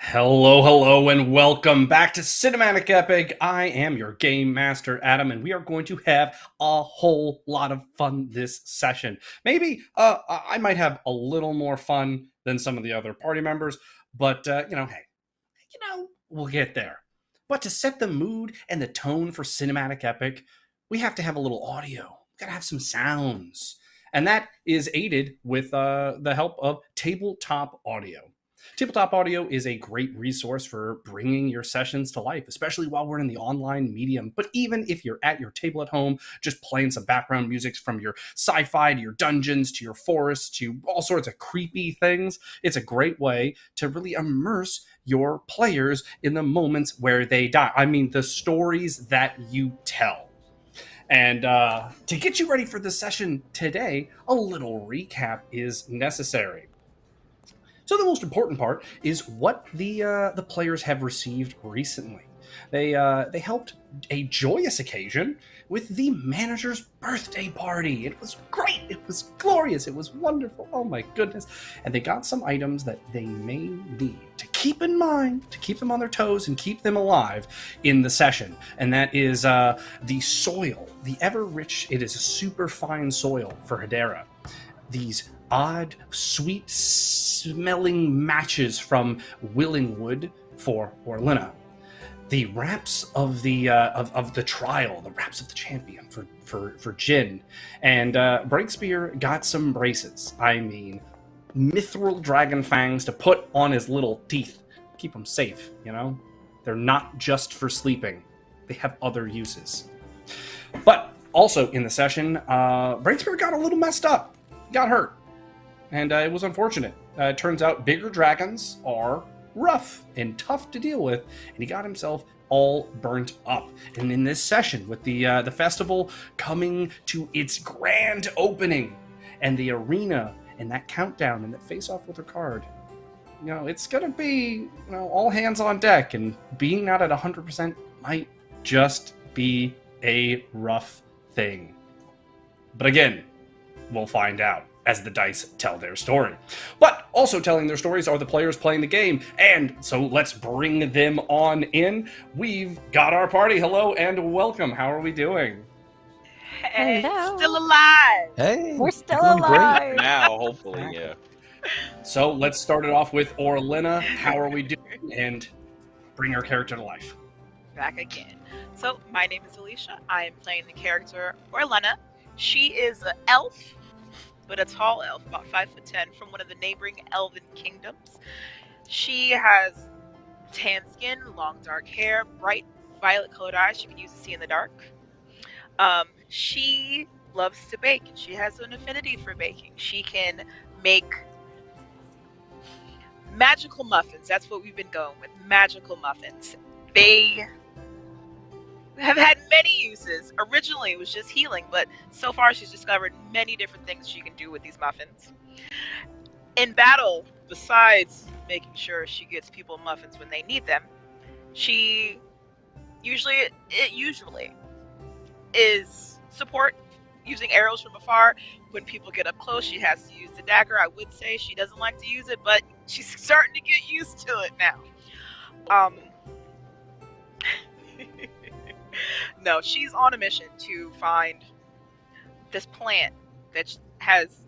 Hello, and welcome back to Cinematic Epic. I am your game master, Adam, and we are going to have a whole lot of fun this session. Maybe I might have a little more fun than some of the other party members, but hey, we'll get there. But to set the mood and the tone for Cinematic Epic, we have to have a little audio. We gotta have some sounds, and that is aided with the help of tabletop audio. Tabletop audio is a great resource for bringing your sessions to life, especially while we're in the online medium. But even if you're at your table at home, just playing some background music from your sci-fi to your dungeons to your forests to all sorts of creepy things, it's a great way to really immerse your players in the moments where they die. I mean, the stories that you tell. And to get you ready for the session today, a little recap is necessary. So the most important part is what the players have received recently. They helped a joyous occasion with the manager's birthday party. It was great. It was glorious. It was wonderful. Oh my goodness. And they got some items that they may need to keep in mind, to keep them on their toes and keep them alive in the session. And that is the soil, the ever-rich, it is a super fine soil for Hedera. These odd, sweet-smelling matches from Willingwood for Orlina. The wraps of the trial, the wraps of the champion for Jin, and Breakspear got some braces. I mean, mithril dragon fangs to put on his little teeth, keep him safe. They're not just for sleeping; they have other uses. But also in the session, Breakspear got a little messed up, got hurt. And it was unfortunate. It turns out bigger dragons are rough and tough to deal with, and he got himself all burnt up. And in this session, with the festival coming to its grand opening, and the arena, and that countdown, and that face-off with Ricard, it's gonna be all hands on deck, and being not at 100% might just be a rough thing. But again, we'll find out as the dice tell their story. But also telling their stories are the players playing the game, and so let's bring them on in. We've got our party. Hello and welcome. How are we doing? Hey, Hello. still alive. Hey, We're still doing alive. great. Now, hopefully, yeah. So let's start it off with Orlina. How are we doing? And bring our character to life. Back again. So, my name is Alicia. I am playing the character Orlina. She is an elf, but a tall elf, about 5'10", from one of the neighboring elven kingdoms. She has tan skin, long dark hair, bright violet colored eyes she can use to see in the dark. She loves to bake. She has an affinity for baking. She can make magical muffins. That's what we've been going with, magical muffins. They have had many uses. Originally it was just healing, but so far she's discovered many different things she can do with these muffins. In battle, besides making sure she gets people muffins when they need them, she usually is support, using arrows from afar. When people get up close, she has to use the dagger. I would say she doesn't like to use it, but she's starting to get used to it now. No, she's on a mission to find this plant that has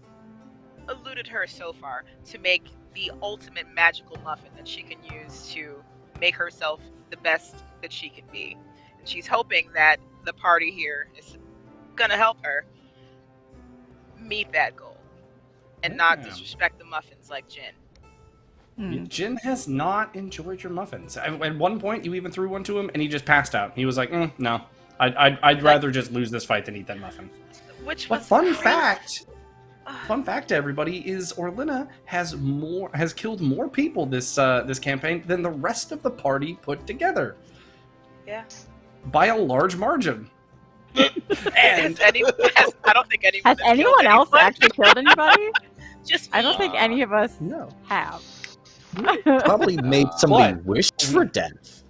eluded her so far to make the ultimate magical muffin that she can use to make herself the best that she can be. And she's hoping that the party here is going to help her meet that goal and not disrespect the muffins like Jin. Jin has not enjoyed your muffins. At one point, you even threw one to him, and he just passed out. He was like, no. I'd rather just lose this fight than eat that muffin. But fun fact to everybody is Orlina has killed more people this campaign than the rest of the party put together. Yeah. By a large margin. And I don't think anyone Has anyone else actually killed anybody? Just I don't think any of us No. have. Probably made somebody But- wish for death.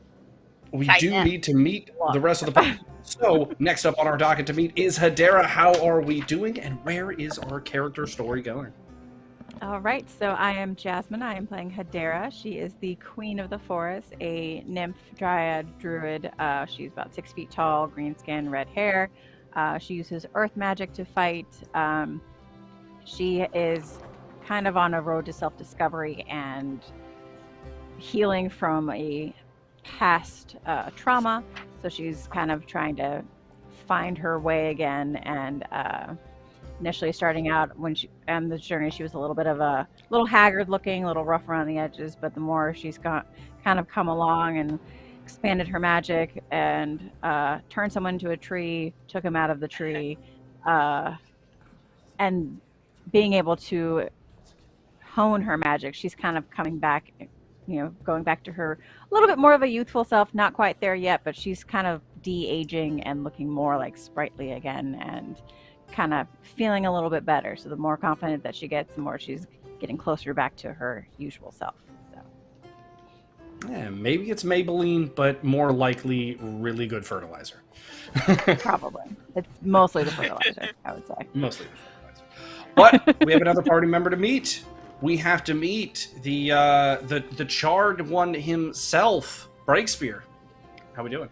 we I do know. need to meet the rest of the party. So, next up on our docket to meet is Hedera. How are we doing, and where is our character story going? All right, so I am Jasmine. I am playing Hedera. She is the queen of the forest, a nymph, dryad, druid. She's about 6 feet tall, green skin, red hair. She uses earth magic to fight. She is kind of on a road to self-discovery and healing from a past trauma. So she's kind of trying to find her way again, and initially starting out when she on the journey, she was a little bit of a little haggard looking, a little rough around the edges, but the more she's got kind of come along and expanded her magic and turned someone into a tree, took him out of the tree, and being able to hone her magic, she's kind of coming back, going back to her a little bit more of a youthful self, not quite there yet, but she's kind of de-aging and looking more like sprightly again, and kind of feeling a little bit better. So the more confident that she gets, the more she's getting closer back to her usual self. So Yeah, maybe it's Maybelline, but more likely really good fertilizer. probably it's mostly the fertilizer, I would say. Mostly the fertilizer. But we have another party member to meet. We have to meet the charred one himself, Breakspear. How we doing?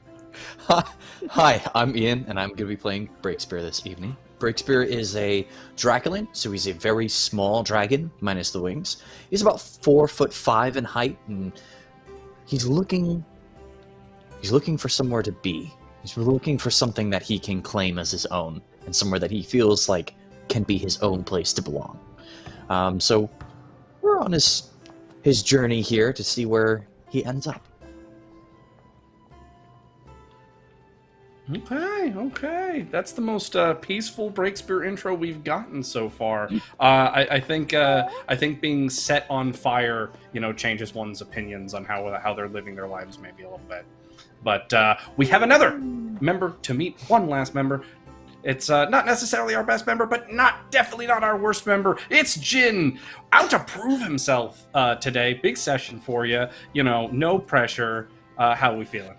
Hi, I'm Ian, and I'm going to be playing Breakspear this evening. Breakspear is a Draculin, so he's a very small dragon, minus the wings. He's about 4'5" in height, and he's looking for somewhere to be. He's looking for something that he can claim as his own, and somewhere that he feels like can be his own place to belong. So we're on his journey here to see where he ends up. Okay. That's the most peaceful Breakspear intro we've gotten so far. I think being set on fire, changes one's opinions on how they're living their lives maybe a little bit. But we have another member to meet. One last member. It's not necessarily our best member, but definitely not our worst member. It's Jin, out to prove himself today. Big session for you. No pressure. How are we feeling?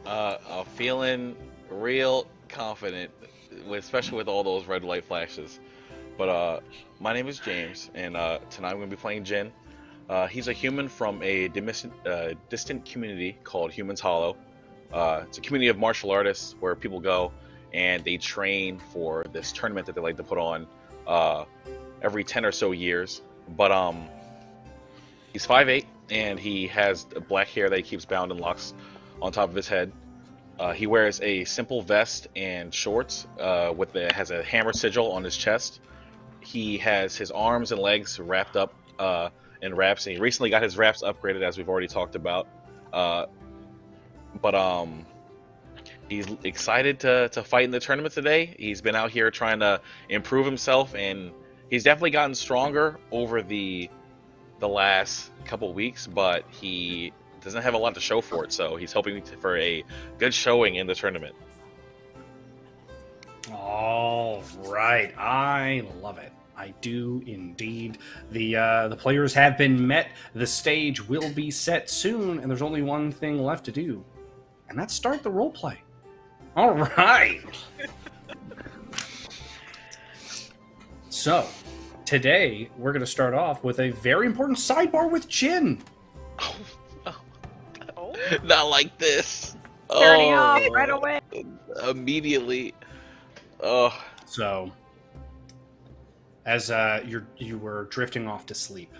I'm feeling real confident, especially with all those red light flashes. But my name is James, and tonight I'm going to be playing Jin. He's a human from a distant community called Humans Hollow. It's a community of martial artists where people go and they train for this tournament that they like to put on every 10 or so years. But he's 5'8", and he has black hair that he keeps bound in locks on top of his head. He wears a simple vest and shorts has a hammer sigil on his chest. He has his arms and legs wrapped up in wraps, and he recently got his wraps upgraded, as we've already talked about. But he's excited to fight in the tournament today. He's been out here trying to improve himself, and he's definitely gotten stronger over the last couple weeks, but he doesn't have a lot to show for it, so he's hoping for a good showing in the tournament. All right, I love it. I do indeed. The players have been met. The stage will be set soon, and there's only one thing left to do, and that's start the role play. All right. So today we're going to start off with a very important sidebar with Jin. Not like this. Turning off right away. Immediately. So, as you were drifting off to sleep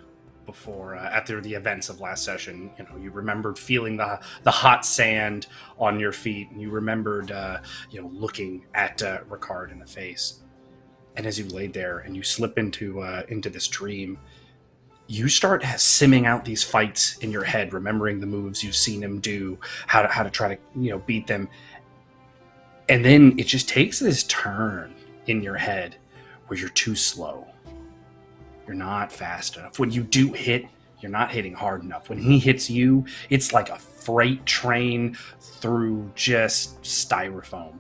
before after the events of last session, you remembered feeling the hot sand on your feet, and you remembered looking at Ricard in the face. And as you laid there and you slip into this dream, you start simming out these fights in your head, remembering the moves you've seen him do, how to try to beat them. And then it just takes this turn in your head where you're too slow. You're not fast enough. When you do hit, you're not hitting hard enough. When he hits you, it's like a freight train through just styrofoam.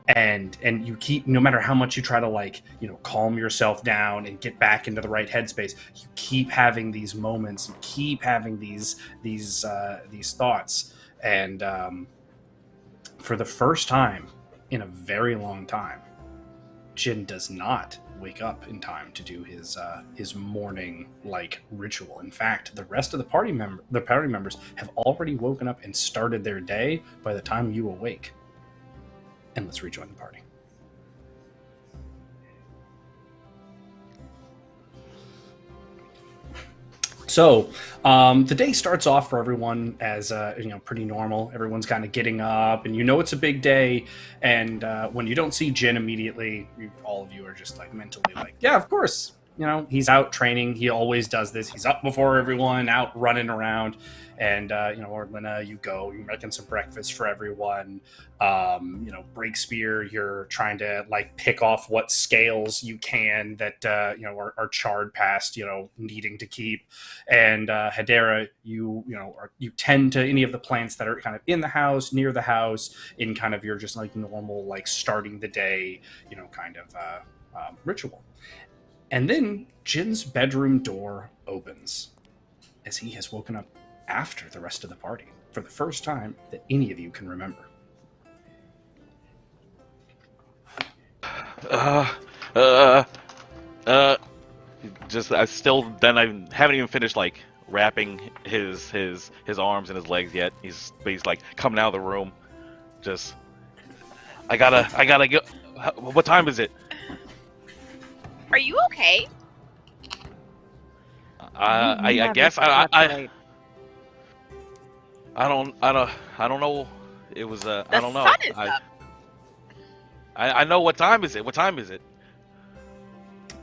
And you keep, no matter how much you try to calm yourself down and get back into the right headspace, you keep having these moments, you keep having these thoughts. And for the first time in a very long time, Jin does not wake up in time to do his morning ritual. In fact, the rest of the party members have already woken up and started their day by the time you awake. And let's rejoin the party. So the day starts off for everyone as pretty normal. Everyone's kind of getting up, and it's a big day. And when you don't see Jin immediately, all of you are just mentally yeah, of course. He's out training. He always does this. He's up before everyone, out running around. And, Orlina, you're making some breakfast for everyone. Breakspear, you're trying to, pick off what scales you can that, are charred past, needing to keep. And, Hedera, you tend to any of the plants that are kind of in the house, near the house, in kind of your just, normal, starting the day, ritual. And then Jin's bedroom door opens as he has woken up after the rest of the party for the first time that any of you can remember. I haven't even finished wrapping his arms and his legs yet. He's coming out of the room. I gotta go. What time is it? Are you okay? I guess I don't know. It was I don't know. The sun is up. I know what time is it. What time is it?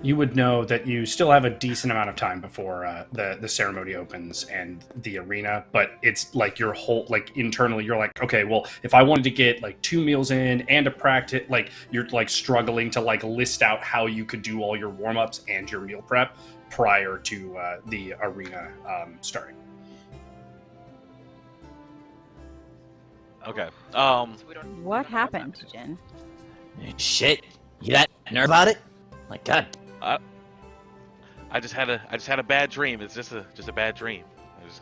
You would know that you still have a decent amount of time before the ceremony opens and the arena, but it's your whole internally you're okay, well, if I wanted to get 2 meals in and a practice, you're struggling to list out how you could do all your warm-ups and your meal prep prior to the arena starting. Okay. What happened, Jin? Shit. You that nerve about it? My God. I just had a bad dream. It's just a bad dream. I'm just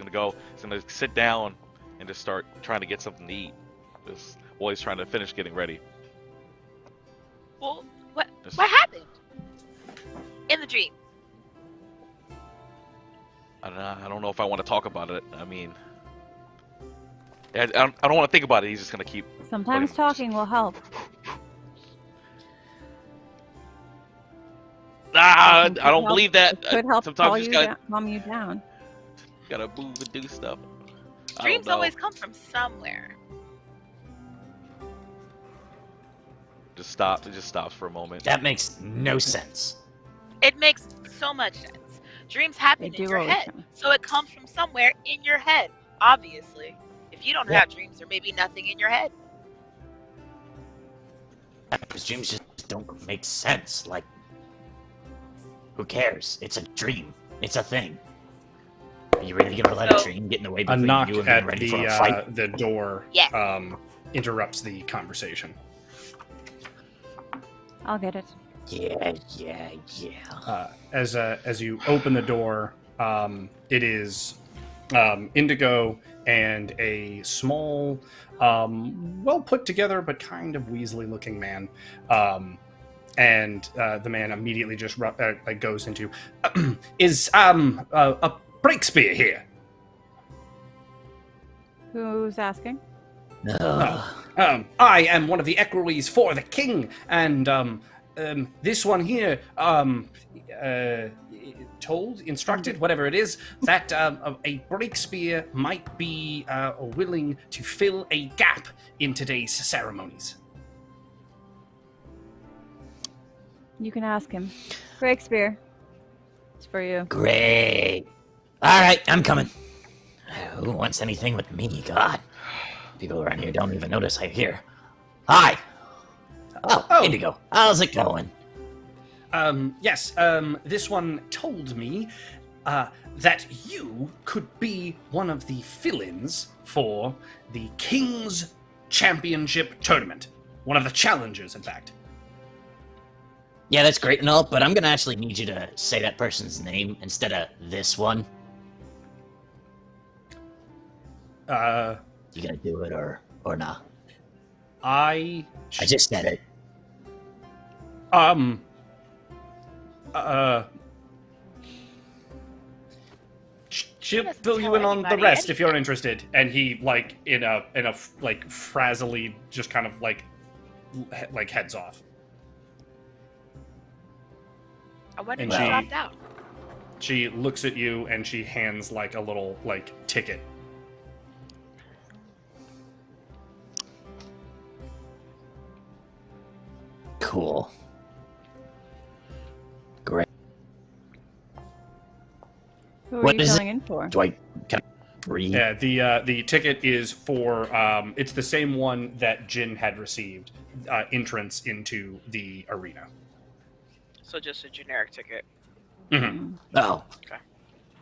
gonna sit down and just start trying to get something to eat. Just always trying to finish getting ready. Well, what happened in the dream? I don't know if I want to talk about it. I mean, I don't want to think about it. He's just gonna keep. Sometimes talking will help. I don't believe that. It could help Sometimes you just calm you down. gotta move and do stuff. Dreams always come from somewhere. It just stops for a moment. That makes no sense. It makes so much sense. Dreams happen in your head, so it comes from somewhere in your head. Obviously, if you don't have dreams, there may be nothing in your head. Because dreams just don't make sense. Who cares? It's a dream. It's a thing. Are you really gonna let a dream get in the way between A knock you and at ready for a fight? the door Yes. Interrupts the conversation. I'll get it. Yeah. As you open the door, it is Indigo and a small, well put together but kind of weaselly looking man. And the man immediately just goes into, is a Breakspear here? Who's asking? I am one of the equerries for the king, and this one here instructed, whatever it is, that a Breakspear might be willing to fill a gap in today's ceremonies. You can ask him. Breakspear. It's for you. Great. All right, I'm coming. Who wants anything with me? God. People around here don't even notice I'm here. Hi. Oh, Indigo. How's it going? Yes, this one told me that you could be one of the fill-ins for the King's Championship Tournament. One of the challengers, in fact. Yeah, that's great and all, but I'm gonna actually need you to say that person's name instead of this one. You gonna do it or not? I just said it. She'll doesn't fill you tell in on the anybody rest if you're anything. interested. And he like in a like frazzily just kind of like heads off. I wonder And who she dropped out. she looks at you and she hands like a little like ticket. Cool. Great. Who are What you is filling in for? Can I read? Yeah, the ticket is for it's the same one that Jin had received, entrance into the arena. So just a generic ticket. Mm-hmm. Oh,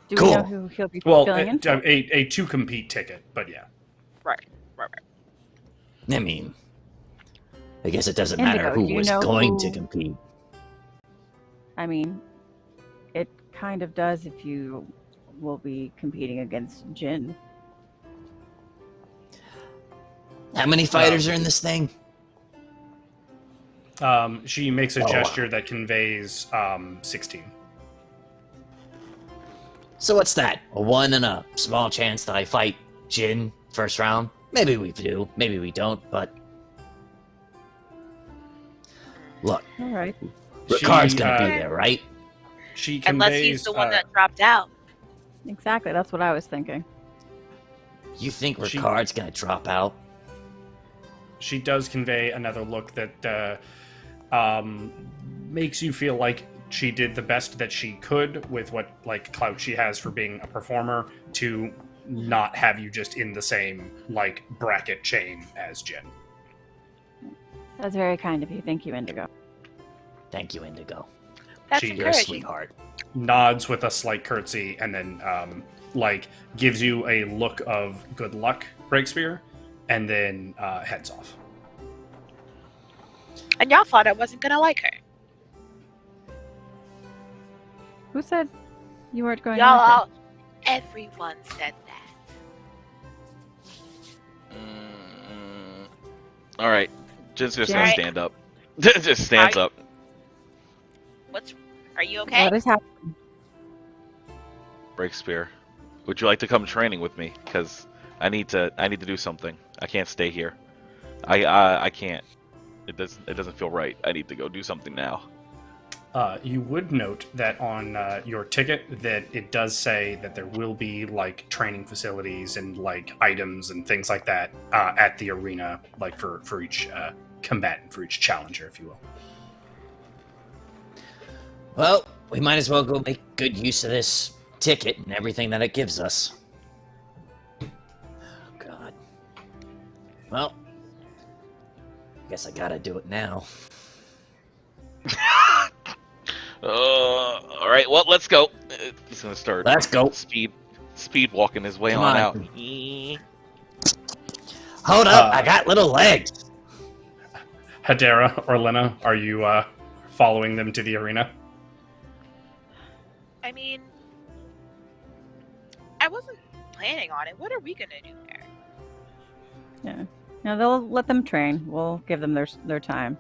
Do we Cool. know who he'll be Well, filling in for? a to compete ticket, but yeah. Right. I mean, I guess it doesn't matter Indigo, who do you was know going to who- compete. I mean, it kind of does if you will be competing against Jin. How many fighters are in this thing? She makes a Oh. gesture that conveys 16. So what's that? A 1 in a small chance that I fight Jin first round? Maybe we do, maybe we don't, but look, All right. Ricard's She, gonna be uh, there, right? She conveys. Unless he's the one that dropped out. Exactly. That's what I was thinking. You think She- Ricard's gonna drop out? She does convey another look that makes you feel like she did the best that she could with what like clout she has for being a performer to not have you just in the same like bracket chain as Jin. That's very kind of you. Thank you, Indigo. Thank you, Indigo. That's She- You're a encouraging. sweetheart. Nods with a slight curtsy and then like gives you a look of good luck, Breakspear, and then heads off. And y'all thought I wasn't gonna like her. Who said you weren't going Y'all to like her? all, everyone said that. All right, Jin's just gonna Alright. stand up. Just stands up. Are you okay? What is happening? Break spear. Would you like to come training with me? Because I need to do something. I can't stay here. I can't. It doesn't feel right. I need to go do something now. You would note that on your ticket that it does say that there will be like training facilities and like items and things like that at the arena, like for each combatant, for each challenger, if you will. Well, we might as well go make good use of this ticket and everything that it gives us. Oh, God. Well, I guess I gotta do it now. All right. Well, let's go. He's gonna start. Let's go. Speed walking his way Come on on. out. Hold up, I got little legs. Hedera or Lena, are you following them to the arena? I mean, I wasn't planning on it. What are we gonna do there? Yeah. Now they'll let them train. We'll give them their time.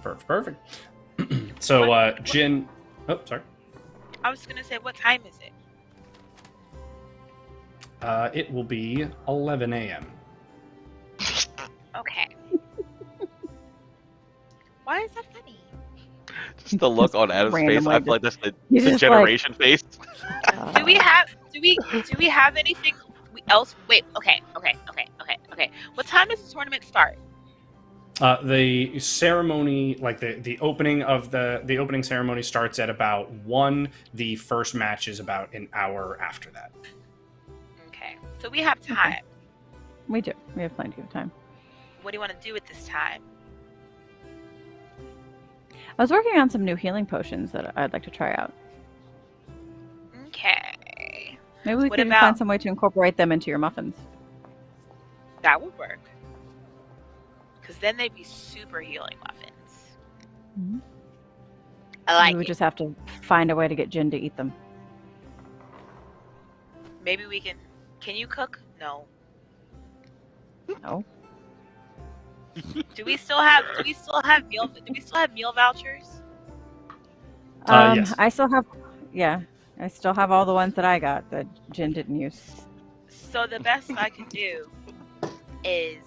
Perfect. So Jin. Oh, sorry. I was gonna say, what time is it? It will be 11 a.m. Okay. Why is that funny? Just the look on Adam's face. Randomly I feel like that's the He's just generation face. Do we have anything else? Wait. Okay. What time does the tournament start? The ceremony, like the opening of the opening ceremony, starts at about 1. The first match is about an hour after that. Okay. So we have time. We do. We have plenty of time. What do you want to do at this time? I was working on some new healing potions that I'd like to try out. Okay. Maybe we What could about- find some way to incorporate them into your muffins. That would work. Because then they'd be super healing muffins. Mhm. I like we would it. just have to find a way to get Jin to eat them. Maybe we can. Can you cook? No. No. Do we still have meal vouchers? Yes. I still have, yeah, I still have all the ones that I got that Jin didn't use. So the best I can do is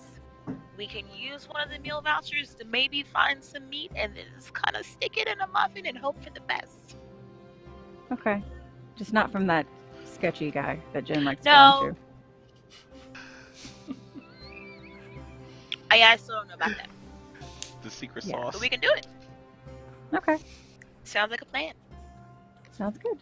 we can use one of the meal vouchers to maybe find some meat and then just kind of stick it in a muffin and hope for the best. Okay, just not from that sketchy guy that Jin likes No. going to. I still don't know about that, The secret Yeah. sauce. but we can do it. Okay, Sounds like a plan. sounds good.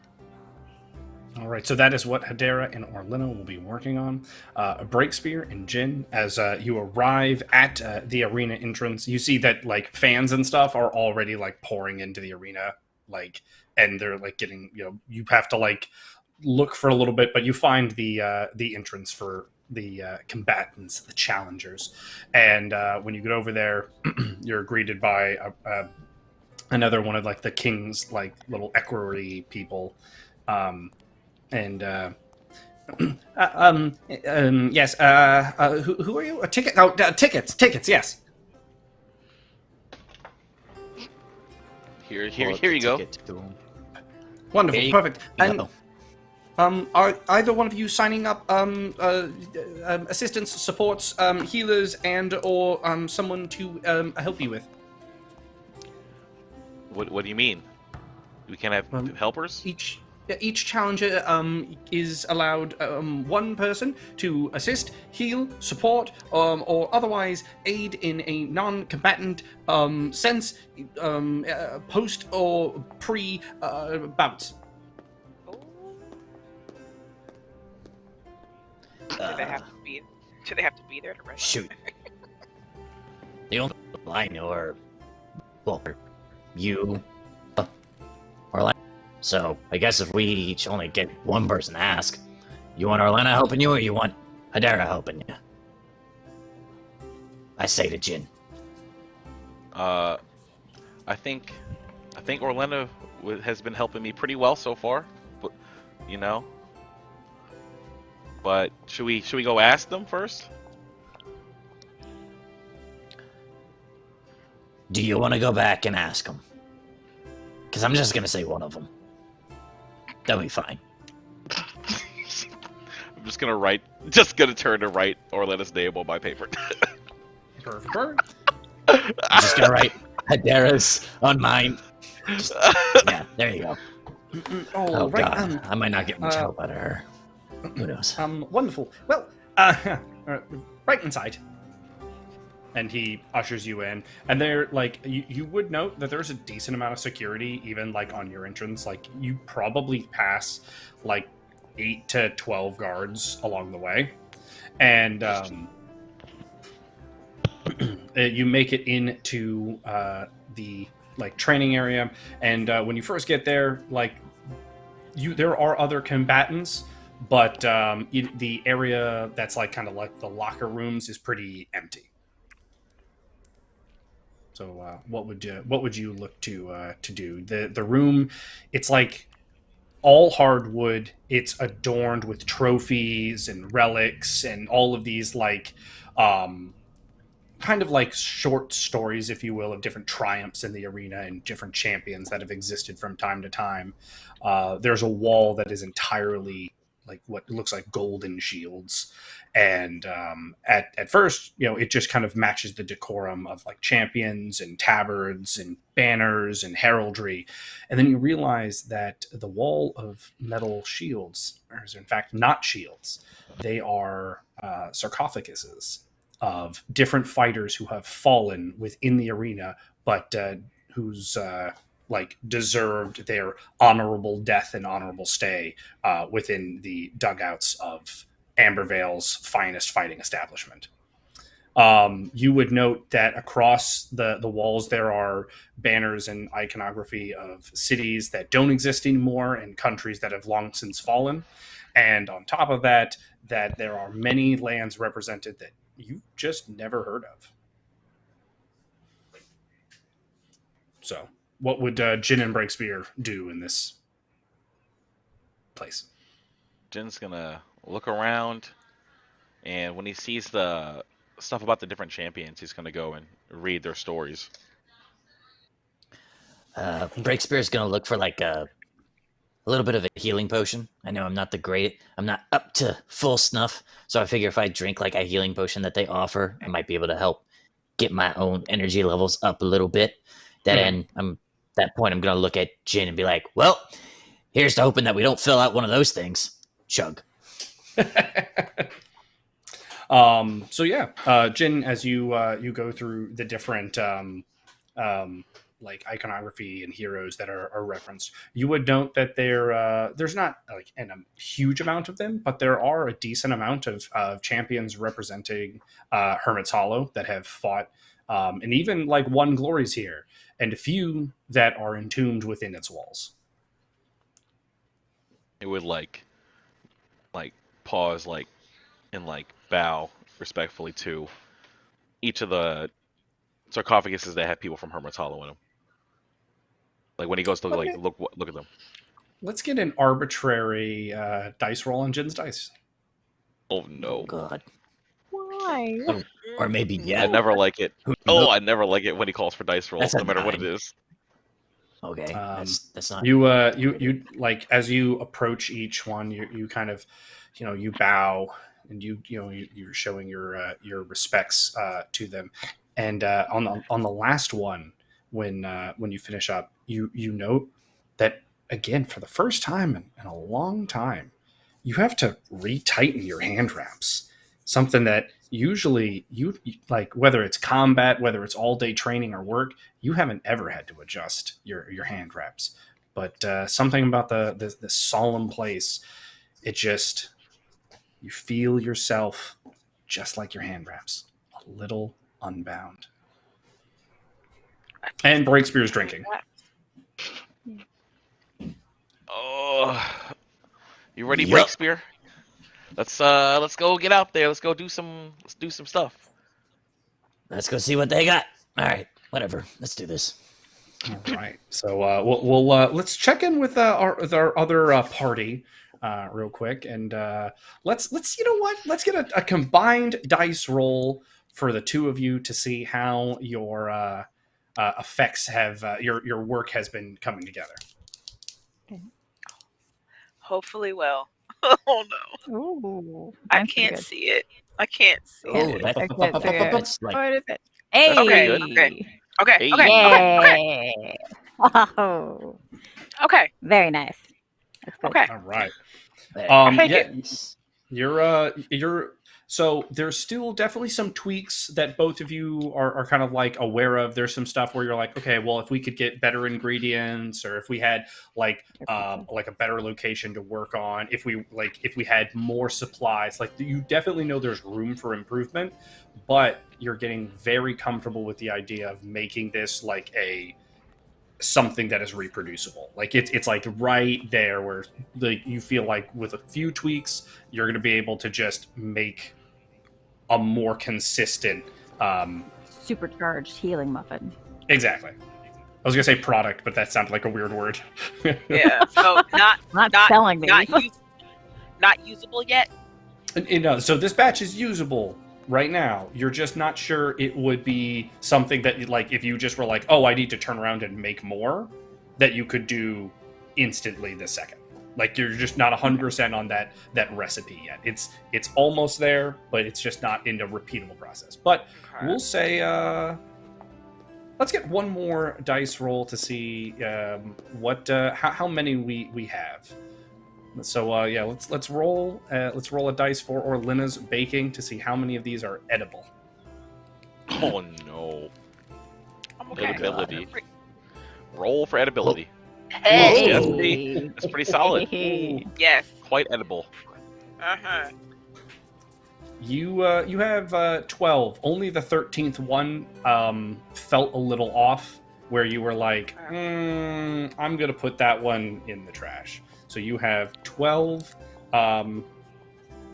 All right, so that is what Hedera and Orlina will be working on. Breakspear and Jin, as you arrive at the arena entrance, you see that like fans and stuff are already like pouring into the arena, like, and they're like getting, you have to like look for a little bit, but you find the entrance for the combatants, the challengers, and when you get over there, you're greeted by another one of like the king's like little equerry people. And yes. Who are you? A ticket? Oh, tickets. Yes. Here Pull up you the go. ticket to him. Wonderful. Here you Perfect. And go. are either one of you signing up assistance, supports, healers, and or someone to help you with? What do you mean? We can't have helpers? Each challenger is allowed one person to assist, heal, support, or otherwise aid in a non-combatant sense, post or pre bouts. Oh. Do they have to be? Do they have to be there to register? Shoot. The only people I know are, well, you, Orlando. So I guess if we each only get one person to ask, you want Orlando helping you, or you want Hedera helping you? I say to Jin. I think Orlando has been helping me pretty well so far, but But should we go ask them first? Do you want to go back and ask them? Because I'm just gonna say one of them. That'll be fine. I'm just gonna turn to write Orlando's name on my paper. Perfect. I'm just gonna write Hedera's on mine. Yeah, there you go. Oh right. god, I might not get much help out of her. Who knows? Wonderful. Well, right inside. And he ushers you in, and there, like, you would note that there's a decent amount of security, even like on your entrance. Like, you probably pass like 8 to 12 guards along the way, and you make it into the like training area. And when you first get there, like, there are other combatants, but the area that's like kind of like the locker rooms is pretty empty. So what would you look to do? The room, it's like all hardwood. It's adorned with trophies and relics and all of these like kind of like short stories, if you will, of different triumphs in the arena and different champions that have existed from time to time. There's a wall that is entirely like what looks like golden shields, and at first, it just kind of matches the decorum of like champions and tabards and banners and heraldry, and then you realize that the wall of metal shields is in fact not shields; they are sarcophaguses of different fighters who have fallen within the arena, but whose like deserved their honorable death and honorable stay within the dugouts of Ambervale's finest fighting establishment. You would note that across the walls there are banners and iconography of cities that don't exist anymore and countries that have long since fallen. And on top of that, that there are many lands represented that you've just never heard of. So, what would Jin and Breakspear do in this place? Jin's gonna look around, and when he sees the stuff about the different champions, he's gonna go and read their stories. Breakspear's gonna look for like a little bit of a healing potion. I know I'm not up to full snuff, so I figure if I drink like a healing potion that they offer, I might be able to help get my own energy levels up a little bit. That point I'm gonna look at Jin and be like, well, here's to hoping that we don't fill out one of those things. Chug. So yeah, Jin, as you go through the different like iconography and heroes that are referenced, you would note that there's not like a huge amount of them, but there are a decent amount of champions representing Hermit's Hollow that have fought, and even like won glories here, and a few that are entombed within its walls. It would like pause and bow respectfully to each of the sarcophaguses that have people from Hermit's Hollow in them. Like when he goes to look at them. Let's get an arbitrary dice roll on Jin's dice. Oh no! God. Why? Or maybe I never like it. I never like it when he calls for dice rolls, no matter what it is. Okay, that's not. You like as you approach each one, you kind of, you bow and you're showing your respects to them, and on the last one, when you finish up, you note that again for the first time in a long time, you have to retighten your hand wraps. Something that usually you like, whether it's combat, whether it's all day training or work, you haven't ever had to adjust your hand wraps. But something about this solemn place, it just, you feel yourself just like your hand wraps, a little unbound. And Breakspear's drinking. Oh, you ready, Breakspear? Let's go get out there. Let's do some stuff. Let's go see what they got. All right, whatever. Let's do this. All right. So we'll let's check in with our other party real quick, and let's let's get a combined dice roll for the two of you to see how your effects have your work has been coming together. Okay. Hopefully well. Oh no. Ooh, I can't see it. I can't see Oh, it. that's like What is it? Hey. Okay. Okay. Hey. Okay. Yay. Oh, Okay. very nice. That's good. Okay. All right. Thank Yeah, you're so there's still definitely some tweaks that both of you are kind of like aware of. There's some stuff where you're like, okay, well, if we could get better ingredients, or if we had like a better location to work on, if we had more supplies, like you definitely know there's room for improvement, but you're getting very comfortable with the idea of making this like something that is reproducible. Like it's like right there where you feel like with a few tweaks you're going to be able to just make a more consistent Supercharged healing muffin. exactly. I was going to say product, but that sounded like a weird word. Yeah. So not selling these. Not usable yet. So this batch is usable right now. You're just not sure it would be something that, like, if you just were like, oh, I need to turn around and make more, that you could do instantly this second. Like, you're just not 100% on that recipe yet. It's almost there, but it's just not in a repeatable process. But we'll say, let's get one more dice roll to see how many we have. So yeah, let's roll a dice for Orlina's baking to see how many of these are edible. Oh no! I'm okay. Edibility. Roll for edibility. Hey. That's pretty solid. Yes. Quite edible. Uh-huh. You have 12. Only the 13th one felt a little off, where you were like, I'm gonna put that one in the trash. So you have 12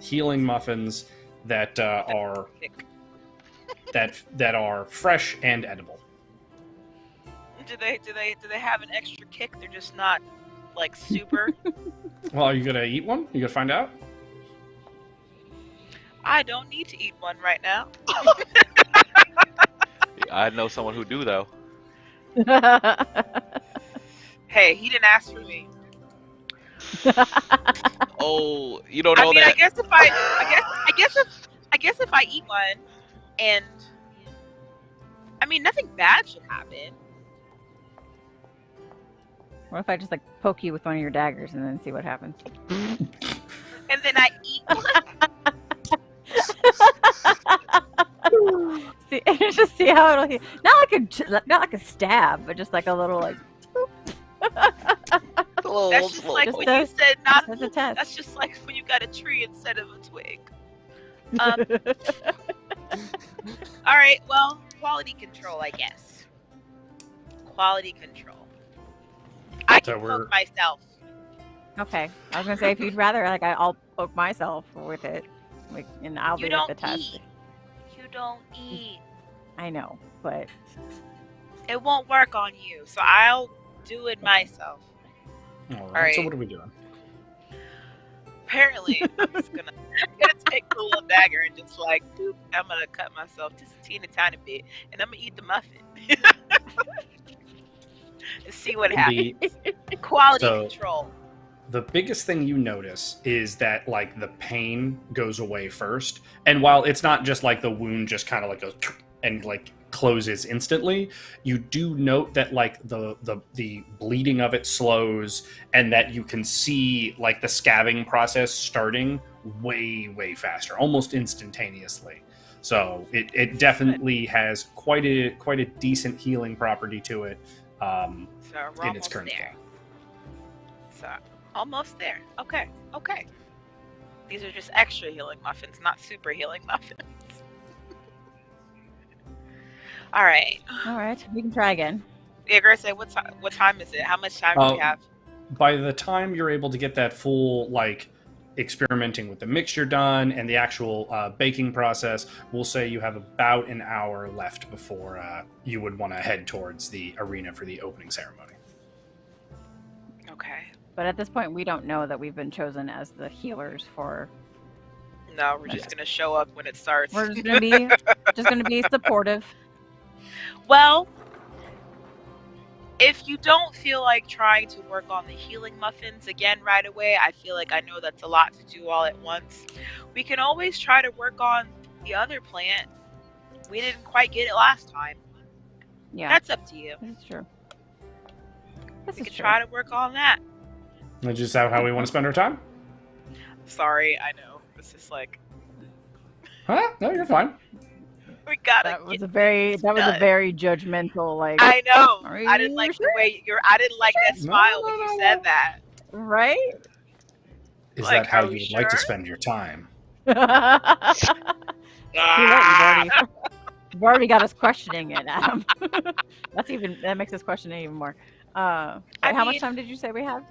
healing muffins that are fresh and edible. Do they have an extra kick? They're just not like super. Well, are you gonna eat one? You gonna find out? I don't need to eat one right now. I know someone who do though. Hey, he didn't ask for me. Oh, you don't know I mean, that. I guess if I eat one, and I mean, nothing bad should happen. What if I just like poke you with one of your daggers and then see what happens? And then I eat one. See, just see how it'll heal. Not like a stab, but just like a little like. That's just like Just when a- you said not. That's a test. That's just like when you got a tree instead of a twig. All right. Well, quality control, I guess. Quality control. I So can we're- poke myself. Okay, I was gonna say if you'd rather, like I'll poke myself with it, like, and I'll You do don't the test. eat. You don't eat. I know, but It won't work on you, so I'll do it myself. All right. So Alright. what are we doing? Apparently, I'm gonna take the little dagger and just like, doop, I'm gonna cut myself just a teeny tiny bit, and I'm gonna eat the muffin. And see what happens. Quality So- control. The biggest thing you notice is that like the pain goes away first, and while it's not just like the wound just kind of like goes and like closes instantly, you do note that like the bleeding of it slows, and that you can see like the scabbing process starting way faster, almost instantaneously. So it definitely has quite a decent healing property to it. So we're In its almost current there. So almost there. Okay. These are just extra healing muffins, not super healing muffins. All right. all right, we can try again. Yeah, Grace, what time is it? How much time do we have? By the time you're able to get that full like experimenting with the mixture done and the actual baking process, we'll say you have about an hour left before you would want to head towards the arena for the opening ceremony. Okay. But at this point, we don't know that we've been chosen as the healers for. No, we're just gonna show up when it starts. We're just gonna be supportive. Well, if you don't feel like trying to work on the healing muffins again right away, I feel like I know that's a lot to do all at once. We can always try to work on the other plant. We didn't quite get it last time. Yeah, That's up to you. this is true. This We is can true. try to work on that. That's just how we want to spend our time. Sorry, I know. It's just like Huh? No, you're fine. we gotta. That was get a very things that was a done. very judgmental like I know. Are I didn't you like sure? the way I didn't like that No, smile when no, you no, said no. that. right. Is Like, that how are you we would like to sure? spend your time? You're right, you've already got us questioning it, Adam. That makes us question it even more. How mean- much time did you say we have?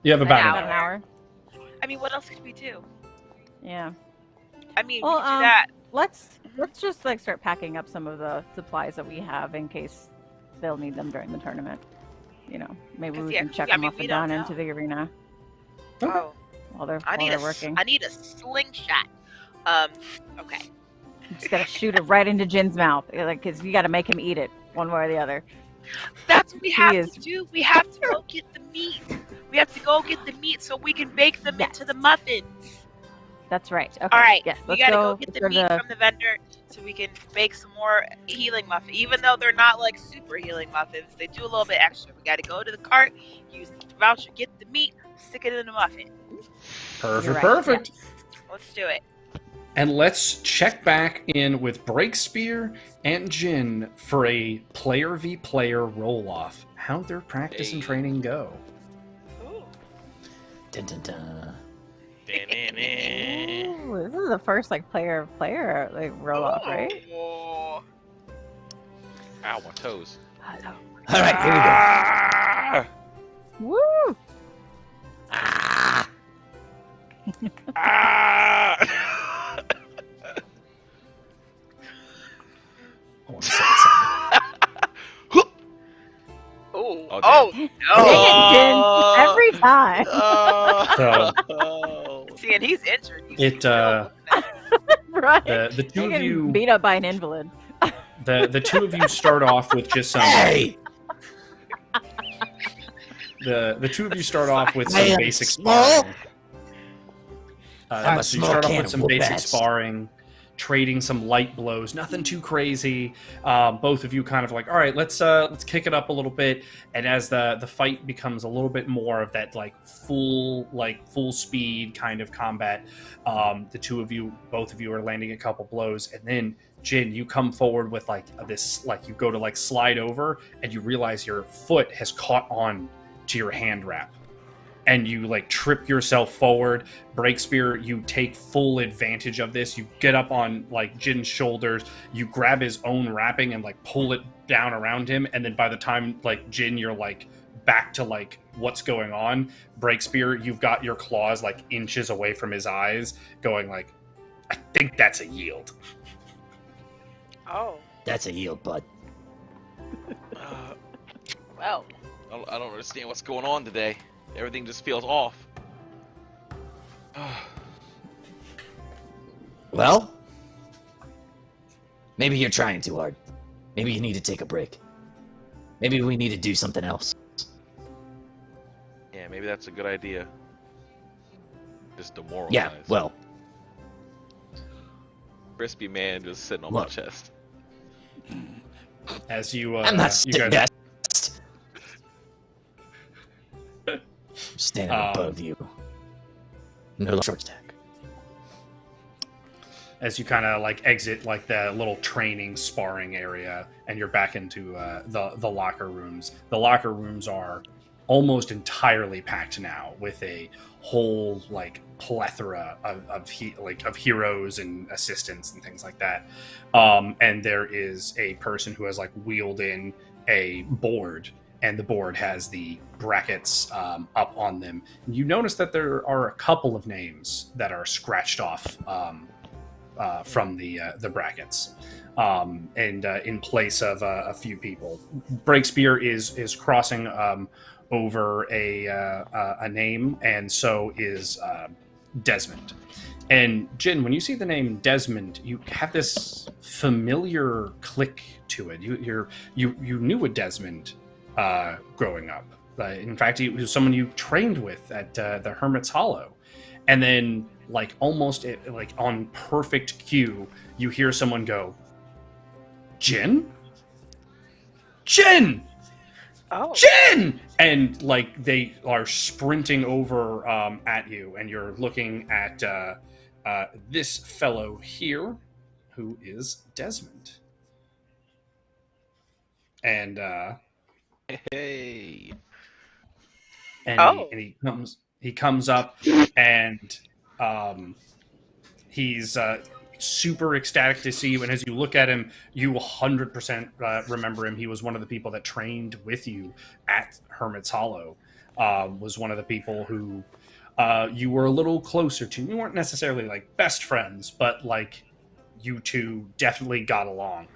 You have about An an About an hour. hour. I mean, what else could we do? Yeah. I mean, Well, we could do that. Let's just like start packing up some of the supplies that we have in case they'll need them during the tournament. You know, maybe 'Cause, we yeah, can check I them mean, off we and don't down into know. the arena Oh, while they're I need working. I need a slingshot. Okay. Just gotta shoot it right into Jin's mouth, like, cause you gotta make him eat it one way or the other. That's what we have is- to do. We have to go get the meat. We have to go get the meat so we can bake them into the muffins. That's right. Okay. All right. Yes. We Let's gotta go go get let's the meat to from the vendor so we can bake some more healing muffins. Even though they're not like super healing muffins, they do a little bit extra. We gotta go to the cart, use the voucher, get the meat, stick it in the muffin. Perfect, You're right, perfect. Let's do it. And let's check back in with Breakspear and Jin for a player v player roll off. How'd their practice and Hey. training go? Ooh. Dun, dun, dun. Ooh, this is the first like player like roll off, right? Ooh. Ow, my toes. All right, here we go. Ah! Woo! Ah! I want to say it Ooh. Okay. Oh Dang no! it, Jin! Every time. Oh. See, and he's injured. He's It, still- Right. the two You're of getting you beat up by an invalid. the two of you start off with just some Hey! The two of you start off with I some am basic small. sparring. I'm a So you small start off can with of some whoop basic ass. sparring, trading some light blows, nothing too crazy. Both of you kind of like, all right, let's kick it up a little bit. And as the fight becomes a little bit more of that full speed kind of combat, the two of you, both of you, are landing a couple blows, and then Jin, you come forward with this, you go to slide over, and you realize your foot has caught on to your hand wrap. And you trip yourself forward. Breakspear, you take full advantage of this. You get up on Jin's shoulders, you grab his own wrapping and pull it down around him, and then by the time Jin, you're back to what's going on. Breakspear, you've got your claws inches away from his eyes, going I think that's a yield. Oh, That's a yield, bud. well. I don't understand what's going on today. Everything just feels off. Well, maybe you're trying too hard. Maybe you need to take a break. Maybe we need to do something else. Yeah, maybe that's a good idea. Just demoralized. Yeah, well, Crispy man just sitting on my Look. chest. As you, I'm not you sitting guys, best. Standing above you. No short stack. as you kind of exit the little training sparring area, and you're back into the locker rooms. The locker rooms are almost entirely packed now with a whole plethora of heroes and assistants and things like that. And there is a person who has wheeled in a board, and the board has the brackets up on them. You notice that there are a couple of names that are scratched off from the brackets, and in place of a few people. Breakspear is crossing over a name, and so is Desmond. And Jin, when you see the name Desmond, you have this familiar click to it. You knew a Desmond growing up. In fact, he was someone you trained with at the Hermit's Hollow. And then, almost on perfect cue, you hear someone go, "Jin? Jin! Oh. Jin!" And they are sprinting over at you, and you're looking at this fellow here, who is Desmond. And Hey. and he comes up, and he's super ecstatic to see you. And as you look at him, you 100% remember him. He was one of the people that trained with you at Hermit's Hollow. Was one of the people who you were a little closer to. You weren't necessarily best friends, but you two definitely got along.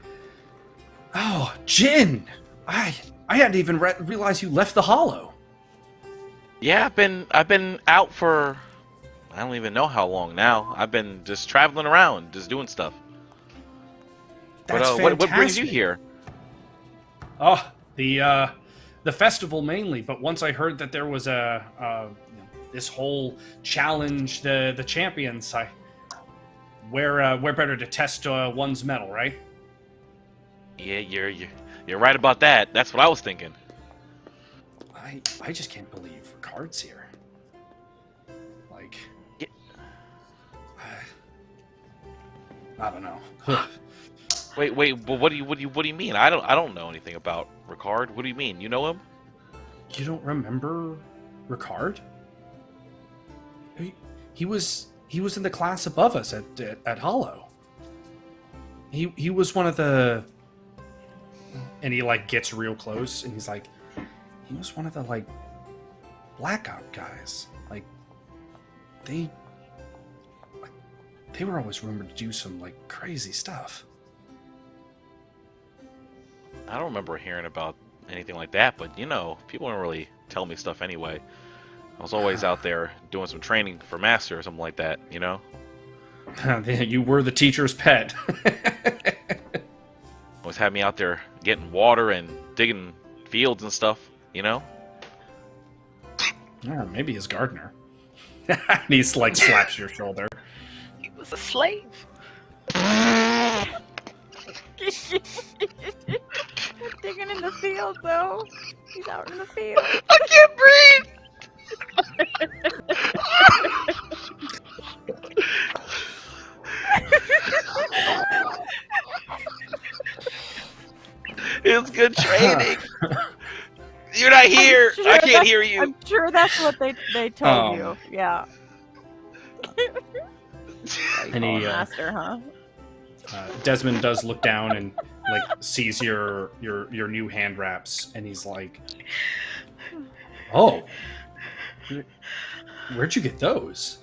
Oh, Jin! I hadn't even realized you left the Hollow. Yeah, I've been out for I don't even know how long now. I've been just traveling around, just doing stuff. That's what brings you fantastic. here? Oh, the festival mainly. But once I heard that there was this whole challenge, the champions, where better to test one's mettle, right? Yeah, you're right about that. That's what I was thinking. I just can't believe Ricard's here. Yeah. I don't know. Wait, but what do you mean? I don't know anything about Ricard. What do you mean? You know him? You don't remember Ricard? He was in the class above us at Hollow. He was one of the, and he gets real close, and he's he was one of the blackout guys. They were always rumored to do some crazy stuff. I don't remember hearing about anything like that, but people don't really tell me stuff anyway. I was always out there doing some training for master or something like that, You were the teacher's pet. Always had me out there getting water and digging fields and stuff, Yeah, maybe his gardener. And he's like slaps your shoulder. He was a slave. They're digging in the field, though. He's out in the field. I can't breathe. It was good training. You're not here. Sure I can't hear you. I'm sure that's what they told you. Yeah. And he, master, huh? Desmond does look down and like sees your new hand wraps, and he's like, "Oh, where'd you get those?"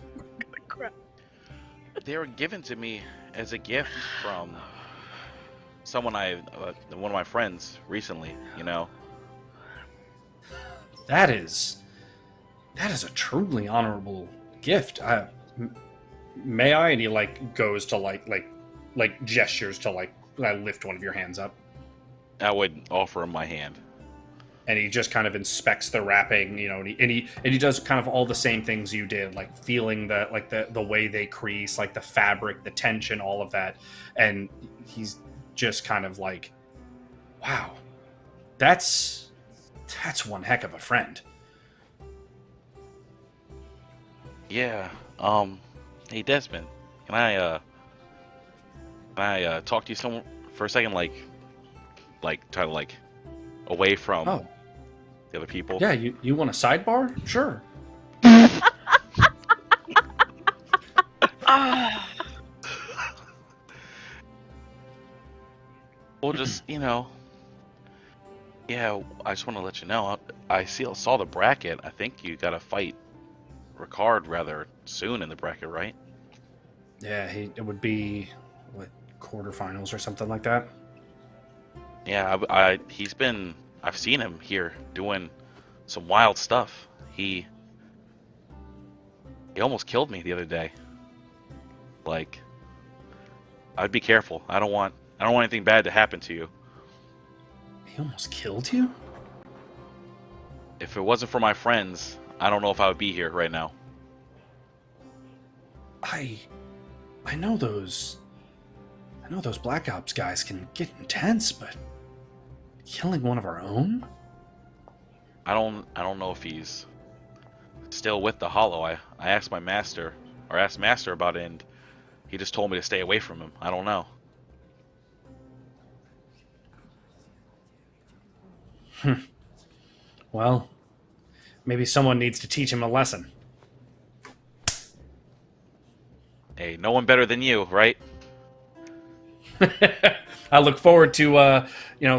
They were given to me as a gift from someone one of my friends recently. You know. That is a truly honorable gift. May I? And he like goes to like gestures to like lift one of your hands up. I would offer him my hand. And he just kind of inspects the wrapping, you know, and he does kind of all the same things you did, like feeling the way they crease, like the fabric, the tension, all of that. And he's just kind of like, wow, that's one heck of a friend. Yeah. Hey Desmond, can I talk to you for a second, like try to like away from the other people? Yeah, you want a sidebar? Sure. Well, just yeah, I just want to let you know. I saw the bracket. I think you got to fight Ricard rather soon in the bracket, right? Yeah, it would be what, quarterfinals or something like that. Yeah, I've seen him here doing some wild stuff. He almost killed me the other day. Like, I'd be careful. I don't want anything bad to happen to you. He almost killed you? If it wasn't for my friends, I don't know if I would be here right now. I know those Black Ops guys can get intense, but killing one of our own? I don't know if he's still with the Hollow. I asked Master about it, and he just told me to stay away from him. I don't know. Well, maybe someone needs to teach him a lesson. Hey, no one better than you, right? I look forward to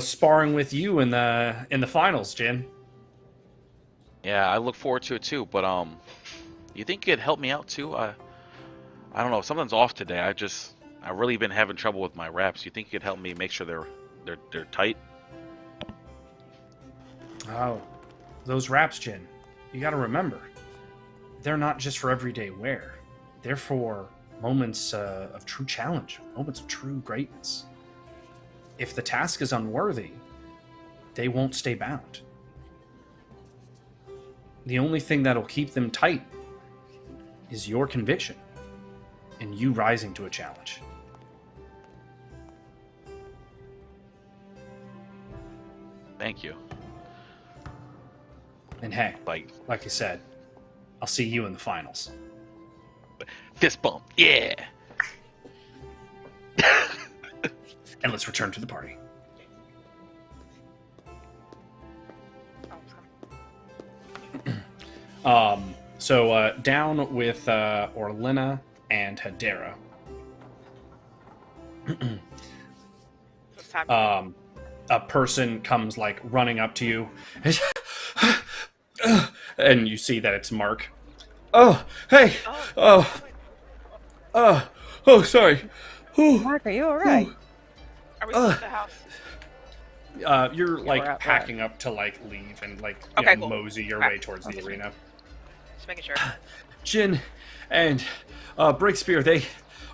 sparring with you in the finals, Jin. Yeah, I look forward to it too. But you think you could help me out too? I don't know. Something's off today. I've really been having trouble with my wraps. You think you could help me make sure they're tight? Oh, those wraps, Jin. You got to remember, they're not just for everyday wear. They're for moments of true challenge, moments of true greatness. If the task is unworthy, they won't stay bound. The only thing that'll keep them tight is your conviction and you rising to a challenge. Thank you. And hey, like I said, I'll see you in the finals. Fist bump, yeah. And let's return to the party. So down with Orlina and Hedera. What's happening? A person comes like running up to you, and you see that it's Mark. Oh, hey! Sorry. Mark, are you alright? Are we still at the house? You're we're like at packing up to like leave and like Okay, cool. mosey your Okay. way towards the arena. Just making sure. Jin and Breakspear, they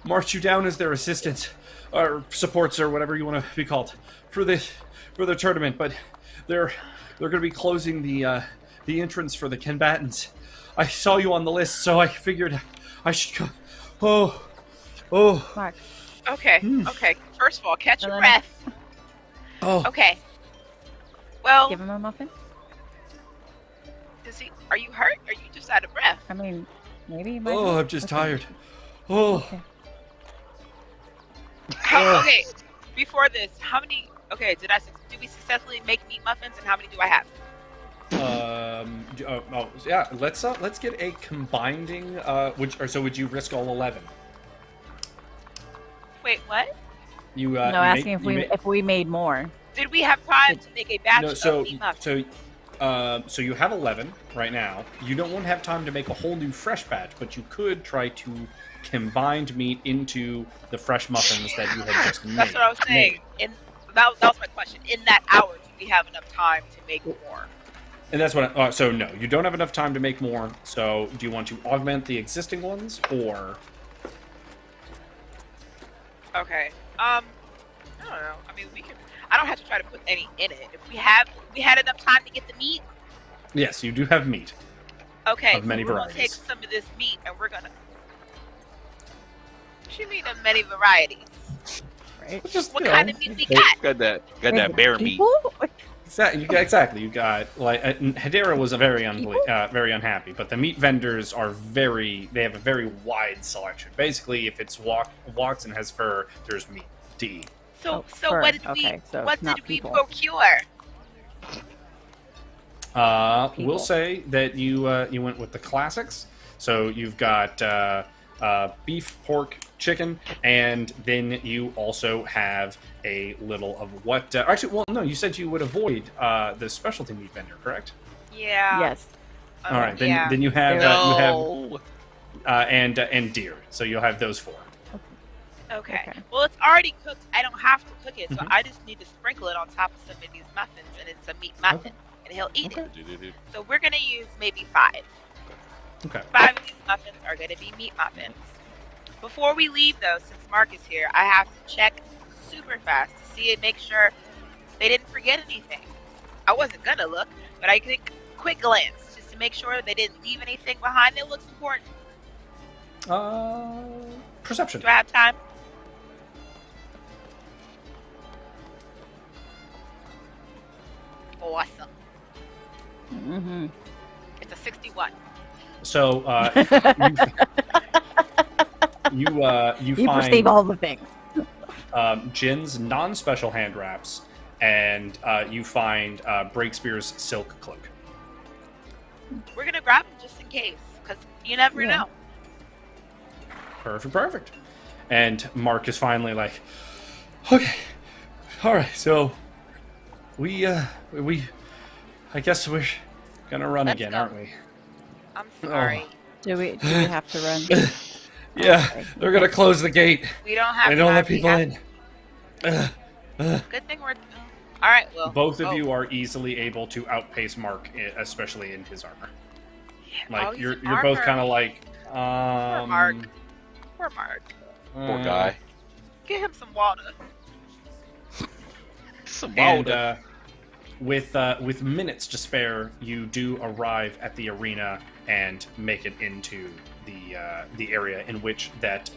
marched you down as their assistants or supports or whatever you want to be called for the tournament, but they're going to be closing the entrance for the combatants I saw you on the list, so I figured I should go. Oh. Mark. Okay, Hmm. okay. First of all, catch your Elena. breath. Oh. Okay. Well, Give him a muffin. are you hurt? Or are you just out of breath? I mean, maybe you might. Oh, help. I'm just Okay. tired. Oh. Okay. Okay. Before this, how many? Okay, did we successfully make meat muffins, and how many do I have? Yeah. Let's get a combining. So would you risk all 11? Wait, what? You. No, asking if we made more. Did we have time to make a batch of meat muffins? So you have 11 right now. You don't have time to make a whole new fresh batch, but you could try to combine meat into the fresh muffins that you had just made. That's what I was saying. That was my question. In that hour, do we have enough time to make more? And that's what. So no, you don't have enough time to make more. So do you want to augment the existing ones, or? Okay. I don't know. I mean, we can. I don't have to try to put any in it. If we had enough time to get the meat. Yes, you do have meat. Okay. Of many we're varieties. gonna take some of this meat and we're gonna. What you mean of many varieties? Right? What kind of meat we got? Got that bear meat. People? Exactly. You got like Hedera was very unhappy, but the meat vendors are they have a very wide selection. Basically, if it's walks and has fur, there's meat. D. So fur. what did Okay, so what it's not did we people. procure? We'll People. say that you went with the classics. So you've got beef, pork, chicken, and then you also have a little of what? Actually, well, no, you said you would avoid the specialty meat vendor, correct? Yeah. Yes. All right, then yeah. then you have No. and deer. So you'll have those 4. Okay. Okay. Well, it's already cooked. I don't have to cook it, so Mhm. I just need to sprinkle it on top of some of these muffins, and it's a meat muffin, and he'll eat Okay. it. So we're gonna use maybe 5. Okay. 5 of these muffins are gonna be meat muffins. Before we leave, though, since Mark is here, I have to check super fast to see and make sure they didn't forget anything. I wasn't gonna look, but I took a quick glance just to make sure they didn't leave anything behind that looks important. Perception. Do I have time? Awesome. Mm-hmm. It's a 61. So you You find perceive all the things. Jin's non-special hand wraps, and you find Breakspear's silk cloak. We're gonna grab them just in case, because you never Yeah. know. Perfect. And Mark is finally like, okay, all right. So we I guess we're gonna run Let's again, go. aren't we? I'm sorry. Do we have to run? Yeah, Okay. they're gonna close the gate. We don't have They don't time. let We people have- in. Good thing we're. All right. Well. Both of oh, you are easily able to outpace Mark, especially in his armor. Like he's you're in both armor. kind of like, Poor Mark. Poor Mark. Poor guy. Get him some water. Some And water. with minutes to spare, you do arrive at the arena and make it into the area in which that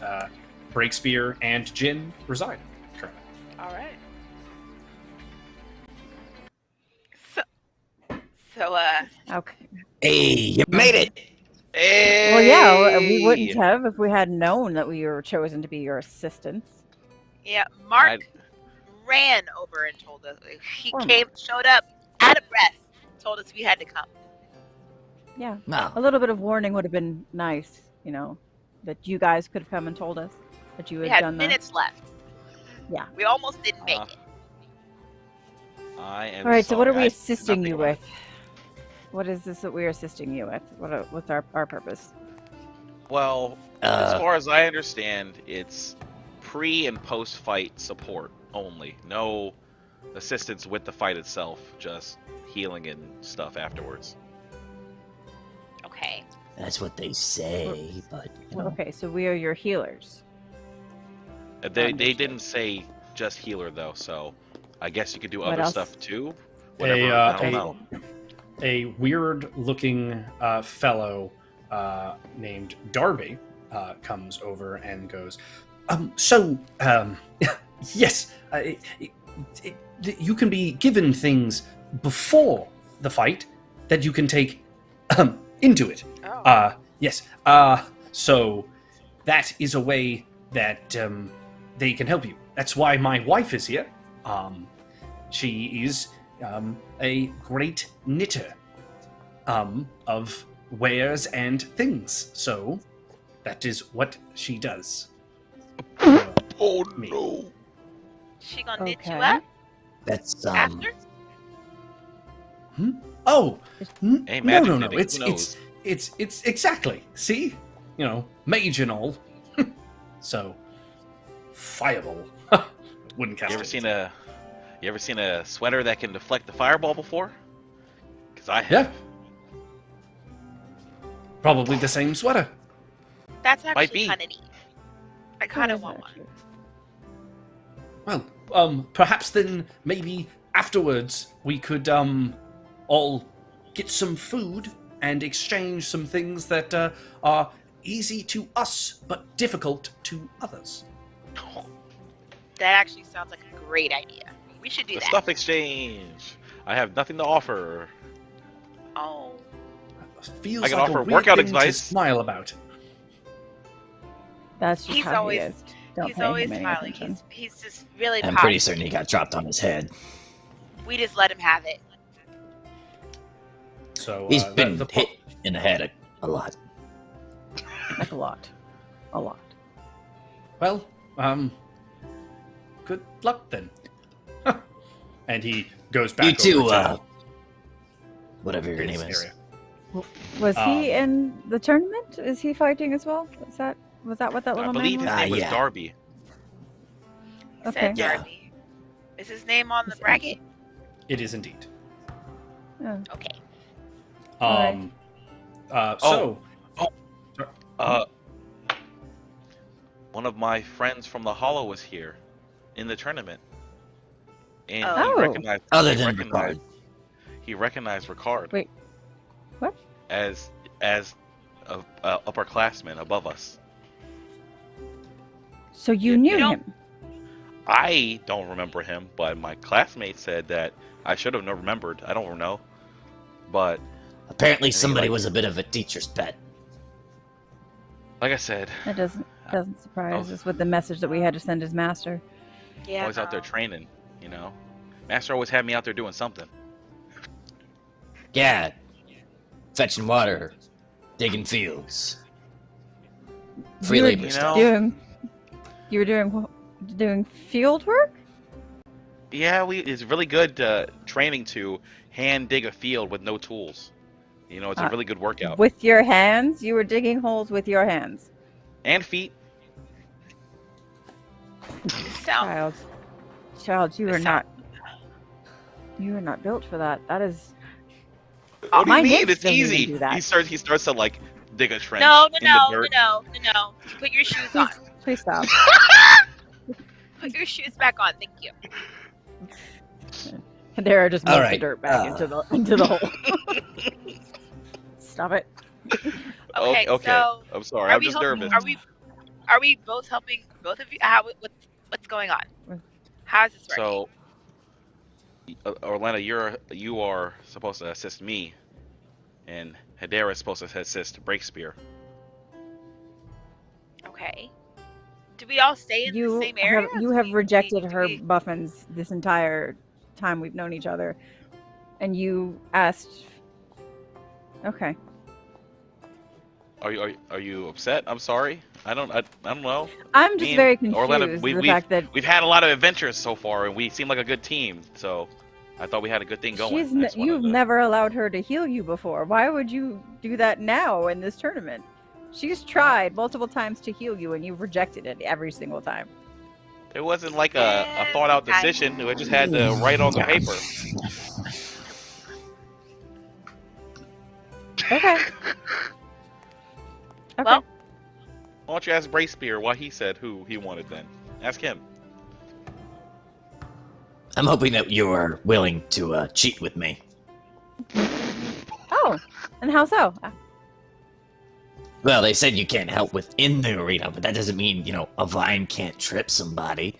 Breakspear and Jin reside currently. All right. So Okay. Hey, you made it! Hey! Well, yeah, we wouldn't have if we had known that we were chosen to be your assistants. yeah, Mark ran over and told us. He Poor showed up out of breath, told us we had to come. Yeah. No. A little bit of warning would have been nice, that you guys could have come and told us that you We had had done minutes left. Yeah. We almost didn't make Uh, it. I am that. All right, so what are sorry, we I- assisting nothing you about with? What is this that we're assisting you with? What's our purpose? it. Well, as Uh, far as I understand, it's pre and post fight support only. No assistance with the fight itself, just healing and stuff afterwards. Okay. that's what they say, but Okay, so we are your healers. They Understood. didn't say just healer though, so I guess you could do What other else? stuff too. Whatever. A, I don't know. a weird-looking fellow named Darby comes over and goes, yes, you can be given things before the fight that you can take into it. Oh. Yes. So that is a way that they can help you. That's why my wife is here. She is a great knitter of wares and things. So that is what she does. Oh Me. no! She gonna knit you Okay. up That's after? Oh, Hey, no, magic no, no. knitting, who knows? It's exactly. See, mage and all. So, fireball. Wouldn't cast You ever it. seen a sweater that can deflect the fireball before? Because I have. Yeah. Probably the same sweater. That's Might actually be. kind of neat. I kind of That is want one. actually- Well, perhaps then maybe afterwards we could all get some food and exchange some things that are easy to us but difficult to others. That actually sounds like a great idea. We should do The that. stuff exchange. I have nothing to offer. Oh. Feels I can like offer a weird workout thing to advice. smile about. That's just He's how always- he is. Don't He's pay always him any smiling. attention. He's just really I'm positive. pretty certain he got dropped on his head. We just let him have it. So He's the- been the- hit in the head a lot. Like a lot. A lot. Well, good luck then. And he goes back. You too, over to whatever your his name is. area. Was he in the tournament? Is he fighting as well? Was that what that I little believe man his was? name was yeah. Darby. Okay. Said Yeah. Darby. Is his name on the Is it- bracket? It is indeed. Oh. Okay. Alright. So One of my friends from the Hollow was here in the tournament, and Oh. he recognized. Other he than recognized, Ricard. he recognized Ricard. Wait, what? As a upperclassman above us. So you You knew don't- him? I don't remember him, but my classmate said that I should have remembered. I don't know, but Apparently he somebody like- was a bit of a teacher's pet. like I said, That doesn't surprise Oh. us with the message that we had to send his master. Yeah. always out there no. training. Master always had me out there doing something. Yeah. Fetching water. Digging fields. Free You were labor You stuff. know? You were doing field work? Yeah, it's really good training to hand dig a field with no tools. It's a really good workout. With your hands? You were digging holes with your hands. And feet. Sound. Child, you It are not. You are not built for that. That is. What do my you mean? hips It's don't even easy. do that. He starts to like dig a trench No, in the dirt. no. Put your shoes on. Please stop. Put your shoes back on. Thank you. Hadera just All moves the right, dirt back into the hole. Stop it. Okay. Okay. So I'm sorry. are I'm we just helping? nervous. Are we both helping both of you? What's going on? How is this working? So, Orlando, you are supposed to assist me, and Hadera is supposed to assist Breakspear. Okay. Do we all stay in the same area? You Do have we- rejected do her we- buffins this entire time we've known each other, and you asked. Okay. Are you upset? I'm sorry. I don't know. I'm Me just and very confused Orlando, with we've- the fact that We've had a lot of adventures so far, and we seem like a good team. So, I thought we had a good thing going. I just wanted you've to- never allowed her to heal you before. Why would you do that now in this tournament? She's tried multiple times to heal you, and you've rejected it every single time. It wasn't like a thought out decision. We just had to write on the paper. Okay. Okay. Well, Why don't you ask Breakspear what he said who he wanted then? Ask him. I'm hoping that you are willing to cheat with me. Oh, and how so? Well, they said you can't help within the arena, but that doesn't mean, a vine can't trip somebody.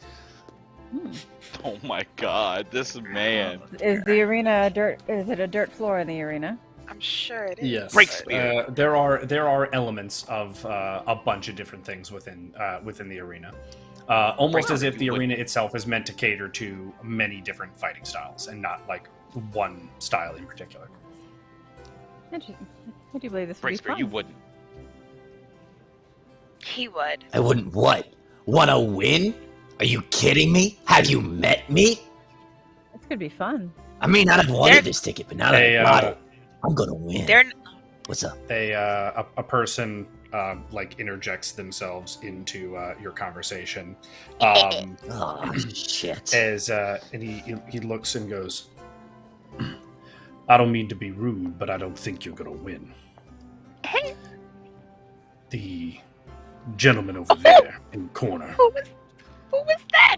Oh my god, this man. Is the arena dirt? Is it a dirt floor in the arena? I'm sure it is. Yes, Breakspear. there are elements of a bunch of different things within the arena, almost as if the arena itself is meant to cater to many different fighting styles and not like one style in particular. Interesting. I do believe this would be Breakspear, fun. you wouldn't. He would. I wouldn't what? Wanna win? Are you kidding me? Have you met me? This could be fun. I may not have wanted They're- this ticket, but now that I got it, I'm gonna win. They're What's up? A person like interjects themselves into your conversation, Oh, shit. as and he looks and goes, "I don't mean to be rude, but I don't think you're gonna win. The gentleman over there in the corner, who was that?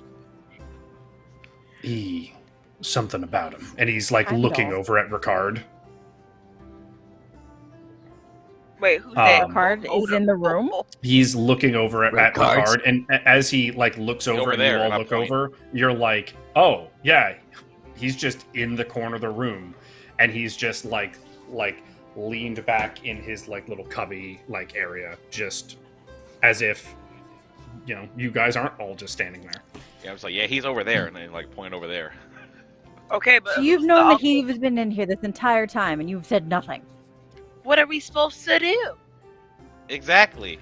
something about him," and he's like Kind looking of. over at Ricard. Wait, who's that? Ricard is in the room? He's looking over at Ricard's- Ricard, and as he like looks over over and there, you all not look point. over, you're like, "Oh yeah, he's just in the corner of the room," and he's just like leaned back in his like little cubby like area, just as if you guys aren't all just standing there. Yeah, I was like, yeah, he's over there, and then like point over there. Okay, but So you've who's known the that he's been in here this entire time, and you've said nothing. What are we supposed to do? Exactly.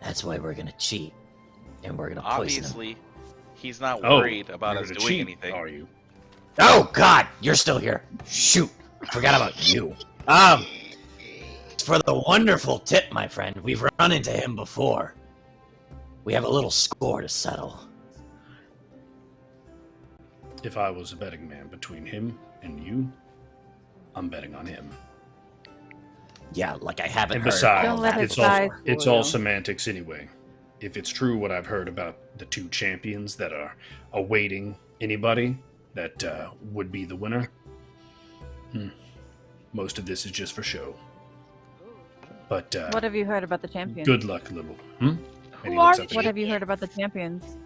That's why we're gonna cheat. And we're gonna poison him. Obviously, he's not Oh, worried about you're us gonna doing cheat, anything. are you? Oh, God! You're still here. Shoot. Forgot about you. For the wonderful tip, my friend. We've run into him before. We have a little score to settle. If I was a betting man between him and you, I'm betting on him. Yeah, like I haven't And heard besides, all Don't let that his it's size all fool it's all you. semantics anyway. If it's true what I've heard about the two champions that are awaiting anybody that would be the winner, most of this is just for show. But What have you heard about the champions? good luck, little. And he Who looks are up at What you. have you heard about the champions?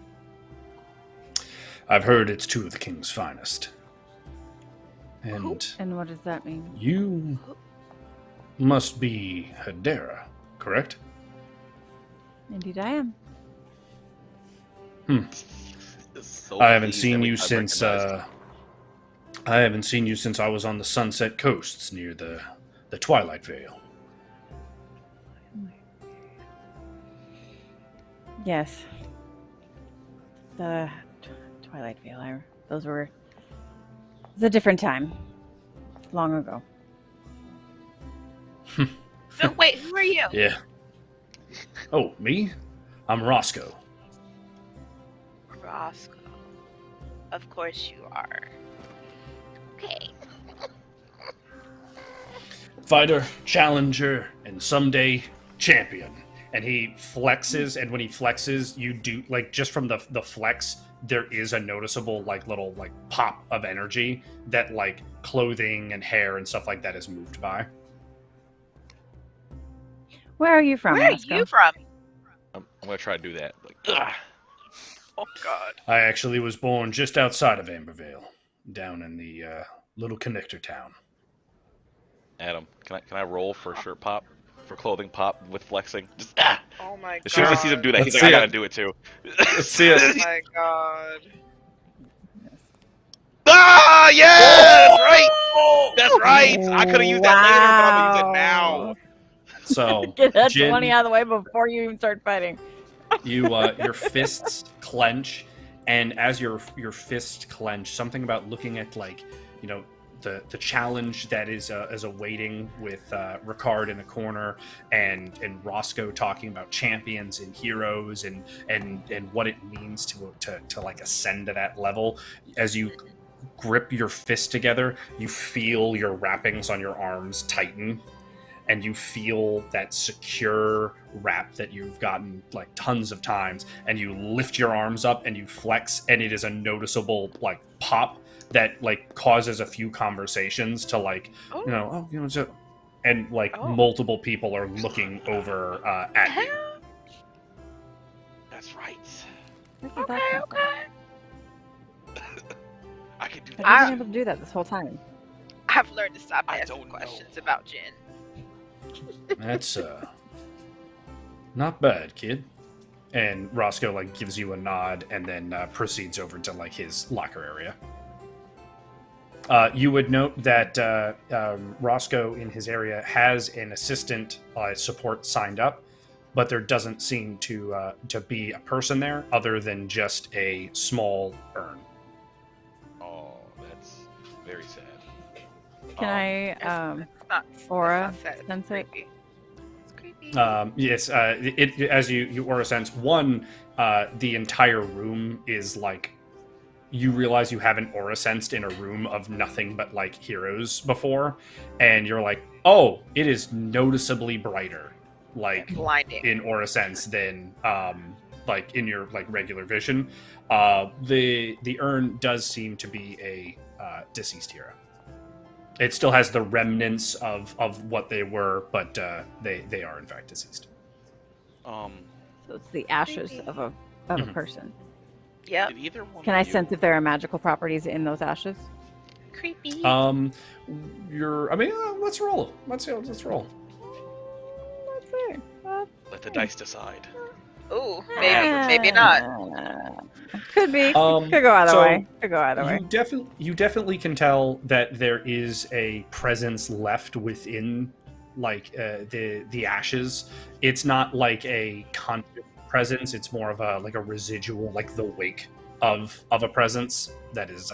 I've heard it's two of the king's finest. And And what does that mean? you must be Hedera, correct? Indeed, I am. It's so I haven't pleased seen that you I've since recognized I haven't seen you since I was on the Sunset Coasts near the Twilight Vale. Yes. The Twilight Vale. Those were. It was a different time. Long ago. So wait, who are you? Yeah. Oh, me? I'm Roscoe. Roscoe. Of course you are. Okay. Fighter, challenger, and someday champion. And he flexes, and when he flexes, you do like just from the flex, there is a noticeable like little like pop of energy that like clothing and hair and stuff like that is moved by. Where are you from, Where are Roscoe? you from? I'm gonna try to do that. Like, ugh. Oh God. I actually was born just outside of Ambervale, down in the little connector town. Adam, can I roll for shirt pop, for clothing pop with flexing? Just Oh my God. As soon as he sees him do that, Let's he's like, see I gotta it. do it too. Let's see it. Oh my God. Ah, yeah, that's right. That's right. I could have used that later, but I'm gonna use it now. So Get that Jin, 20 out of the way before you even start fighting. you your fists clench, and as your fists clench, something about looking at like the challenge that is awaiting with Ricard in the corner and Roscoe talking about champions and heroes and what it means to like ascend to that level. As you grip your fist together, you feel your wrappings on your arms tighten, and you feel that secure wrap that you've gotten like tons of times, and you lift your arms up and you flex, and it is a noticeable like pop that like causes a few conversations to like Oh. so, and like Oh. multiple people are looking over at you. Hell, That's right. Where did that okay, come from? okay. I can do Have that. you been able to do that this whole time? I've learned to stop I asking don't know. questions about Jin. That's not bad, kid. And Roscoe like gives you a nod and then proceeds over to like his locker area. You would note that Roscoe in his area has an assistant support signed up, but there doesn't seem to be a person there other than just a small urn. Oh, that's very sad. Can I That's not, aura that's not sad, it's sense it? creepy. It's creepy. Yes, it as you aura sense one, the entire room is like. You realize you haven't aura sensed in a room of nothing but like heroes before, and you're like, oh, it is noticeably brighter, like Blinding. in aura sense than like in your like regular vision. The urn does seem to be a deceased hero. It still has the remnants of what they were, but they are in fact deceased. So it's the ashes of a Mhm. person. Yep. Did either one Can of I you- sense if there are magical properties in those ashes? Creepy. You're. I mean, let's roll. Let's roll. Let's see. Let the dice decide. Ooh, maybe not. Could be. Um, Could go either so way. Could go either way. You definitely can tell that there is a presence left within, like the ashes. It's not like a conscious presence. It's more of a like a residual, like the wake of a presence that is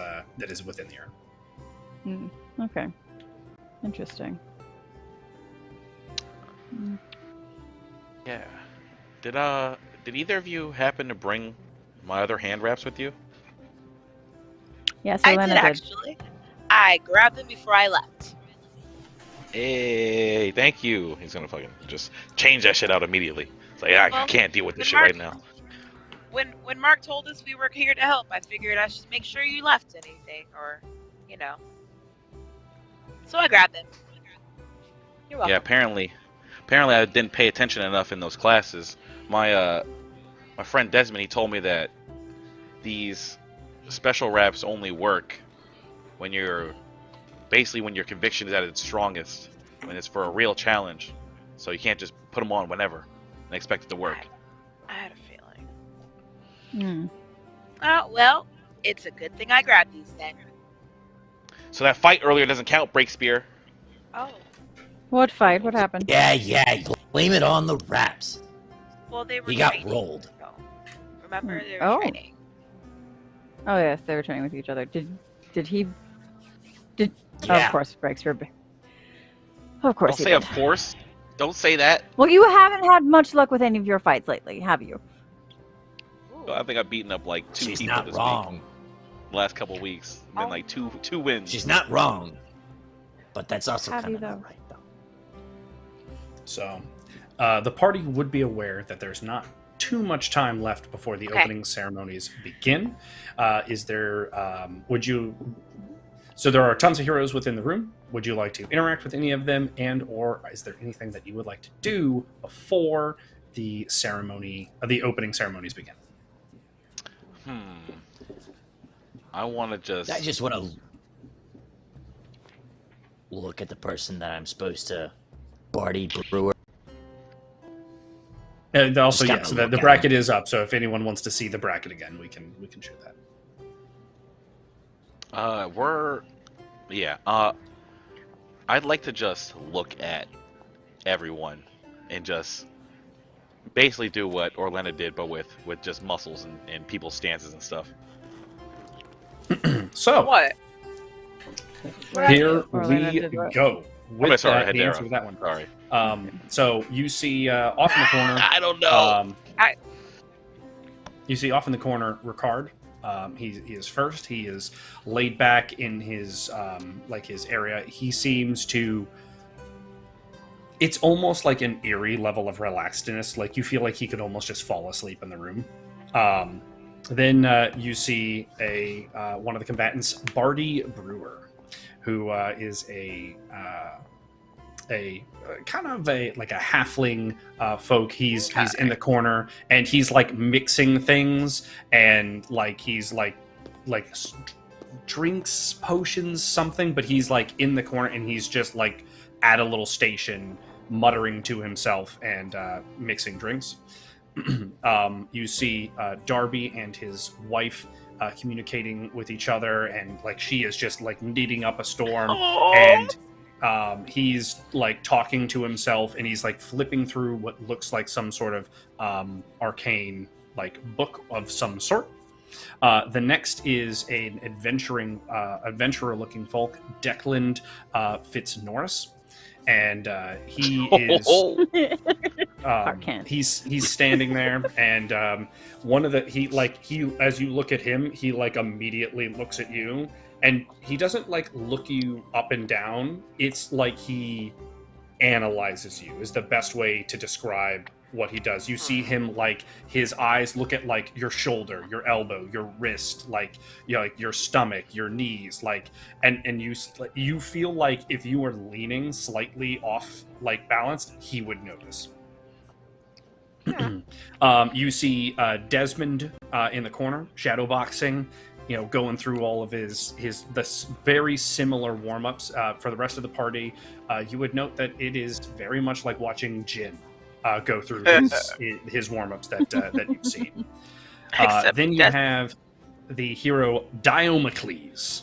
within the urn. Okay. Interesting. Yeah. Did either of you happen to bring my other hand wraps with you? Yes, I Elena did actually. I grabbed them before I left. Hey, thank you. He's gonna fucking just change that shit out immediately. It's like, I Well, can't deal with this the shit right now. When Mark told us we were here to help, I figured I should make sure you left anything, or, you know. So I grabbed them. You're welcome. Yeah, apparently I didn't pay attention enough in those classes. My friend Desmond, he told me that these special wraps only work when your conviction is at its strongest, when it's for a real challenge. So you can't just put them on whenever and expect it to work. I had a feeling. Hmm. Oh, well, it's a good thing I grabbed these then. So that fight earlier doesn't count, Breakspear. Oh, What fight? What happened? Yeah, blame it on the raps. well, they were He got training, rolled. so. Remember, they were Oh. training. Oh yes, they were training with each other. Did he? Oh, Yeah. of course, Breakspear. Of course Don't he say did. of course. Don't say that. Well, you haven't had much luck with any of your fights lately, have you? Ooh. I think I've beaten up like two She's people not this wrong. week. The last couple weeks. Been Oh. like two wins. She's not wrong. But that's also Have kind you, of though? not right, though. So, the party would be aware that there's not too much time left before the Okay. opening ceremonies begin. Is there? Would you? So there are tons of heroes within the room. Would you like to interact with any of them, or is there anything that you would like to do before the the opening ceremonies begin? I want to just. I just want to look at the person that I'm supposed to Barty Brewer. And also, Just gotta yes, so look the at bracket is up. So if anyone wants to see the bracket again, we can show that. I'd like to just look at everyone and just basically do what Orlando did, but with just muscles and people's stances and stuff. So What? here Orlando we did what? go with sorry, the Hedera. answer to that one. Sorry. So you see off in the corner. I don't know. You see off in the corner Ricard. He is first. He is laid back in his his area. He seems to. It's almost like an eerie level of relaxedness. Like you feel like he could almost just fall asleep in the room. Then you see one of the combatants, Barty Brewer, who is kind of a like a halfling folk. He's in the corner and he's like mixing things and like he's like drinks, potions, something, but he's like in the corner and he's just like at a little station muttering to himself and mixing drinks. You see Darby and his wife communicating with each other, and like she is just like knitting up a storm. Aww. And he's like talking to himself, and he's like flipping through what looks like some sort of arcane like book of some sort. The next is an adventurer-looking folk, Declan Fitznorris, and he is he's standing there, and one of the he as you look at him, he like immediately looks at you, and he doesn't like look you up and down. It's like he analyzes you is the best way to describe what he does. You see him like his eyes look at like your shoulder, your elbow, your wrist, like like your stomach, your knees, like and you feel like if you were leaning slightly off like balance, he would notice. You see Desmond in the corner, shadowboxing, going through all of his this very similar warm-ups for the rest of the party. You would note that it is very much like watching Jin go through his warm-ups that you've seen. Then you have the hero Diomacles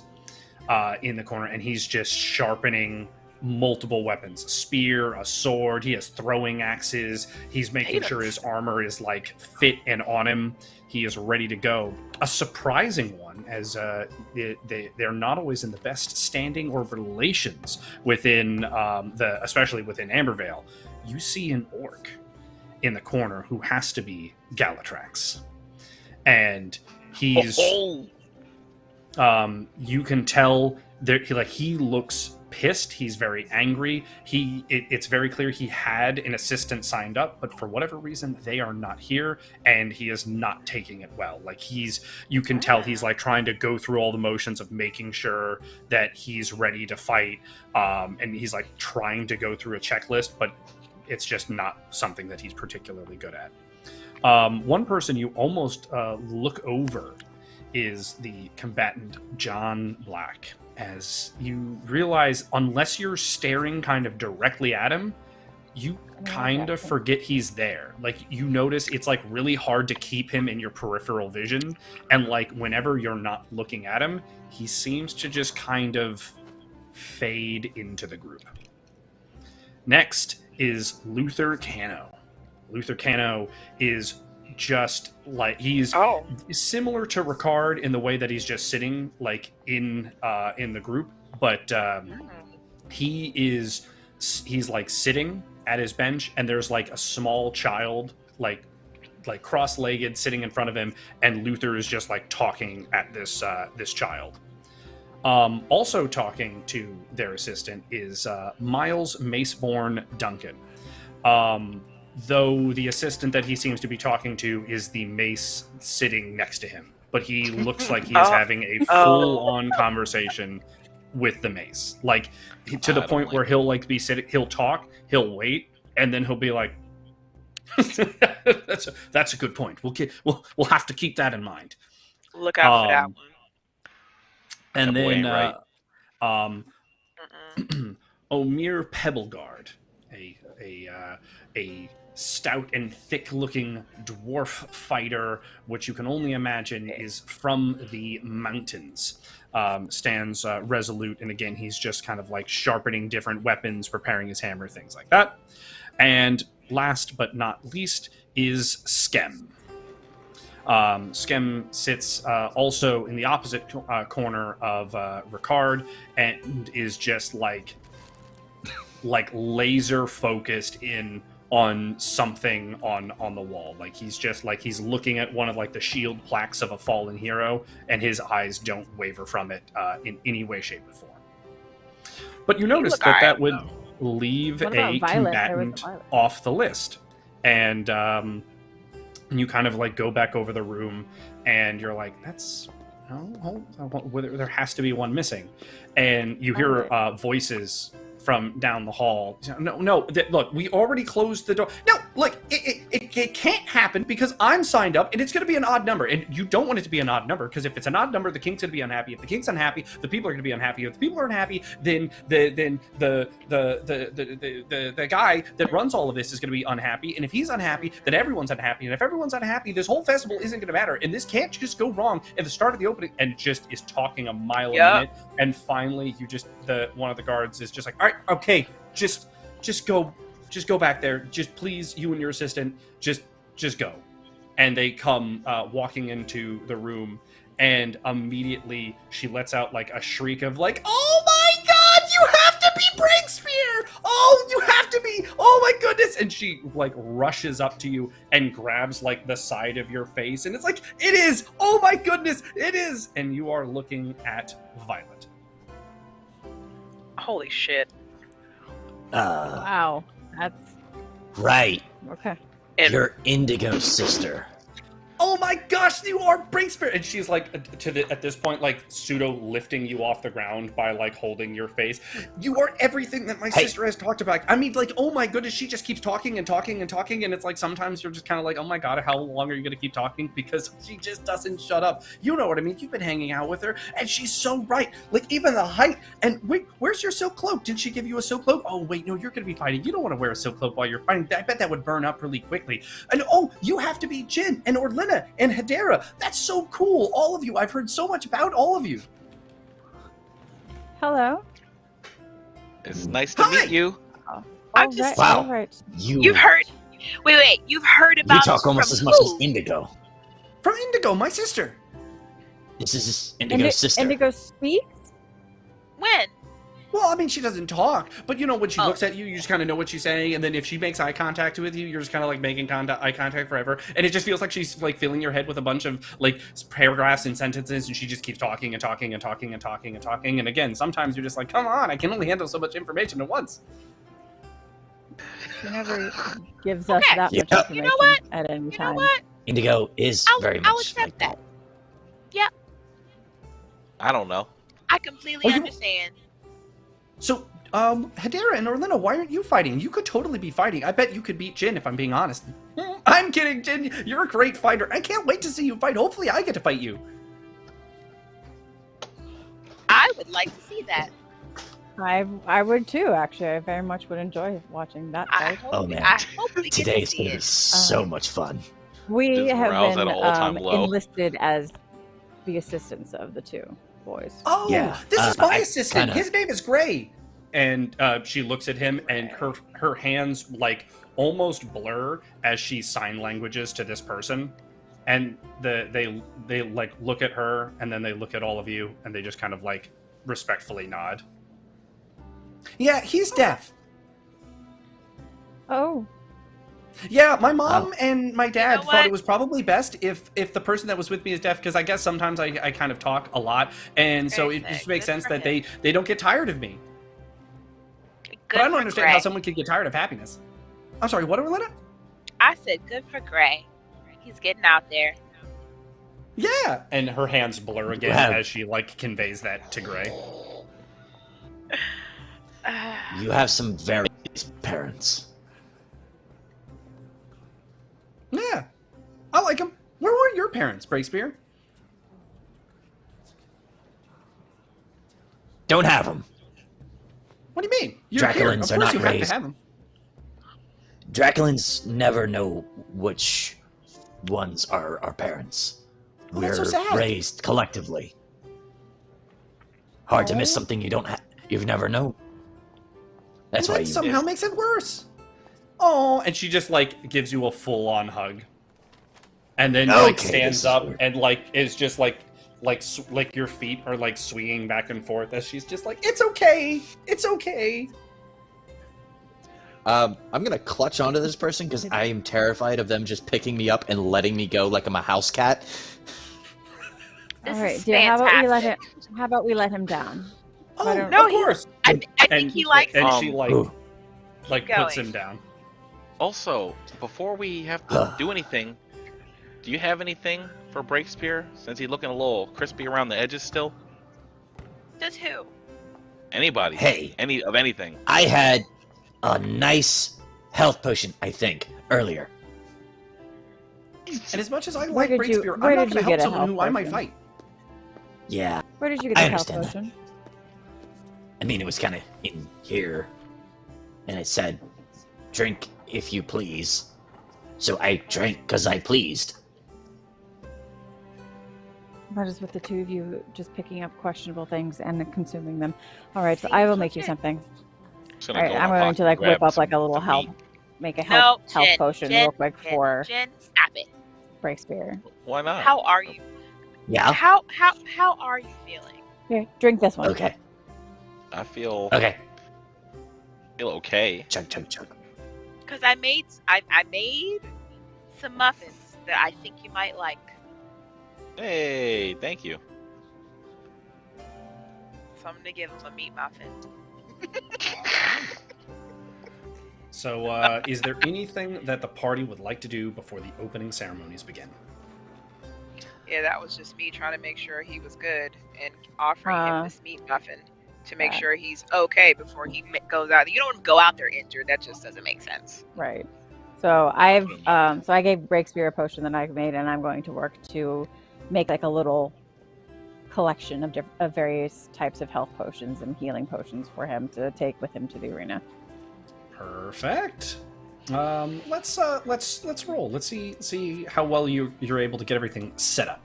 in the corner, and he's just sharpening multiple weapons: a spear, a sword. He has throwing axes. He's making sure his armor is like fit and on him. He is ready to go. A surprising one, as they're not always in the best standing or relations within especially within Ambervale. You see an orc in the corner who has to be Galatrax, and he's you can tell that he looks pissed. He's very angry. It's very clear he had an assistant signed up, but for whatever reason they are not here, and he is not taking it well. Like you can tell he's like trying to go through all the motions of making sure that he's ready to fight, and he's like trying to go through a checklist, but it's just not something that he's particularly good at. One person you almost look over is the combatant John Black, as you realize unless you're staring kind of directly at him, you kind of forget he's there. Like you notice it's like really hard to keep him in your peripheral vision, and like whenever you're not looking at him, he seems to just kind of fade into the group. Next is Luther Cano. Luther Cano is just like he's similar to Ricard in the way that he's just sitting like in the group, but he's like sitting at his bench, and there's like a small child like cross-legged sitting in front of him, and Luther is just like talking at this child. Also talking to their assistant is Miles Maceborn Duncan. Though the assistant that he seems to be talking to is the mace sitting next to him, but he looks like he is having a full-on conversation with the mace, like to the point where he'll like be sitting, he'll talk, he'll wait, and then he'll be like, "That's a good point. We'll have to keep that in mind. Look out for that one." And then Omir Pebbleguard, a stout and thick-looking dwarf fighter, which you can only imagine is from the mountains, stands resolute, and again, he's just kind of like sharpening different weapons, preparing his hammer, things like that. And last but not least is Skem. Skem sits also in the opposite corner of Ricard, and is just like laser focused in on something on the wall. Like he's just like he's looking at one of like the shield plaques of a fallen hero, and his eyes don't waver from it in any way, shape, or form. But you notice that would leave a combatant off the list, and you kind of like go back over the room, and you're like, there has to be one missing, and you hear voices from down the hall. No, look, we already closed the door. No, look, it can't happen because I'm signed up, and it's going to be an odd number, and you don't want it to be an odd number, because if it's an odd number, the king's going to be unhappy. If the king's unhappy, the people are going to be unhappy. If the people are unhappy, then the guy that runs all of this is going to be unhappy, and if he's unhappy, then everyone's unhappy, and if everyone's unhappy, this whole festival isn't going to matter, and this can't just go wrong at the start of the opening, and just is talking a mile a minute, and finally one of the guards is just like, all right, okay, just go back there, just please, you and your assistant, just go. And they come walking into the room, and immediately she lets out like a shriek of like, oh my god, you have to be Breakspear! Oh, you have to be! Oh my goodness! And she like rushes up to you and grabs like the side of your face, and it's like, it is! Oh my goodness, it is! And you are looking at Violet. Holy shit. Wow. That's Right. okay. Your Indigo's sister. Oh my gosh, you are Breakspear! And she's like, at this point, like pseudo lifting you off the ground by like holding your face. You are everything that my sister has talked about. I mean, like, oh my goodness, she just keeps talking and talking and talking, and it's like sometimes you're just kind of like, oh my god, how long are you gonna keep talking? Because she just doesn't shut up. You know what I mean? You've been hanging out with her, and she's so right. Like even the height. And wait, where's your silk cloak? Did she give you a silk cloak? Oh wait, no, you're gonna be fighting. You don't want to wear a silk cloak while you're fighting. I bet that would burn up really quickly. And oh, you have to be Jin and Orlina and Hedera. That's so cool. All of you. I've heard so much about all of you. Hello. It's nice to meet you. I'm just Wow. Right. You've heard. Wait. You've heard about. You talk us almost from as much who? as Indigo. From Indigo, my sister. This is Indigo's sister. Indigo speaks? When? Well, I mean, she doesn't talk, but you know, when she Oh. looks at you, you just kind of know what she's saying, and then if she makes eye contact with you, you're just kind of like making eye contact forever, and it just feels like she's like filling your head with a bunch of like paragraphs and sentences, and she just keeps talking and talking and talking and talking and talking, and again, sometimes you're just like, come on, I can only handle so much information at once. She never gives us Okay. that much Yeah. information You know what? at any You time. know what? Indigo is very I'll much accept like that. that. I don't know. I completely Oh, you- understand. So, Hedera and Orlina, why aren't you fighting? You could totally be fighting. I bet you could beat Jin, if I'm being honest. I'm kidding, Jin. You're a great fighter. I can't wait to see you fight. Hopefully, I get to fight you. I would like to see that. I would too, actually. I very much would enjoy watching that I fight. hope, Oh, man. I hope we get Today to is see going to be it. so much fun. We Just have morale's been at an all-time low. enlisted as the assistants of the two boys. Oh, Yeah, this is my I assistant. kinda- His name is Gray. And she looks at him, and her hands like almost blur as she sign languages to this person, and they like look at her, and then they look at all of you, and they just kind of like respectfully nod. Yeah, he's deaf. Oh, Yeah, my mom and my dad know thought what? it was probably best if the person that was with me is deaf, because I guess sometimes I kind of talk a lot, and so it just makes Good sense for that him. they don't get tired of me. Good But I don't for understand Gray. how someone could get tired of happiness. I'm sorry, what, Orlina? I said good for Gray. He's getting out there. Yeah, and her hands blur again Wow. as she like conveys that to Gray. You have some very nice parents. Yeah, I like them. Where were your parents, Breakspear? Don't have them. What do you mean? You're here. Draculans Of are course not you have raised. to have them. Draculans never know which ones are our parents. Oh, We're that's so sad. raised collectively. Hard to miss Oh. something you've never known. That's Well, why that you somehow makes it worse. Oh, and she just like gives you a full-on hug, and then like Okay, stands this is up weird. and like is just like your feet are like swinging back and forth as she's just like, it's okay, it's okay. I'm gonna clutch onto this person because I am terrified of them just picking me up and letting me go like I'm a house cat. This all right. is Dear, how fantastic. about we let him down? Oh, don't- No, of course. I think he likes and it. she Ooh. like Keep puts going. him down. Also, before we have to do anything, do you have anything for Breakspear? Since he's looking a little crispy around the edges still. Does who? Anybody. Hey. Anything. I had a nice health potion, I think, earlier. And as much as I Where like did you- Breakspear, I'm where not did going you to help get a someone health who I might potion? fight. Yeah. Where did you get I the health understand that. potion? I mean, it was kind of in here. And it said, drink if you please. So I drank because I pleased. What is with the two of you just picking up questionable things and then consuming them? All right, so I will make you something. Just All gonna right, go in I'm my going pocket to like and whip grab up like a little some health, meat. make a No, health Jen, potion Jen, real quick Jen, for Jen, stop it. Breakspear. Why not? How are you? Yeah? How are you feeling? Here, drink this one. Okay. I feel Okay. okay. Chug, chug, chug. Because I made some muffins that I think you might like. Hey, thank you. So I'm gonna give him a meat muffin. So, is there anything that the party would like to do before the opening ceremonies begin? Yeah, that was just me trying to make sure he was good and offering him this meat muffin to make sure he's okay before he goes out. You don't go out there injured. That just doesn't make sense. Right. So I gave Breakspear a potion that I've made, and I'm going to work to make like a little collection of various types of health potions and healing potions for him to take with him to the arena. Perfect. Let's roll. Let's see how well you're able to get everything set up.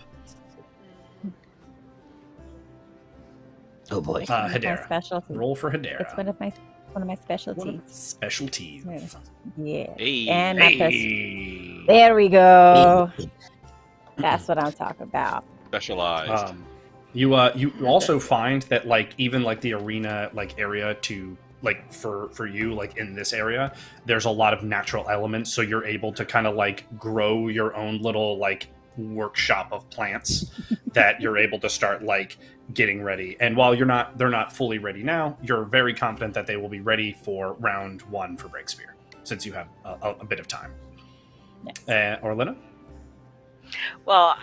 Oh boy. My Hedera. specialty. Roll for Hedera. It's one of my specialties. One of specialties. Yeah. Hey, And Hey. there we go. That's what I'm talking about. specialized. You also find that like even like the arena like area to like for you like in this area, there's a lot of natural elements, so you're able to kind of like grow your own little like workshop of plants that you're able to start like getting ready. And while they're not fully ready now, you're very confident that they will be ready for round 1 for Breakspear, since you have a bit of time. Yes. Orlina? Well,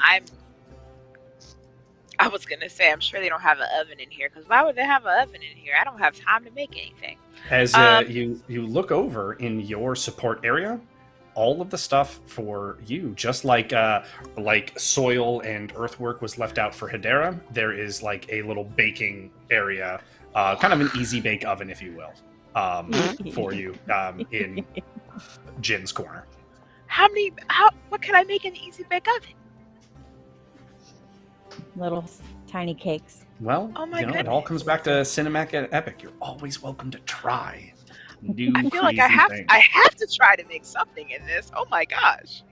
I was gonna say I'm sure they don't have an oven in here, because why would they have an oven in here? I don't have time to make anything. As you look over in your support area, all of the stuff for you, just like soil and earthwork was left out for Hedera, there is like a little baking area, kind of an easy bake oven, if you will, for you in Jin's corner. What can I make in the easy bake oven? Little tiny cakes. Well, Oh my it all comes back to Cinematic Epic. You're always welcome to try new I feel like crazy things. I have to try to make something in this. Oh my gosh.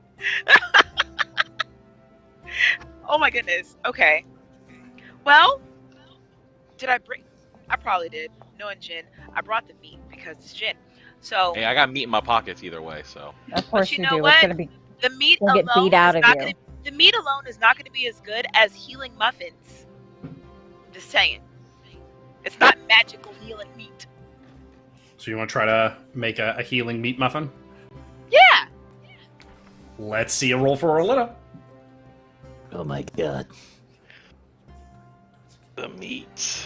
Oh my goodness. Okay. Well, did I bring? I probably did. Knowing Jin, I brought the meat because it's Jin. So Hey, I got meat in my pockets either way, so. Of course you you know do. what? It's gonna be the meat We'll alone get beat out is of not you. gonna. The meat alone is not going to be as good as healing muffins. Just saying. It's not magical healing meat. So you want to try to make a healing meat muffin? Yeah. Let's see a roll for Orlina. Oh my god. The meat.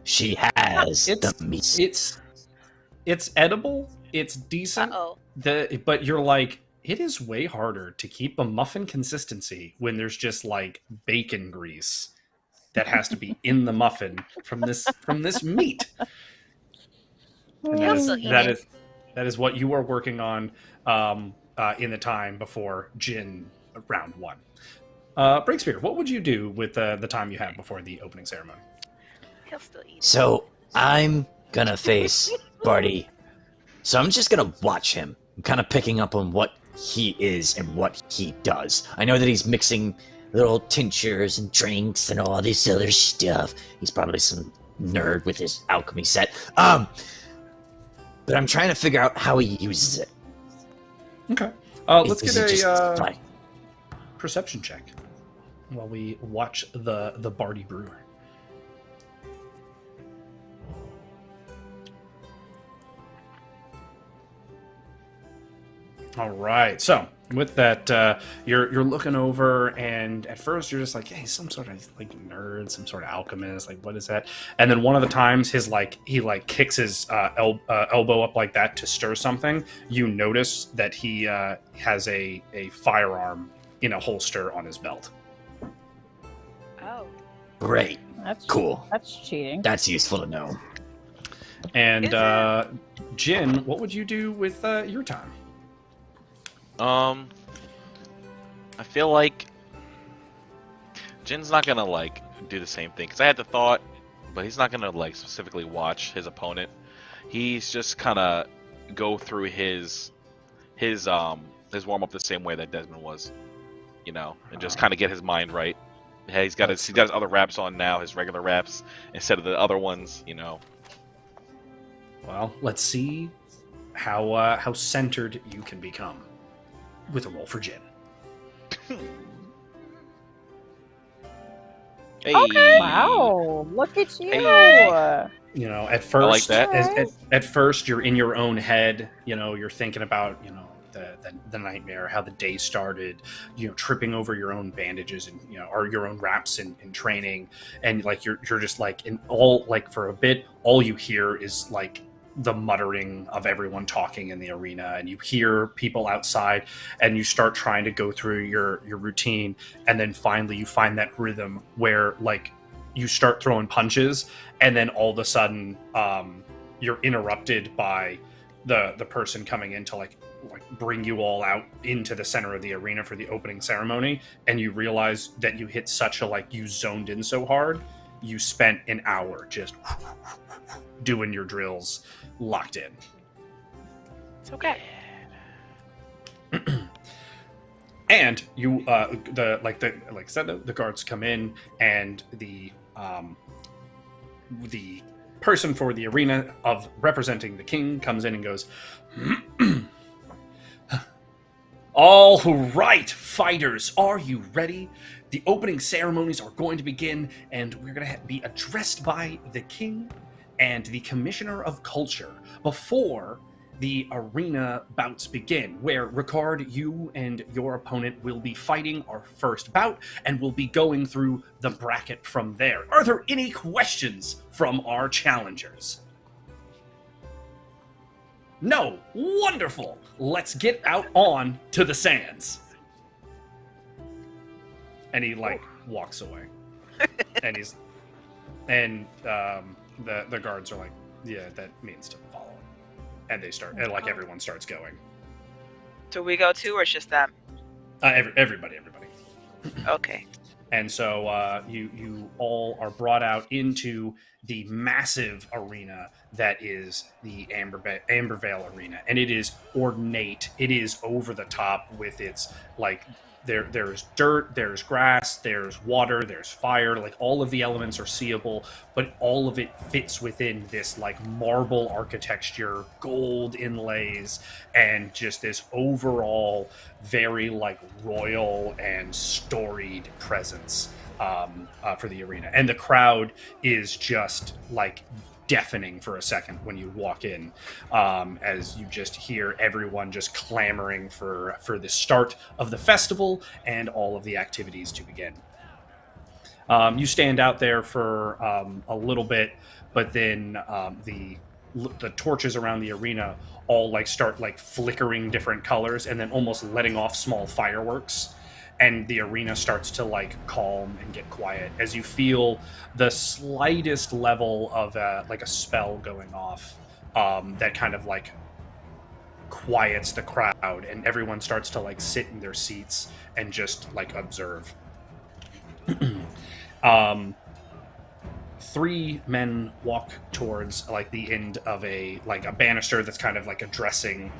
She has the meat. It's edible. It's decent. Uh-oh. But you're like, it is way harder to keep a muffin consistency when there's just like bacon grease that has to be in the muffin from this meat. And He'll still eat it. that is what you are working on in the time before Jin round 1. Breakspear, what would you do with the time you have before the opening ceremony? He'll still eat it. So I'm gonna face Barty. So I'm just gonna watch him. I'm kind of picking up on what he is and what he does. I know that he's mixing little tinctures and drinks and all this other stuff. He's probably some nerd with his alchemy set. But I'm trying to figure out how he uses it. Okay. Let's Is get it just a play? perception check while we watch the Barty Brewer. All right. So with that, you're looking over, and at first you're just like, hey, some sort of like nerd, some sort of alchemist, like what is that? And then one of the times he kicks his elbow up like that to stir something. You notice that he has a firearm in a holster on his belt. Oh. Great. That's Cool. That's cheating. That's useful to know. And Jin, what would you do with your time? I feel like Jin's not gonna like do the same thing because I had the thought, but he's not gonna like specifically watch his opponent. He's just kind of go through his warm up the same way that Desmond was, you know, and just kind of get his mind right. Yeah, he's got his other raps on now, his regular raps instead of the other ones, you know. Well, let's see how centered you can become with a roll for Jin. Hey. Okay. Wow, look at you. Hey. You know, at first, I like that. At first, you're in your own head. You know, you're thinking about the nightmare, how the day started. You know, tripping over your own bandages and or your own wraps in training, and like you're just like in all like for a bit, all you hear is like the muttering of everyone talking in the arena, and you hear people outside, and you start trying to go through your routine, and then finally you find that rhythm where like you start throwing punches, and then all of a sudden you're interrupted by the person coming in to like bring you all out into the center of the arena for the opening ceremony, and you realize that you hit such a like you zoned in so hard, you spent an hour just doing your drills locked in. It's okay. And you like I said, the guards come in, and the person for the arena of representing the king comes in and goes, all right, fighters, are you ready? The opening ceremonies are going to begin, and we're going to be addressed by the king and the commissioner of culture before the arena bouts begin, where Ricard, you and your opponent will be fighting our first bout, and we'll be going through the bracket from there. Are there any questions from our challengers? No. Wonderful. Let's get out on to the sands. And he like walks away. And the guards are like, yeah, that means to follow him. And they start, and like everyone starts going. Do we go too, or it's just them? Everybody. Okay. And so you all are brought out into the massive arena that is the Ambervale arena, and it is ornate. It is over the top with its like there's dirt, there's grass, there's water, there's fire. Like all of the elements are seeable, but all of it fits within this like marble architecture, gold inlays, and just this overall very like royal and storied presence for the arena. And the crowd is just like deafening for a second when you walk in, as you just hear everyone just clamoring for the start of the festival and all of the activities to begin. You stand out there for a little bit, but then the torches around the arena all like start like flickering different colors and then almost letting off small fireworks. And the arena starts to like calm and get quiet as you feel the slightest level of like a spell going off that kind of like quiets the crowd, and everyone starts to like sit in their seats and just like observe. Three men walk towards like the end of a banister that's kind of like addressing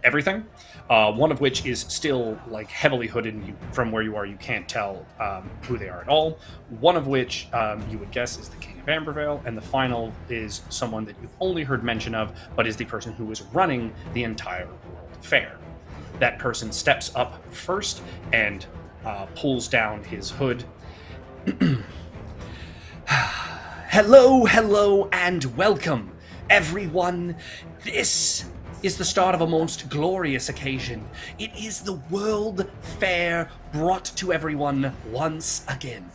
everything. One of which is still like heavily hooded, and from where you are, you can't tell who they are at all. One of which you would guess is the King of Ambervale, and the final is someone that you've only heard mention of, but is the person who is running the entire World Fair. That person steps up first and pulls down his hood. Hello, and welcome, everyone. This is the start of a most glorious occasion. It is the World Fair brought to everyone once again.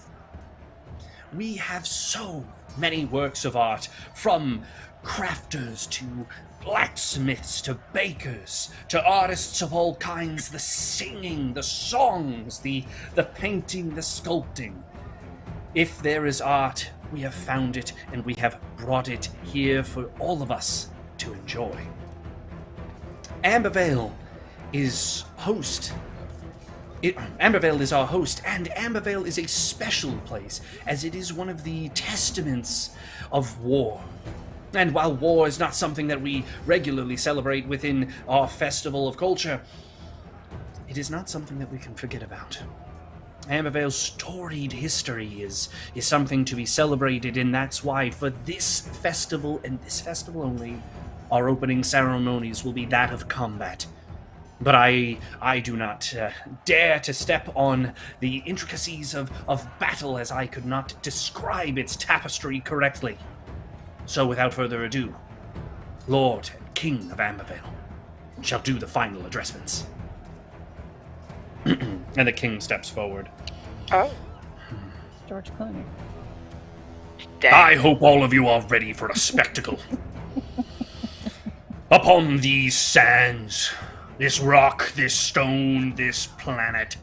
We have so many works of art, from crafters to blacksmiths to bakers to artists of all kinds, the singing, the songs, the painting, the sculpting. If there is art, we have found it and we have brought it here for all of us to enjoy. Ambervale is host. Ambervale is our host, and Ambervale is a special place, as it is one of the testaments of war. And while war is not something that we regularly celebrate within our festival of culture, it is not something that we can forget about. Ambervale's storied history is something to be celebrated, and that's why for this festival, and this festival only, our opening ceremonies will be that of combat. But I do not dare to step on the intricacies of battle, as I could not describe its tapestry correctly. So without further ado, Lord and King of Ambervale shall do the final addressments. And the king steps forward. Oh, George Clooney. dang. I hope all of you are ready for a spectacle. Upon these sands, this rock, this stone, this planet,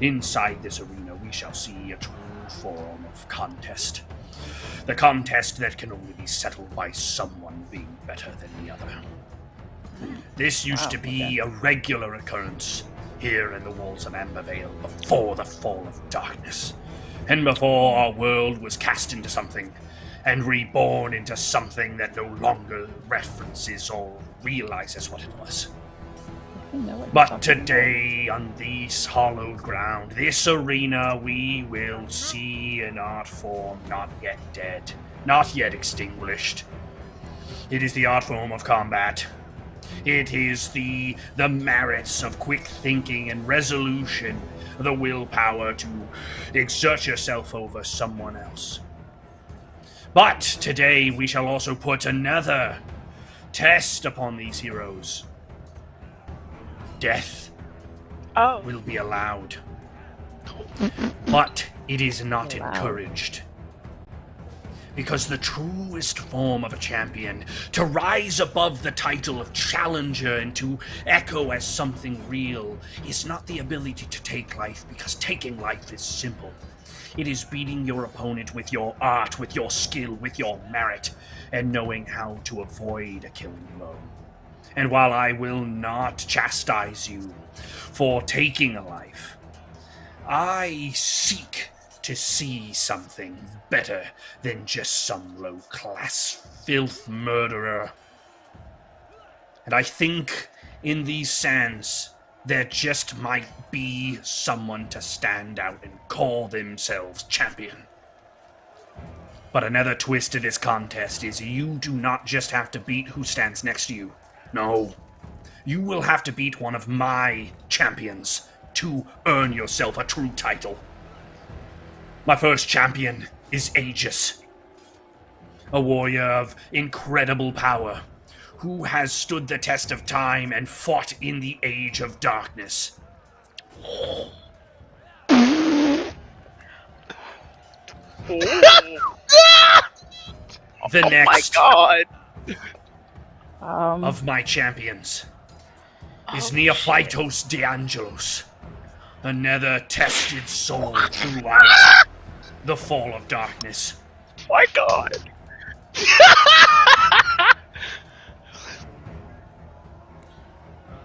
inside this arena we shall see a true form of contest. The contest that can only be settled by someone being better than the other. This used to be a regular occurrence here in the walls of Ambervale before the fall of darkness, and before our world was cast into something, and reborn into something that no longer references or realizes what it was. But today, on this hallowed ground, this arena, we will see an art form not yet dead, not yet extinguished. It is the art form of combat. It is the merits of quick thinking and resolution, the willpower to exert yourself over someone else. But today we shall also put another test upon these heroes. Death will be allowed, but it is not encouraged. Because the truest form of a champion, to rise above the title of challenger and to echo as something real, is not the ability to take life, because taking life is simple. It is beating your opponent with your art, with your skill, with your merit, and knowing how to avoid a killing blow. And while I will not chastise you for taking a life, I seek to see something better than just some low-class filth murderer. And I think in these sands, there just might be someone to stand out and call themselves champion. But another twist to this contest is you do not just have to beat who stands next to you. No, you will have to beat one of my champions to earn yourself a true title. My first champion is Aegis, a warrior of incredible power, who has stood the test of time and fought in the Age of Darkness. The next My God. of my champions is Neophytos DeAngelos, another tested soul throughout the fall of darkness. My God.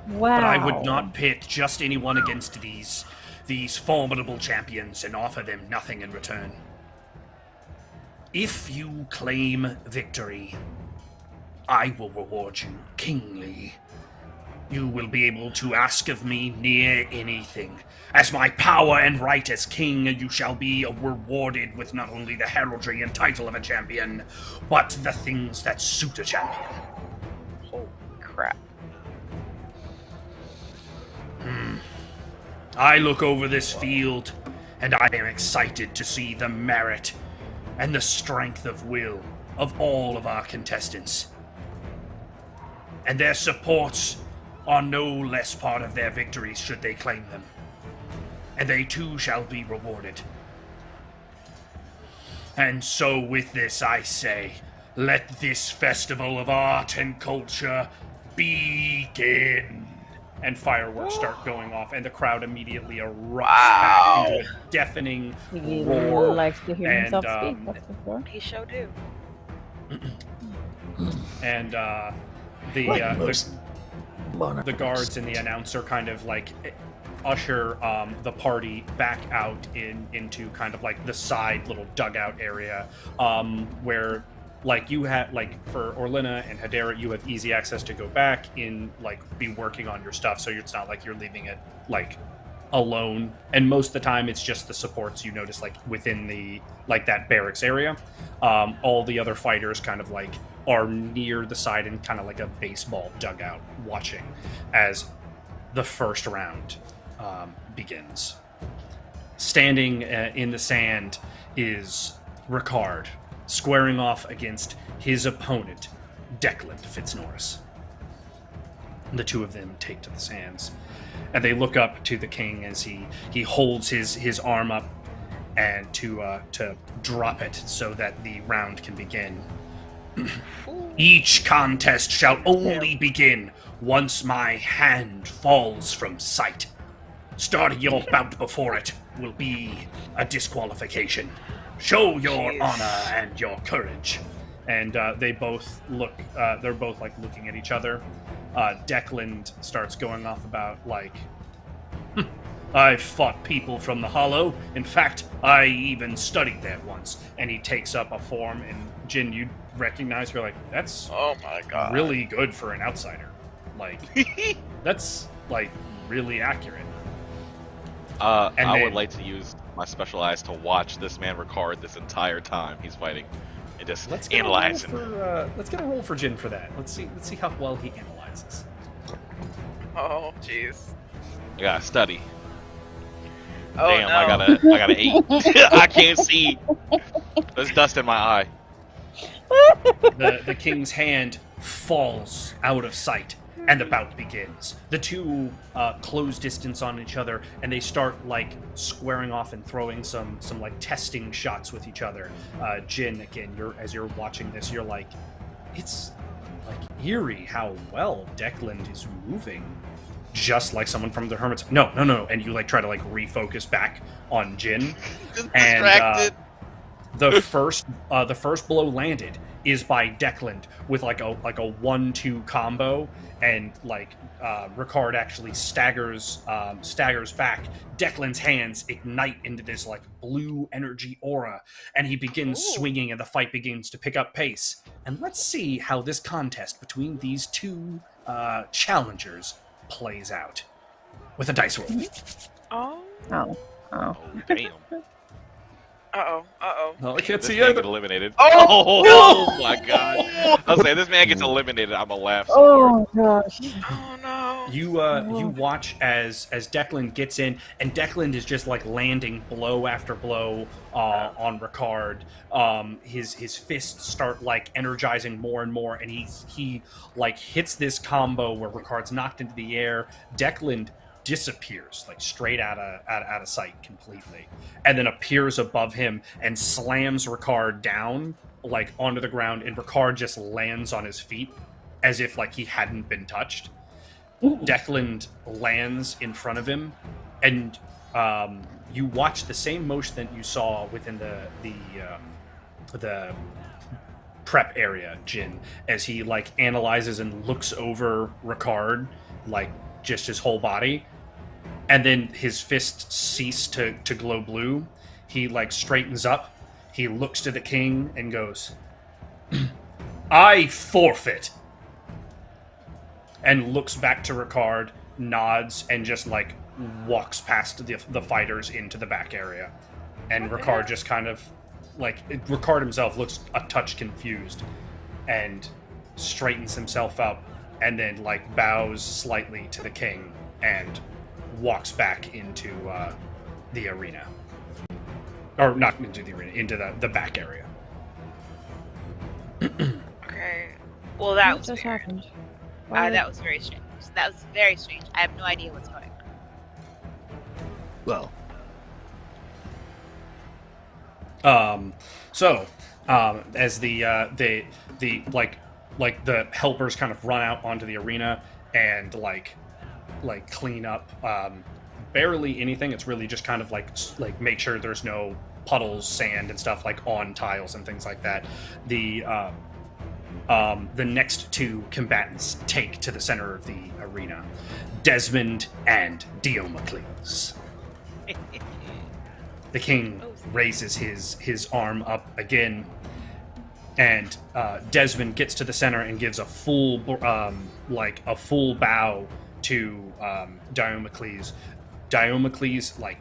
Wow. But I would not pit just anyone against these formidable champions and offer them nothing in return. If you claim victory, I will reward you kingly. You will be able to ask of me near anything. As my power and right as king, you shall be rewarded with not only the heraldry and title of a champion, but the things that suit a champion. Holy crap. I look over this field, and I am excited to see the merit and the strength of will of all of our contestants. and their supports are no less part of their victories should they claim them. And they too shall be rewarded. And so with this I say, let this festival of art and culture begin. And fireworks start going off, and the crowd immediately erupts back into a deafening He roar. likes to hear And, himself speak, that's for sure. He sure do. And the guards and the announcer kind of like usher the party back out into kind of like the side little dugout area, where like you have like for Orlina and Hedera, you have easy access to go back in, like be working on your stuff, so it's not like you're leaving it like alone. And most of the time it's just the supports you notice like within the like that barracks area. All the other fighters kind of like are near the side in kind of like a baseball dugout watching as the first round begins. Standing in the sand is Ricard, squaring off against his opponent, Declan Fitznorris. The two of them take to the sands, and they look up to the king as he holds his arm up and to drop it so that the round can begin. Each contest shall only begin once my hand falls from sight. Starting your bout before it will be a disqualification. Show your honor and your courage. And they both look, they're both like looking at each other. Declan starts going off about like, I've fought people from the Hollow. In fact, I even studied there once. And he takes up a form, and Jin, you recognize, you're like, that's Oh my god. really good for an outsider. Like, that's like really accurate. I would like to use my special eyes to watch this man Ricard this entire time he's fighting, and just analyze him. Let's get a roll for Jin for that. Let's see how well he analyzes. Oh, jeez. I gotta study. Oh, Damn, no. I got an 8. I can't see. There's dust in my eye. The king's hand falls out of sight, and the bout begins. The two close distance on each other, and they start like squaring off and throwing some like testing shots with each other. Jin, again, as you're watching this, you're like, it's like eerie how well Declan is moving, just like someone from the Hermits. No, and you like try to like refocus back on Jin, and the first blow landed is by Declan with like a 1-2 combo, and like Ricard actually staggers back. Declan's hands ignite into this like blue energy aura, and he begins swinging, and the fight begins to pick up pace. And let's see how this contest between these two challengers plays out with a dice roll. Oh. Oh, damn. Oh, I can't This see man either. get eliminated. Oh, Oh my god. I'll say this man gets eliminated. I'm gonna laugh. Oh gosh. Oh no. You watch as Declan gets in, and Declan is just like landing blow after blow on Ricard. His fists start like energizing more and more, and he like hits this combo where Ricard's knocked into the air. Declan disappears like straight out of sight completely, and then appears above him and slams Ricard down like onto the ground, and Ricard just lands on his feet as if like he hadn't been touched. Declan lands in front of him, and you watch the same motion that you saw within the prep area, Jin, as he like analyzes and looks over Ricard, like just his whole body, and then his fists cease to glow blue. He like straightens up, he looks to the king and goes, I forfeit. And looks back to Ricard, nods, and just like walks past the fighters into the back area. And Ricard just kind of like, Ricard himself looks a touch confused and straightens himself up, and then like bows slightly to the king and walks back into the arena. Or not into the arena, into the back area. Okay. Well, that What was just weird. happened? That was very strange. That was very strange. I have no idea what's going on. Well, As the the helpers kind of run out onto the arena and like clean up barely anything. It's really just kind of like make sure there's no puddles, sand, and stuff like on tiles and things like that. The next two combatants take to the center of the arena, Desmond and Diomocles. The king raises his arm up again, and Desmond gets to the center and gives a full bow to Diomocles. Diomocles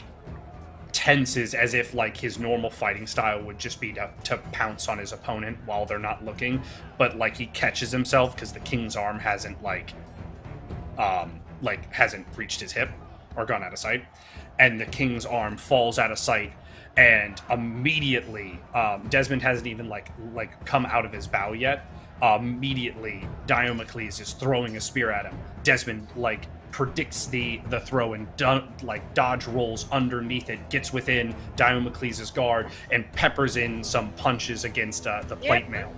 tenses as if his normal fighting style would just be to pounce on his opponent while they're not looking, but he catches himself because the king's arm hasn't hasn't reached his hip or gone out of sight, and the king's arm falls out of sight. And immediately, Desmond hasn't even come out of his bow yet. Immediately, Diomocles is throwing a spear at him. Desmond predicts the throw and dodge rolls underneath it, gets within Diomocles' guard, and peppers in some punches against the plate mail.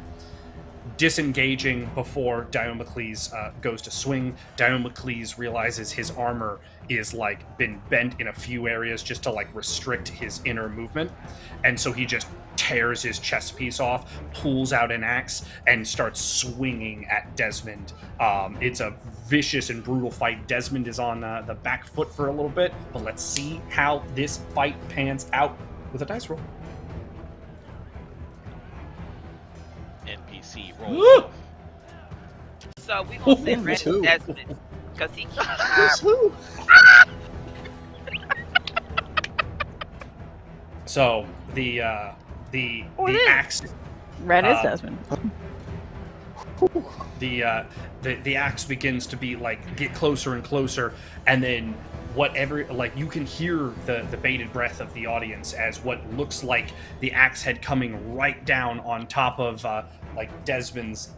Disengaging before Diomocles goes to swing, Diomocles realizes his armor is been bent in a few areas just to restrict his inner movement, and so he just tears his chest piece off, pulls out an axe, and starts swinging at Desmond. It's a vicious and brutal fight. Desmond is on the back foot for a little bit, but let's see how this fight pans out with a dice roll. NPC roll. So we gonna say Red is Desmond because he. So the axe. Red is Desmond. The axe begins to be get closer and closer, and then whatever you can hear the bated breath of the audience as what looks like the axe head coming right down on top of Desmond's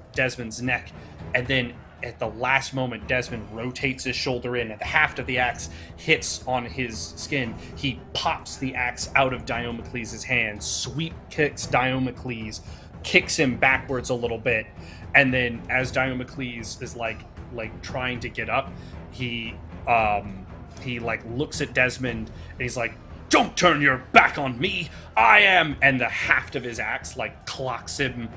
neck, and then at the last moment Desmond rotates his shoulder in and the haft of the axe hits on his skin. He pops the axe out of Diomocles' hand, sweep kicks Diomocles, kicks him backwards a little bit, and then as Diomocles is trying to get up, he looks at Desmond and he's like, "Don't turn your back on me, I am," and the haft of his axe clocks him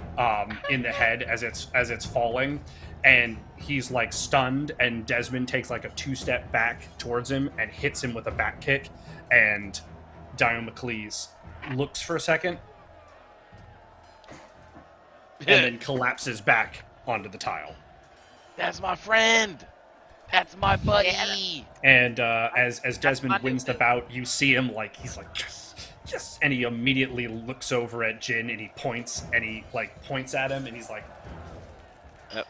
in the head as it's falling, and he's stunned, and Desmond takes a 2-step back towards him and hits him with a back kick, and Diomocles looks for a second and then collapses back onto the tile. That's my friend. That's my buddy. And as Desmond wins the bout, you see him he's yes, yes, and he immediately looks over at Jin and he points at him and he's like, yep.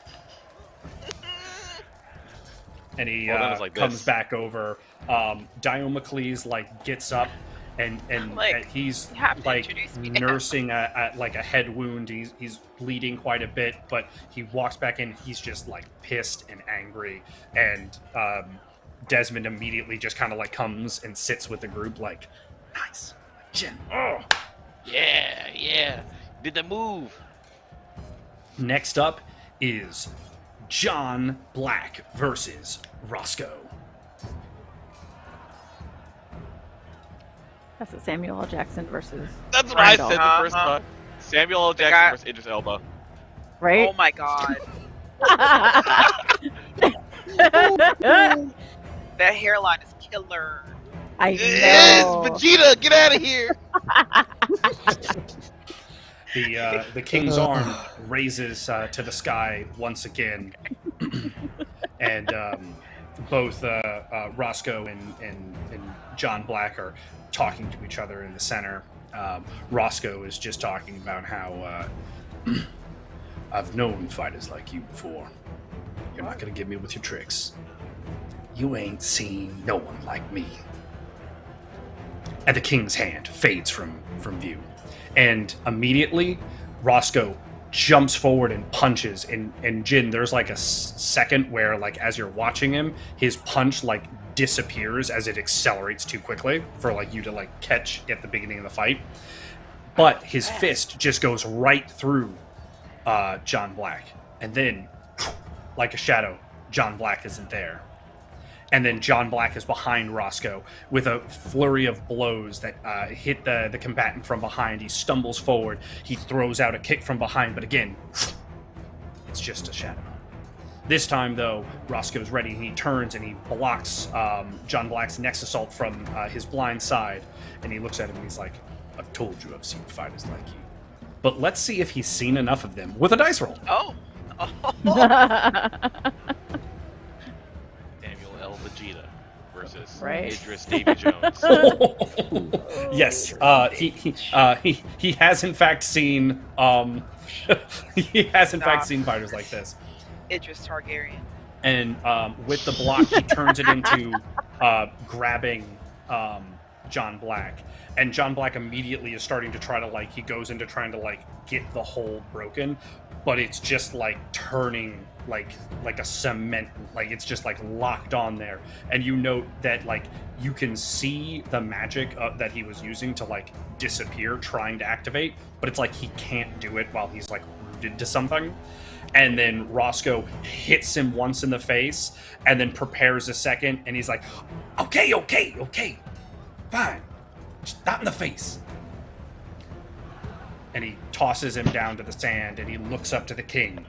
And he comes this. Back over. Diomocles gets up and he's nursing a head wound. He's bleeding quite a bit, but he walks back in. He's just pissed and angry, and Desmond immediately just kind of comes and sits with the group nice, Jin. Oh, yeah, did the move. Next up is John Black versus Roscoe. That's a Samuel L. Jackson versus. That's what I said the first time. Samuel L. Jackson versus Idris Elba. Right? Oh my god. That hairline is killer. I know. Yes, Vegeta, get out of here. The king's arm raises to the sky once again, and both Roscoe and John Black are talking to each other in the center. Roscoe is just talking about how I've known fighters like you before. You're not gonna get me with your tricks. You ain't seen no one like me. And the king's hand fades from view. And immediately, Roscoe jumps forward and punches. And Jin, there's like a second where, like, as you're watching him, his punch like disappears as it accelerates too quickly for like you to like catch at the beginning of the fight. But his fist just goes right through John Black, and then, like a shadow, John Black isn't there. And then John Black is behind Roscoe with a flurry of blows that hit the combatant from behind. He stumbles forward. He throws out a kick from behind, but again, it's just a shadow. This time, though, Roscoe's ready, and he turns and he blocks John Black's next assault from his blind side. And he looks at him and he's like, "I've told you I've seen fighters like you. But let's see if he's seen enough of them with a dice roll." Oh. Vegeta versus Right. Idris Davy Jones. Yes, he has in fact seen seen fighters like this. Idris Targaryen. And with the block, he turns it into grabbing John Black. And John Black immediately is starting to try to, like, he goes into trying to, like, get the hold broken, but it's just, like, turning like a cement, like, it's just, like, locked on there. And you note that, like, you can see the magic that he was using to, like, disappear, trying to activate, but it's like he can't do it while he's, like, rooted to something. And then Roscoe hits him once in the face, and then prepares a second, and he's like, okay, fine. Just not in the face. And he tosses him down to the sand, and he looks up to the king,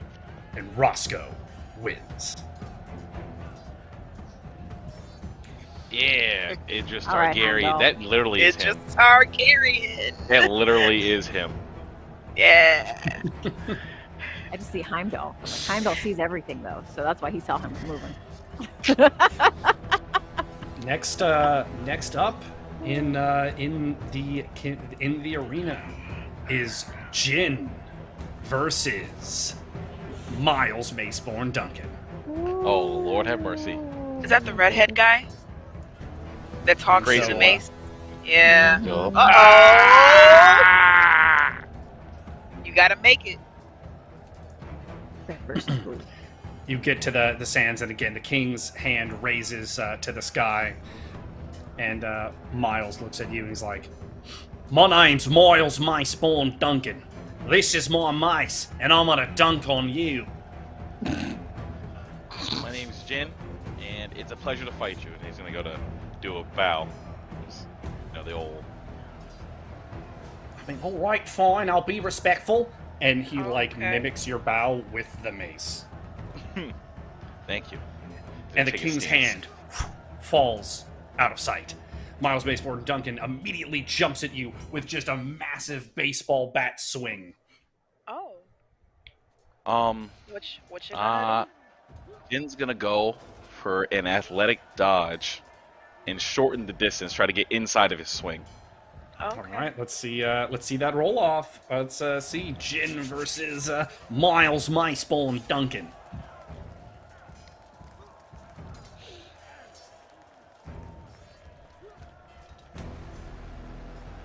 and Roscoe wins. Yeah, Idris All right, Targaryen. Handel. That literally is Idris him. Targaryen. That literally is him. Yeah. I just see Heimdall. Like, Heimdall sees everything, though, so that's why he saw him moving. Next up in the arena is Jin versus Miles Maceborn Duncan. Oh, Lord have mercy. Is that the redhead guy that talks Crazy to the one. mace? Yeah. Yup. Uh-oh. You gotta make it. You get to the sands, and again, the king's hand raises to the sky, and Miles looks at you, and he's like, "My name's Miles Maceborn Duncan. This is my mace, and I'm gonna dunk on you." My name's Jin, and it's a pleasure to fight you. And he's gonna go to do a bow. You know, the old. I mean, all right, fine, I'll be respectful. And he, like, Okay. mimics your bow with the mace. Thank you. And the Take a king's stance. hand falls out of sight. Miles Maceborn Duncan immediately jumps at you with just a massive baseball bat swing. Oh. What should I Jin's gonna go for an athletic dodge and shorten the distance, try to get inside of his swing. do? Okay. All right, let's see that roll off. Let's see Jin versus Miles Maceborn Duncan.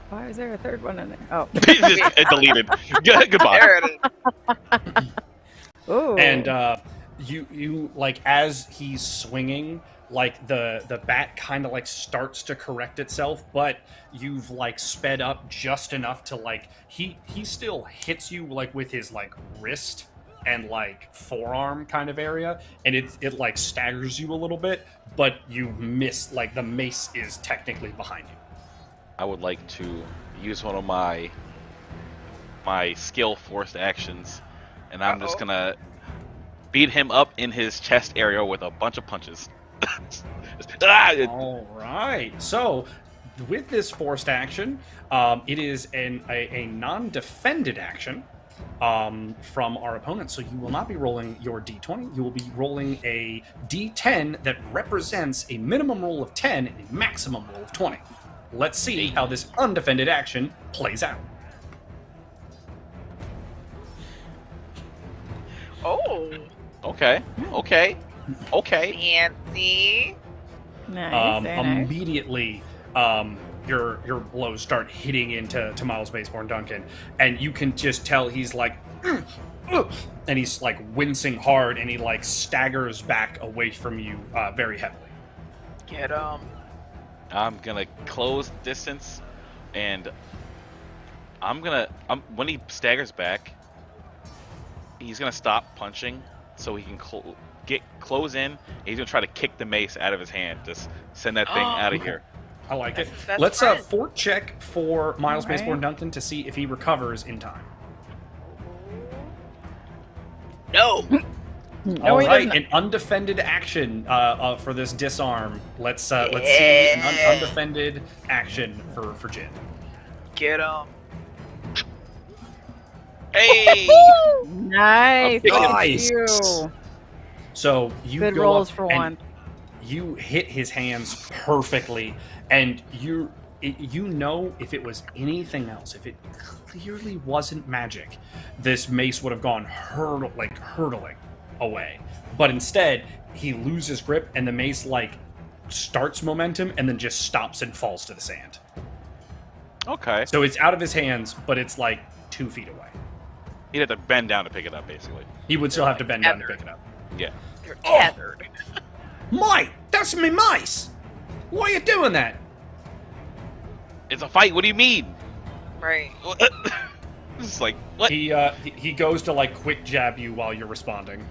Why is there a third one in there? Oh. Deleted. Goodbye. There it is. Ooh. And you like, as he's swinging, like the bat kind of like starts to correct itself, but you've like sped up just enough to, like, he still hits you like with his like wrist and like forearm kind of area, and it like staggers you a little bit, but you miss, like, the mace is technically behind you. I would like to use one of my skill forced actions, and I'm just gonna beat him up in his chest area with a bunch of punches. All right. So, with this forced action, it is a non-defended action from our opponent. So you will not be rolling your d20. You will be rolling a d10 that represents a minimum roll of 10 and a maximum roll of 20. Let's see how this undefended action plays out. Oh. Okay. Fancy. Nice, very nice. Immediately, your blows start hitting into Miles Maceborn Duncan, and you can just tell he's like and he's like wincing hard, and he like staggers back away from you very heavily. Get him. I'm gonna close distance, and when he staggers back, he's gonna stop punching so he can close in. And he's gonna try to kick the mace out of his hand. Just send that thing out of here. I like it. That's Let's fun. fort check for Miles All right. Maceborn Duncan to see if he recovers in time. No. All he right, doesn't. an undefended action for this disarm. Let's see an undefended action for Jin. Get him. Hey! Nice. Nice. Look at you. So you Good go rolls up for and one. you hit his hands perfectly, and you know if it was anything else, if it clearly wasn't magic, this mace would have gone hurtling away. But instead, he loses grip, and the mace like starts momentum and then just stops and falls to the sand. Okay. So it's out of his hands, but it's like 2 feet away. He'd have to bend down to pick it up, basically. He would still have to bend down to Tethered. pick it up. Yeah. You're tethered. Mate, that's me mace! Why are you doing that? It's a fight. What do you mean? Right. This is like what? He goes to like quick jab you while you're responding.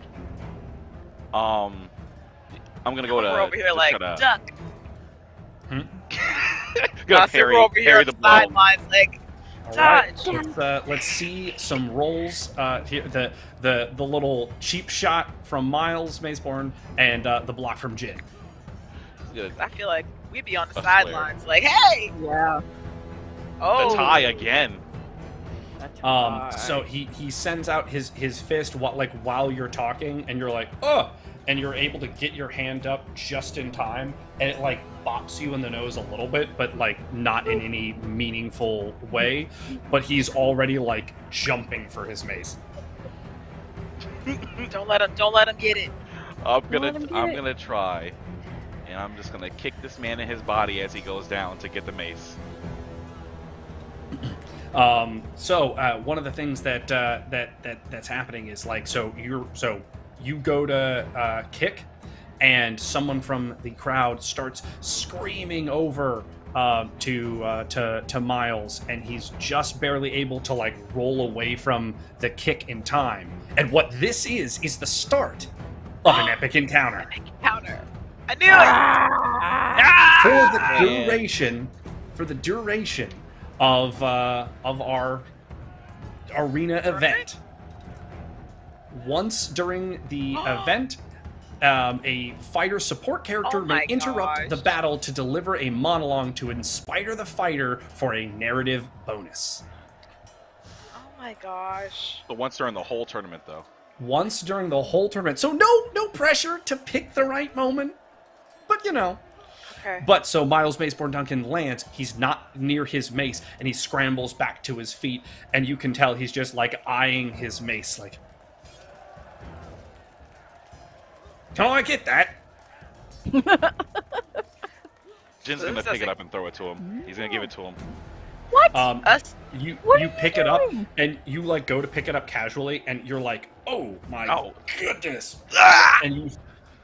I'm gonna go to. We're over here just like gotta- duck. Go Us, parry, we're over here parry on the the blow. sidelines like All dodge. right, let's see some rolls. Here, the little cheap shot from Miles Maceborn and the block from Jin. Good. I feel like we'd be on the That's sidelines like, hey! Yeah. Oh. The tie again. That's hard. So he sends out his fist while you're talking, and you're like, oh, and you're able to get your hand up just in time, and it like bops you in the nose a little bit, but like not in any meaningful way. But he's already like jumping for his mace. Don't let him get it. I'm Let him get it. gonna try, and I'm just gonna kick this man in his body as he goes down to get the mace. So one of the things that's happening is like, so you go to kick, and someone from the crowd starts screaming over to Miles, and he's just barely able to like roll away from the kick in time. And what this is the start of an epic encounter. Counter. I knew it. For the duration of our arena event. Once during the event, a fighter support character Oh may my interrupt gosh. the battle to deliver a monologue to inspire the fighter for a narrative bonus. Oh my gosh. But once during the whole tournament, though. Once during the whole tournament. So no pressure to pick the right moment. But you know. Okay. But so Miles Maceborn Duncan lands, he's not near his mace, and he scrambles back to his feet, and you can tell he's just like eyeing his mace like, can I get that? Jin's So gonna who's pick it that up and throw it to him. He's gonna give it to him. What? Us. You What you are pick you it up, doing? and you like go to pick it up casually, and you're like, oh my Oh. goodness. Ah! And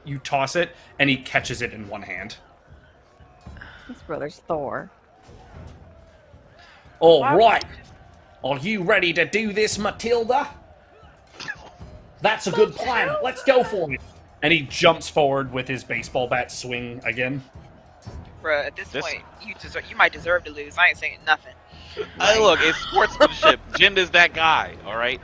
you toss it, and he catches it in one hand. His brother's Thor. All Why- right. Are you ready to do this, Matilda? That's a good plan. Let's go for it. And he jumps forward with his baseball bat swing again. Bruh, at this This- point, you might deserve to lose. I ain't saying nothing. Hey, look, it's sportsmanship. Jin is that guy, all right?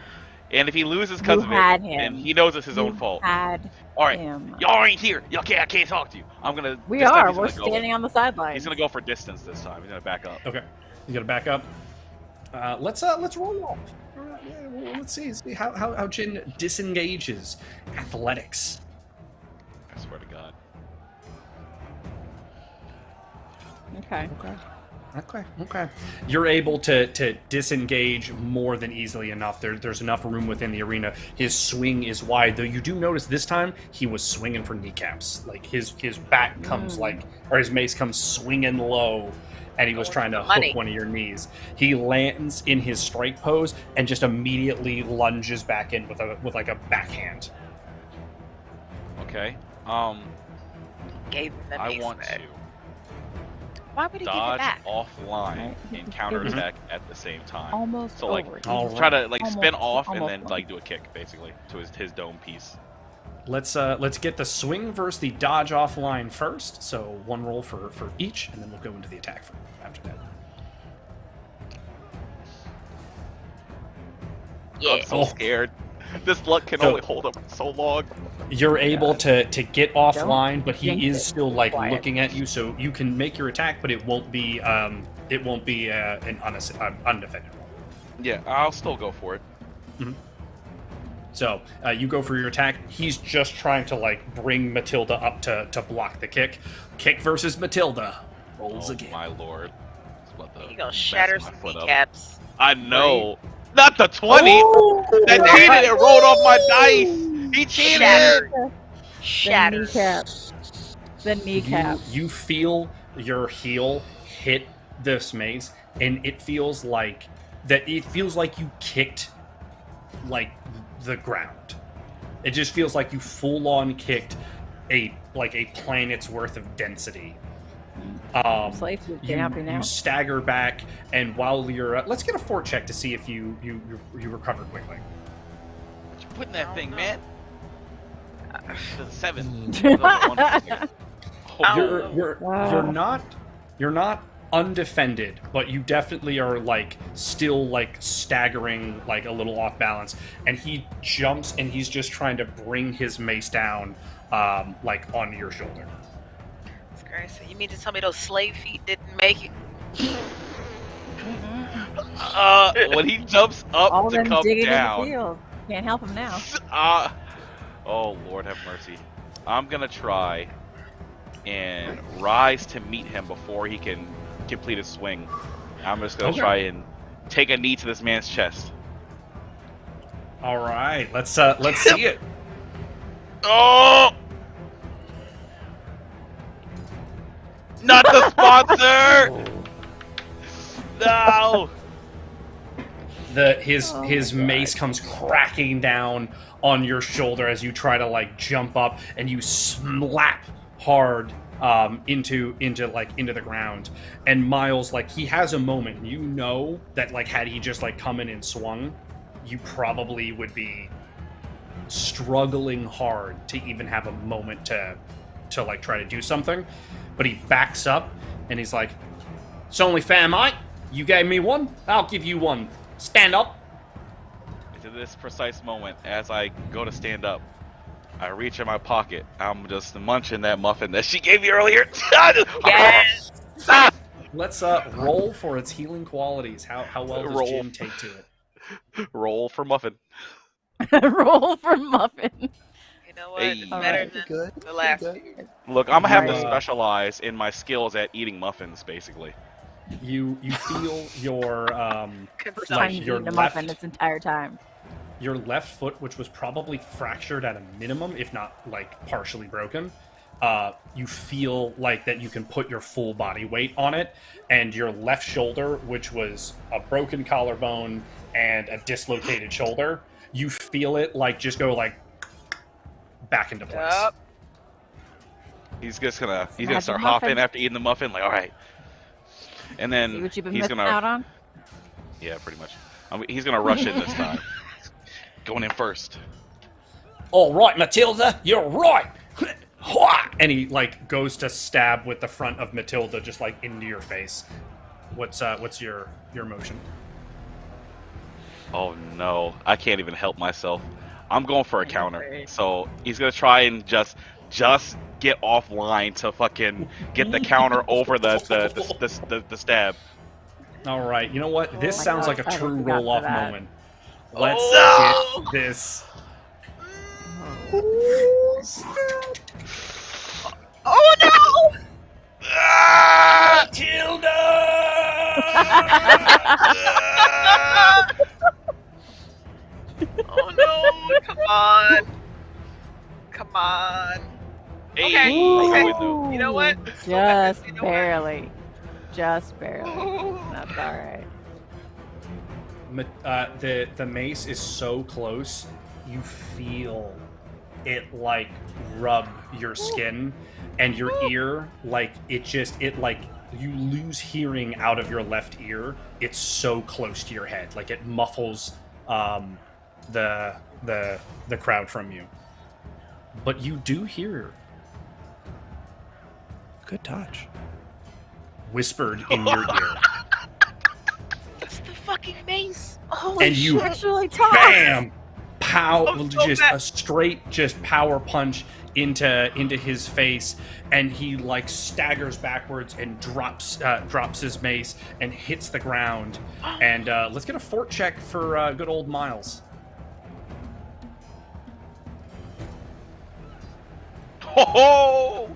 And if he loses because You of had it, him. and he knows it's his own You fault. Had All right, him. y'all ain't here. Y'all can't. I can't talk to you. I'm gonna. We this time are. he's We're gonna go- standing on the sidelines. He's gonna go for distance this time. He's gonna back up. Okay. You gotta back up. Let's roll off. Let's see how Jin disengages athletics. I swear to God. Okay. Okay. You're able to disengage more than easily enough. There's enough room within the arena. His swing is wide, though you do notice this time he was swinging for kneecaps. Like his bat comes or his mace comes swinging low, and he was Going trying for to the money. hook one of your knees. He lands in his strike pose and just immediately lunges back in with like a backhand. Okay. Gave him the I mace want back. to Why would he give it dodge back? offline Right. and counterattack at the same time. Almost So, like, over. All Try to like spin Almost- off and then almost like do a kick basically to his dome piece. Let's get the swing versus the dodge offline first. So one roll for each, and then we'll go into the attack after that. Yeah. I'm so Oh. scared. This luck can So- only hold up for so long. You're able to get offline, but he jinx is it. still like Quiet. looking at you, so you can make your attack, but it won't be an undefended roll. Yeah, I'll still go for it. So you go for your attack. He's just trying to like bring Matilda up to block the kick. Kick versus Matilda. Rolls Oh again. my lord. It's about to He gonna mess shatter my some foot up. kneecaps. I know. Not the 20! That cheated! It rolled off my dice! He cheated! Shattered. The Shattered. kneecap. The kneecap. You feel your heel hit this mace, and it feels like that. It feels like you kicked like the ground. It just feels like you full on kicked a planet's worth of density. Slave food You, can't help you now. you stagger back, and while you're let's get a fort check to see if you recover quickly. What you putting that thing, man? To the 7. Oh. You're not undefended, but you definitely are like still like staggering like a little off balance. And he jumps and he's just trying to bring his mace down like onto your shoulder. That's great. So you mean to tell me those slave feet didn't make it? When he jumps up All to them come digging in the down. field. Can't help him now. Oh Lord have mercy. I'm gonna try and rise to meet him before he can complete his swing. I'm just gonna Okay. try and take a knee to this man's chest. All right, let's see it. Oh! Not the sponsor! No! His mace comes cracking down on your shoulder as you try to like jump up, and you slap hard into the ground. And Miles, like, he has a moment. You know that like had he just like come in and swung, you probably would be struggling hard to even have a moment to like try to do something. But he backs up and he's like, "It's only fair, mate. You gave me one, I'll give you one. Stand up." To this precise moment, as I go to stand up, I reach in my pocket. I'm just munching that muffin that she gave me earlier. Yes. Let's roll for its healing qualities. How well does Roll. Jin take to it? Roll for muffin. Roll for muffin. You know what? Hey. It's All better right. than Good. the last Good. few. Look, I'm gonna have to Right. specialize in my skills at eating muffins, basically. You feel your First So, time you've your eaten a muffin left- this entire time. your left foot, which was probably fractured at a minimum, if not like partially broken. You feel like that you can put your full body weight on it, and your left shoulder, which was a broken collarbone and a dislocated shoulder, you feel it like just go like back into place. Yup. He's gonna Have start the hopping muffin. after eating the muffin. Like, all right, and See then what you've been he's missing gonna out on? yeah, pretty much. He's gonna rush in this time, going in first. All right, Matilda, you're right. And he like goes to stab with the front of Matilda, just like into your face. What's your motion? Oh no, I can't even help myself. I'm going for a counter. Okay. So he's gonna try and just get offline to fucking get the counter over the stab. All right, you know what? This my sounds God, like a I true forgot roll off for that. moment. Let's Oh, get this. Oh no! Ah! Matilda! Oh no! Come on! Come on! Hey, Okay, I okay. win though. You know what? Just You know what? barely. Just barely. That's all right. The mace is so close, you feel it like rub your skin and your ear, like you lose hearing out of your left ear. It's so close to your head, like it muffles the crowd from you. But you do hear good touch whispered in your ear. That's the fucking mace. Holy And you shit. Actually talk. Bam! Pow! I'm so Just mad. a straight, just power punch into his face, and he like staggers backwards and drops his mace and hits the ground. And let's get a fort check for good old Miles. Ho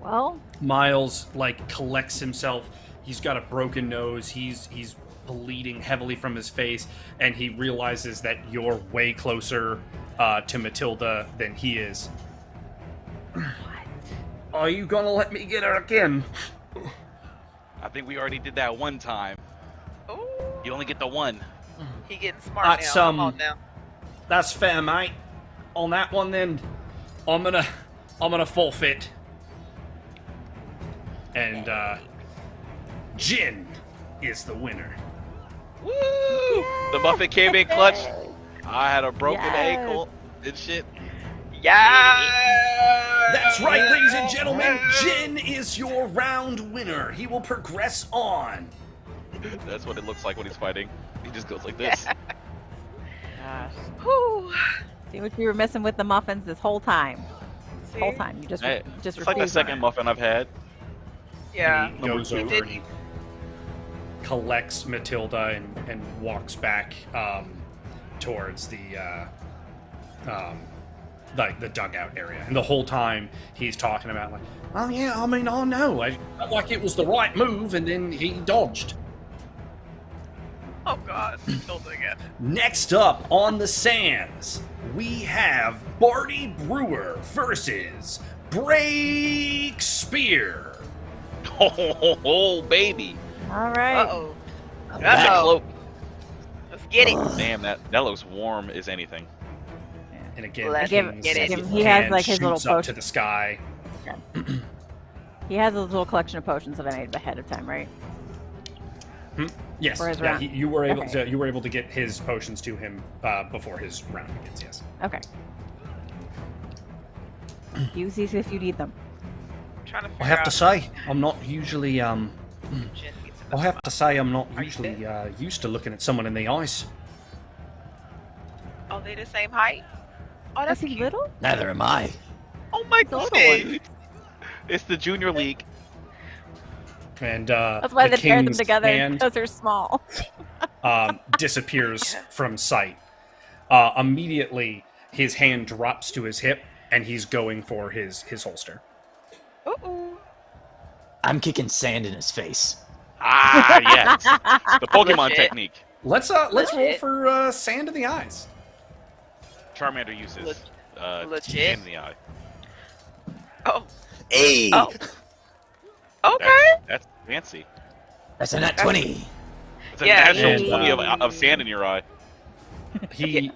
Well, Miles like collects himself. He's got a broken nose. He's bleeding heavily from his face, and he realizes that you're way closer to Matilda than he is. Are you gonna let me get her again? I think we already did that one time. Ooh, You only get the one. he getting smart That's, now. Come on now. That's fair, mate. On that one, then, I'm gonna forfeit. And Jin is the winner. Woo! The muffin came in clutch. I had a broken Yes. ankle and shit. Yeah. That's right, ladies and gentlemen. Jin is your round winner. He will progress on. That's what it looks like when he's fighting. He just goes like this. gosh. Whew. See what you were missing with the muffins this whole time. See? Whole time. You just Hey, just it's like the refused second them. muffin I've had. Yeah. And he goes He over did- and he collects Matilda and walks back towards the like the dugout area. And the whole time he's talking about like, oh yeah, I mean, I know. I felt like it was the right move, and then he dodged. Oh god. Don't do it again. Next up on the sands, we have Barty Brewer versus Breakspear. Oh, baby. All right. Uh-oh. That Uh-oh. cloak. Let's get it. Damn, that looks warm as anything. And again, Let's King's get it. like, He has, hand like, his little shoots up to potion. the sky. He has a little collection of potions that I made ahead of time, right? Yes, For his yeah, round. you were able Okay. to get his potions to him before his round begins. Yes. Okay. Use these if you need them. I'm trying to figure I have out to say, I'm not usually Jin gets in the I have to say, I'm not Are you usually used to looking at someone in the eyes. Oh, they the same height? Oh, Is that's he cute. little? Neither am I. Oh my The little goodness. It's the junior league. And That's why the they paired them king's together, hand because they're small. disappears from sight. Immediately, his hand drops to his hip, and he's going for his holster. Ooh. I'm kicking sand in his face. Ah, yes. The Pokemon Legit. technique. Let's roll Legit. for sand in the eyes. Charmander uses Legit. hand in the eye. Oh. Hey! Oh. Okay. That's fancy. That's a nat 20. It's a Yeah, natural yeah. 20 of sand in your eye. He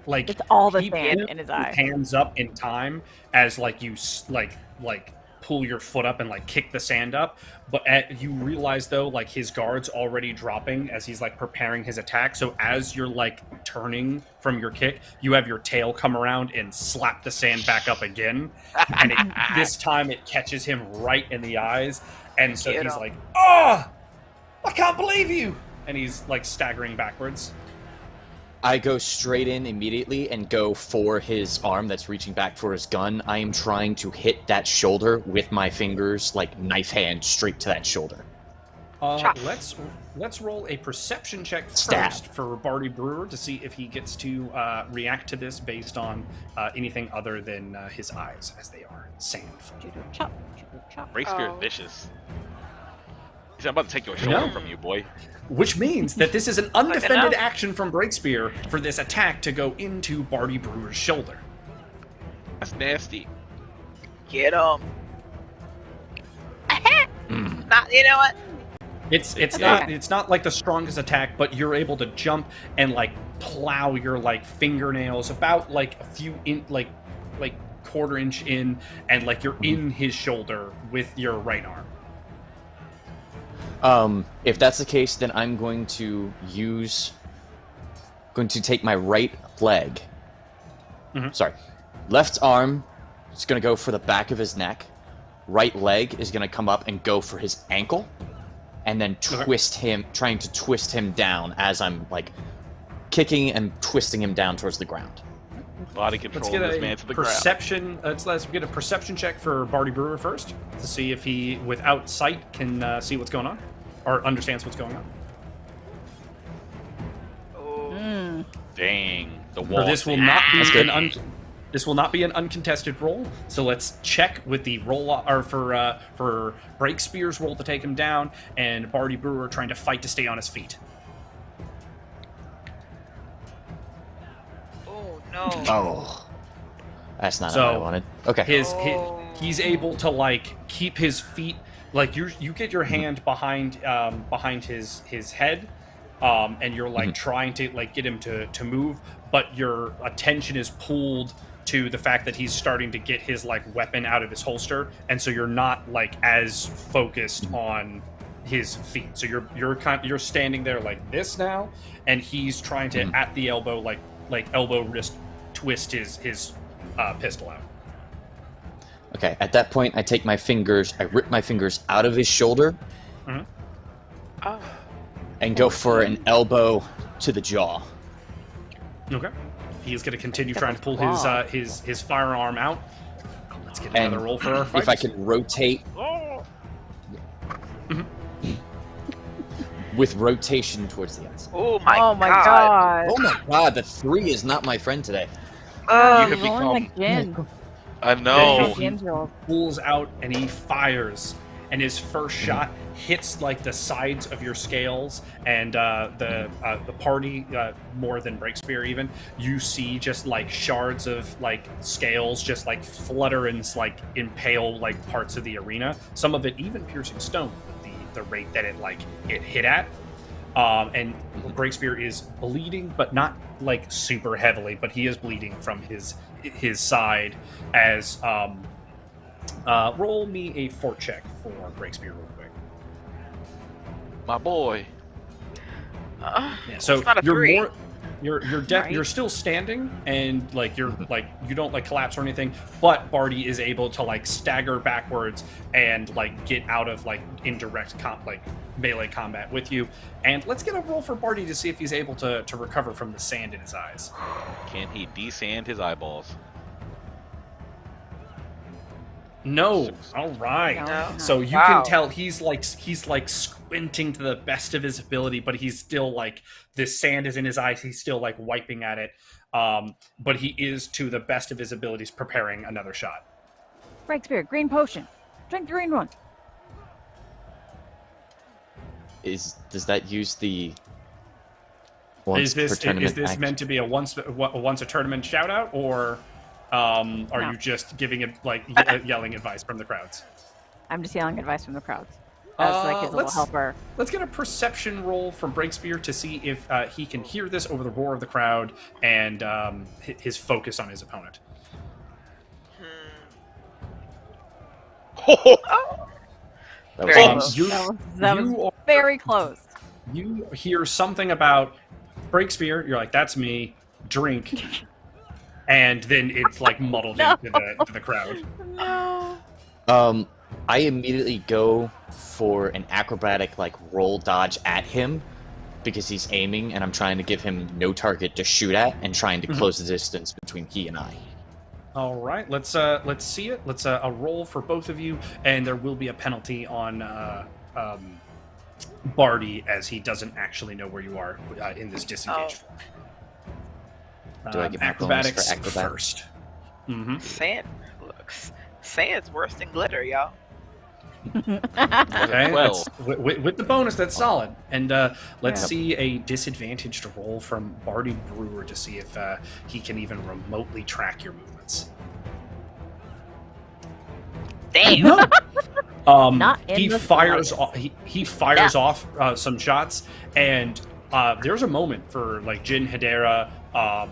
like It's all the he sand pulls in his his eye. hands up in time as like you like pull your foot up and like kick the sand up, but you realize though like his guard's already dropping as he's like preparing his attack. So as you're like turning from your kick, you have your tail come around and slap the sand back up again, and this time it catches him right in the eyes, and so Get he's him. like, "Oh, I can't believe you!" And he's like staggering backwards. I go straight in immediately and go for his arm that's reaching back for his gun. I am trying to hit that shoulder with my fingers, like knife hand, straight to that shoulder. Chop. Let's roll a perception check Stab. first for Barty Brewer to see if he gets to react to this based on anything other than his eyes, as they are sand. Judo chop, judo chop. Breakspear Oh. is vicious. He said, I'm about to take your shoulder No. from you, boy. Which means that this is an Like a undefended no. action from Breakspear for this attack to go into Barty Brewer's shoulder. That's nasty. Get him. You know what? It's not like the strongest attack, but you're able to jump and like plow your like fingernails about like a few like quarter inch in, and like you're in his shoulder with your right arm. If that's the case, then I'm going to take my right leg. Sorry, left arm is going to go for the back of his neck. Right leg is going to come up and go for his ankle, and then trying to twist him down as I'm like kicking and twisting him down towards the ground. Body control this man to the perception. Let's get a perception check for Barty Brewer first to see if he, without sight, can see what's going on or understands what's going on. Oh. Dang, the wall. This will not be an uncontested roll. So let's check with the roll or for Breakspear's roll to take him down, and Barty Brewer trying to fight to stay on his feet. No. Oh, that's not what I wanted. Okay. He's able to like keep his feet, like you get your hand behind his head, and you're like trying to like get him to move, but your attention is pulled to the fact that he's starting to get his like weapon out of his holster, and so you're not like as focused on his feet. So you're standing there like this now, and he's trying to at the elbow like elbow wrist twist his pistol out. Okay, at that point I rip my fingers out of his shoulder and go for an elbow to the jaw. Okay. He's going to continue trying to pull his firearm out. Let's get another roll for our fight. If I can rotate with rotation towards the outside. Oh my god. Oh my god, the 3 is not my friend today. You have become. Like gin. I know. He pulls out and he fires, and his first shot hits like the sides of your scales, and the party, more than Breakspear even, you see just like shards of like scales just like flutter and like impale like parts of the arena. Some of it even piercing stone with the rate that it hit at. And Breakspear is bleeding, but not like super heavily, but he is bleeding from his side. As roll me a fort check for Breakspear real quick. My boy. So not a three. You're still standing, and like you're like you don't like collapse or anything, but Barty is able to like stagger backwards and like get out of like indirect melee combat with you. And let's get a roll for Barty to see if he's able to recover from the sand in his eyes. Can he desand his eyeballs? No. All right. No. So you can tell he's like squinting to the best of his ability, but he's still like this sand is in his eyes. He's still like wiping at it. But he is, to the best of his abilities, preparing another shot. Breakspear, green potion. Drink the green one. Does that use the Is this meant to be a once a tournament shout out, or are you just giving it like yelling advice from the crowds? I'm just yelling advice from the crowds. As like his little helper. Let's get a perception roll from Breakspear to see if he can hear this over the roar of the crowd and his focus on his opponent. That was very close. You hear something about Breakspear. You're like, "That's me." Drink, and then it's like muddled into the crowd. No. I immediately go for an acrobatic like roll dodge at him because he's aiming, and I'm trying to give him no target to shoot at and trying to close the distance between he and I. All right, let's see it. Let's a roll for both of you, and there will be a penalty on Barty, as he doesn't actually know where you are in this disengage form. Do I get my acrobatics bonus for acrobat? first? Sand's worse than glitter, y'all. Okay, Well. with the bonus, that's solid. And let's see a disadvantaged roll from Barty Brewer to see if he can even remotely track your movements. Damn. No. Not in He the fires. slightest. He fires off some shots, and there's a moment for like Jin, Hedera,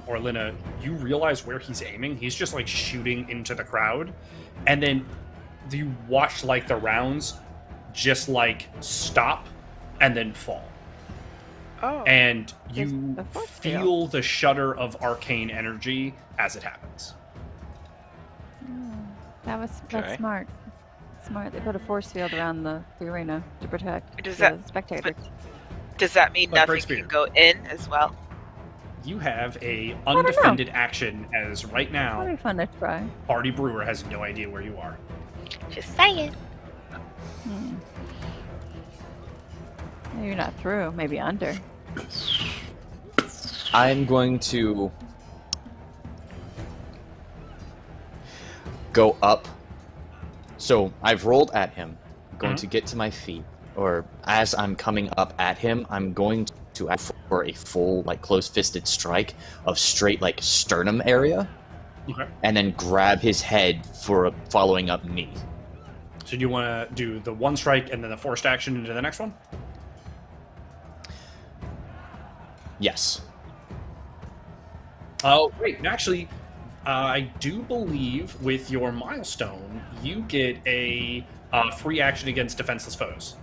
or Lina. You realize where he's aiming. He's just like shooting into the crowd, and then you watch like the rounds just like stop and then fall. Oh. And There's you the force feel field. the shudder of arcane energy as it happens. That's Okay. smart. Smart. They put a force field around the arena to protect Does the that- spectators. Does that mean But nothing Breakspear. can go in as well? You have a don't know. undefended action as right That'd now, be fun to try. Barty Brewer has no idea where you are. Just saying. Hmm. Maybe you're not through. Maybe under. I'm going to go up. So I've rolled at him. I'm going to get to my feet, or as I'm coming up at him, I'm going to ask for a full, like, close-fisted strike of straight, like, sternum area, Okay. and then grab his head for a following up knee. So do you want to do the one strike and then the forced action into the next one? Yes. Oh, wait. Actually, I do believe with your milestone, you get a free action against defenseless foes.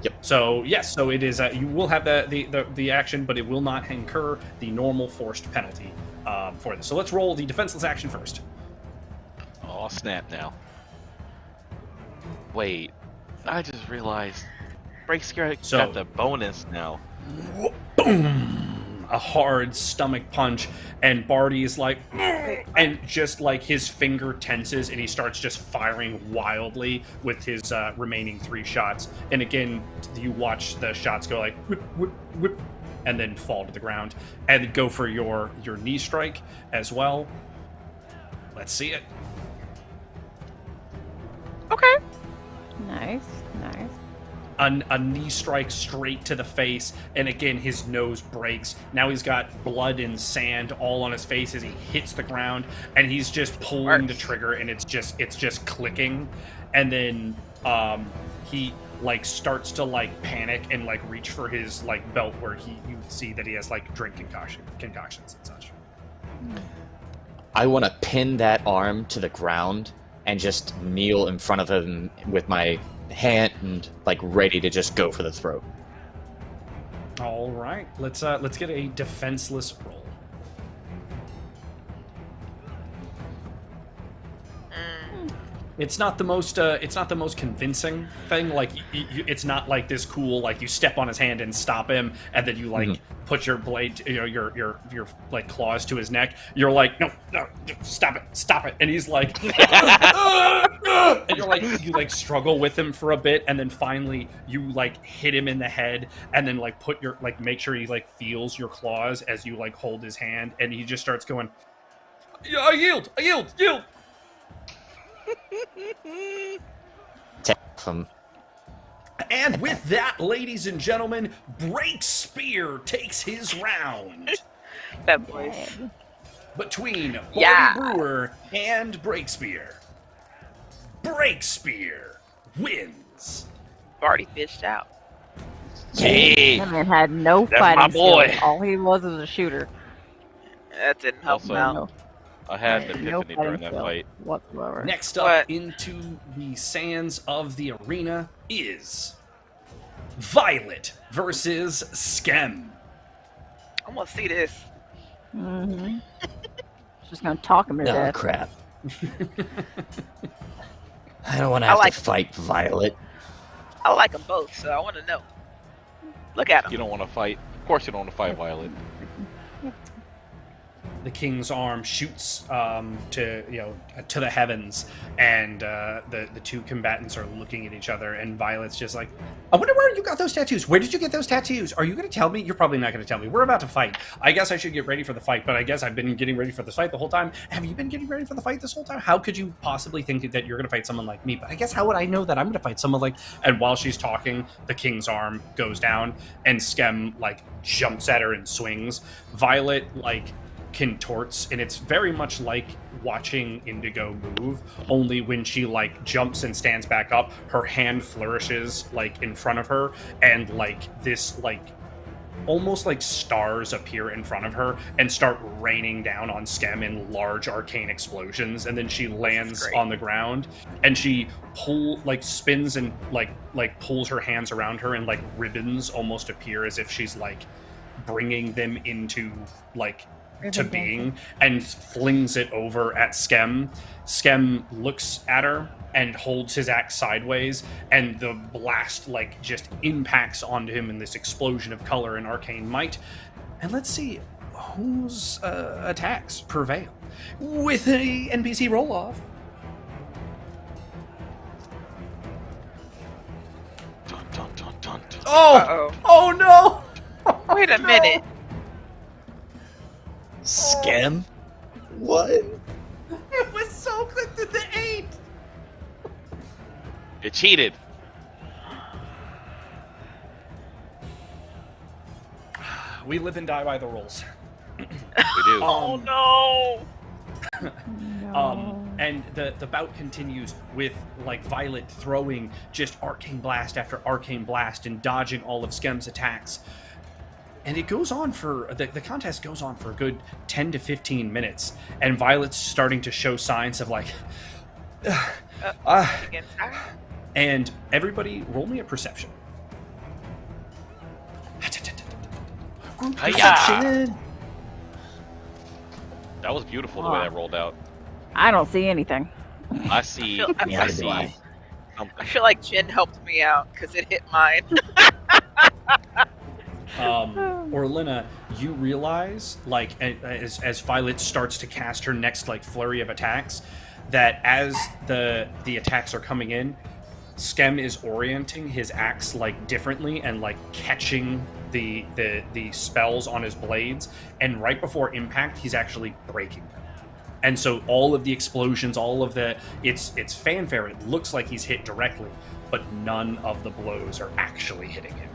Yep. So yes, so it is. You will have the action, but it will not incur the normal forced penalty for this. So let's roll the defenseless action first. Oh, snap now. Wait, I just realized Breakspear So- got the bonus now. Boom! A hard stomach punch, and Barty is like, and just like his finger tenses, and he starts just firing wildly with his remaining 3 shots. And again, you watch the shots go like whip, whip, whip, and then fall to the ground, and go for your knee strike as well. Let's see it. Okay. Nice. Nice. A knee strike straight to the face, and again his nose breaks. Now he's got blood and sand all on his face as he hits the ground, and he's just pulling the trigger, and it's just clicking. And then he like starts to like panic and like reach for his like belt where you see that he has like drink concoctions and such. I want to pin that arm to the ground and just kneel in front of him with my hand and like ready to just go for the throat. All right, let's get a defenseless roll. It's not the most convincing thing. Like it's not like this cool like you step on his hand and stop him, and then you like put your blade, your like claws to his neck. You're like, no, stop it, and he's like, and you're like, you like struggle with him for a bit, and then finally you like hit him in the head, and then like put your like make sure he like feels your claws as you like hold his hand, and he just starts going, yeah, I yield. From And with that, ladies and gentlemen, Breakspear takes his round That voice. Yay. between Barty Yeah. Brewer and Breakspear. Breakspear wins. Barty bitched out. Hey, That man had no That's fighting my boy. skills. All he was a shooter. That didn't help Also- him out. No, I had an no epiphany fighting during that skills fight. whatsoever. Next up What? into the sands of the arena is Violet versus Skem. I'm gonna see this. Mm-hmm. Just gonna talk him to oh death. crap. I don't want to I have like- to fight Violet. I like them both, so I want to know. Look at You him. don't want to fight. Of course, you don't want to fight Violet. The king's arm shoots to the heavens, and the two combatants are looking at each other. And Violet's just like, "I wonder where you got those tattoos. Where did you get those tattoos? Are you going to tell me? You're probably not going to tell me. We're about to fight. I guess I should get ready for the fight. But I guess I've been getting ready for this fight the whole time. Have you been getting ready for the fight this whole time? How could you possibly think that you're going to fight someone like me? But I guess how would I know that I'm going to fight someone like?" And while she's talking, the king's arm goes down, and Skem like jumps at her and swings. Violet like contorts, and it's very much like watching Indigo move, only when she like jumps and stands back up, her hand flourishes like in front of her, and like this like almost like stars appear in front of her and start raining down on Skem in large arcane explosions, and then she lands on the ground and she spins and like pulls her hands around her, and like ribbons almost appear as if she's like bringing them into like to being, and flings it over at Skem. Skem looks at her and holds his axe sideways, and the blast like just impacts onto him in this explosion of color and arcane might. And let's see whose attacks prevail with a NPC roll off. Dun, dun, dun, dun, dun. Oh! Oh no! Wait a minute. Skem? What? It was so good to the 8. It cheated. We live and die by the rules. We do. Oh no! And the bout continues with like Violet throwing just arcane blast after arcane blast and dodging all of Skem's attacks. And it goes on for the contest goes on for a good 10 to 15 minutes, and Violet's starting to show signs of like and everybody roll me a perception. Perception. That was beautiful the way that rolled out. I don't see anything. I see. I see. I feel like Jen helped me out because it hit mine. Orlina, you realize, like, as Violet starts to cast her next like flurry of attacks, that as the attacks are coming in, Skem is orienting his axe like differently and like catching the spells on his blades, and right before impact, he's actually breaking them. And so all of the explosions, all of the it's fanfare. It looks like he's hit directly, but none of the blows are actually hitting him.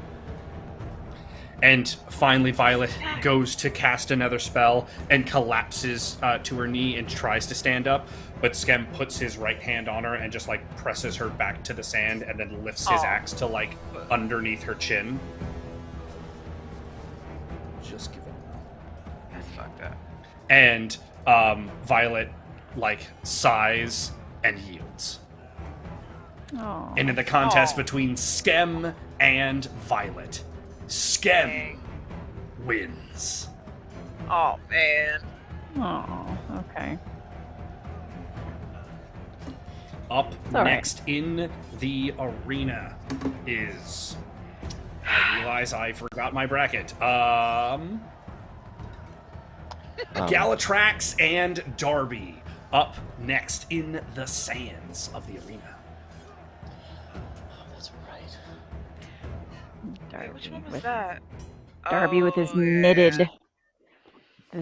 And finally, Violet goes to cast another spell and collapses to her knee and tries to stand up, but Skem puts his right hand on her and just like presses her back to the sand, and then lifts his axe to like underneath her chin. Just give it a That's fucked up. And Violet like sighs and yields. Oh. And in the contest between Skem and Violet, Skem wins. Oh man. Oh, okay. Up All next in the arena is... I realize I forgot my bracket. Galatrax and Darby up next in the sands of the arena. That's right. Darby Wait, which one was with, that? Darby with his Oh, yeah. knitted,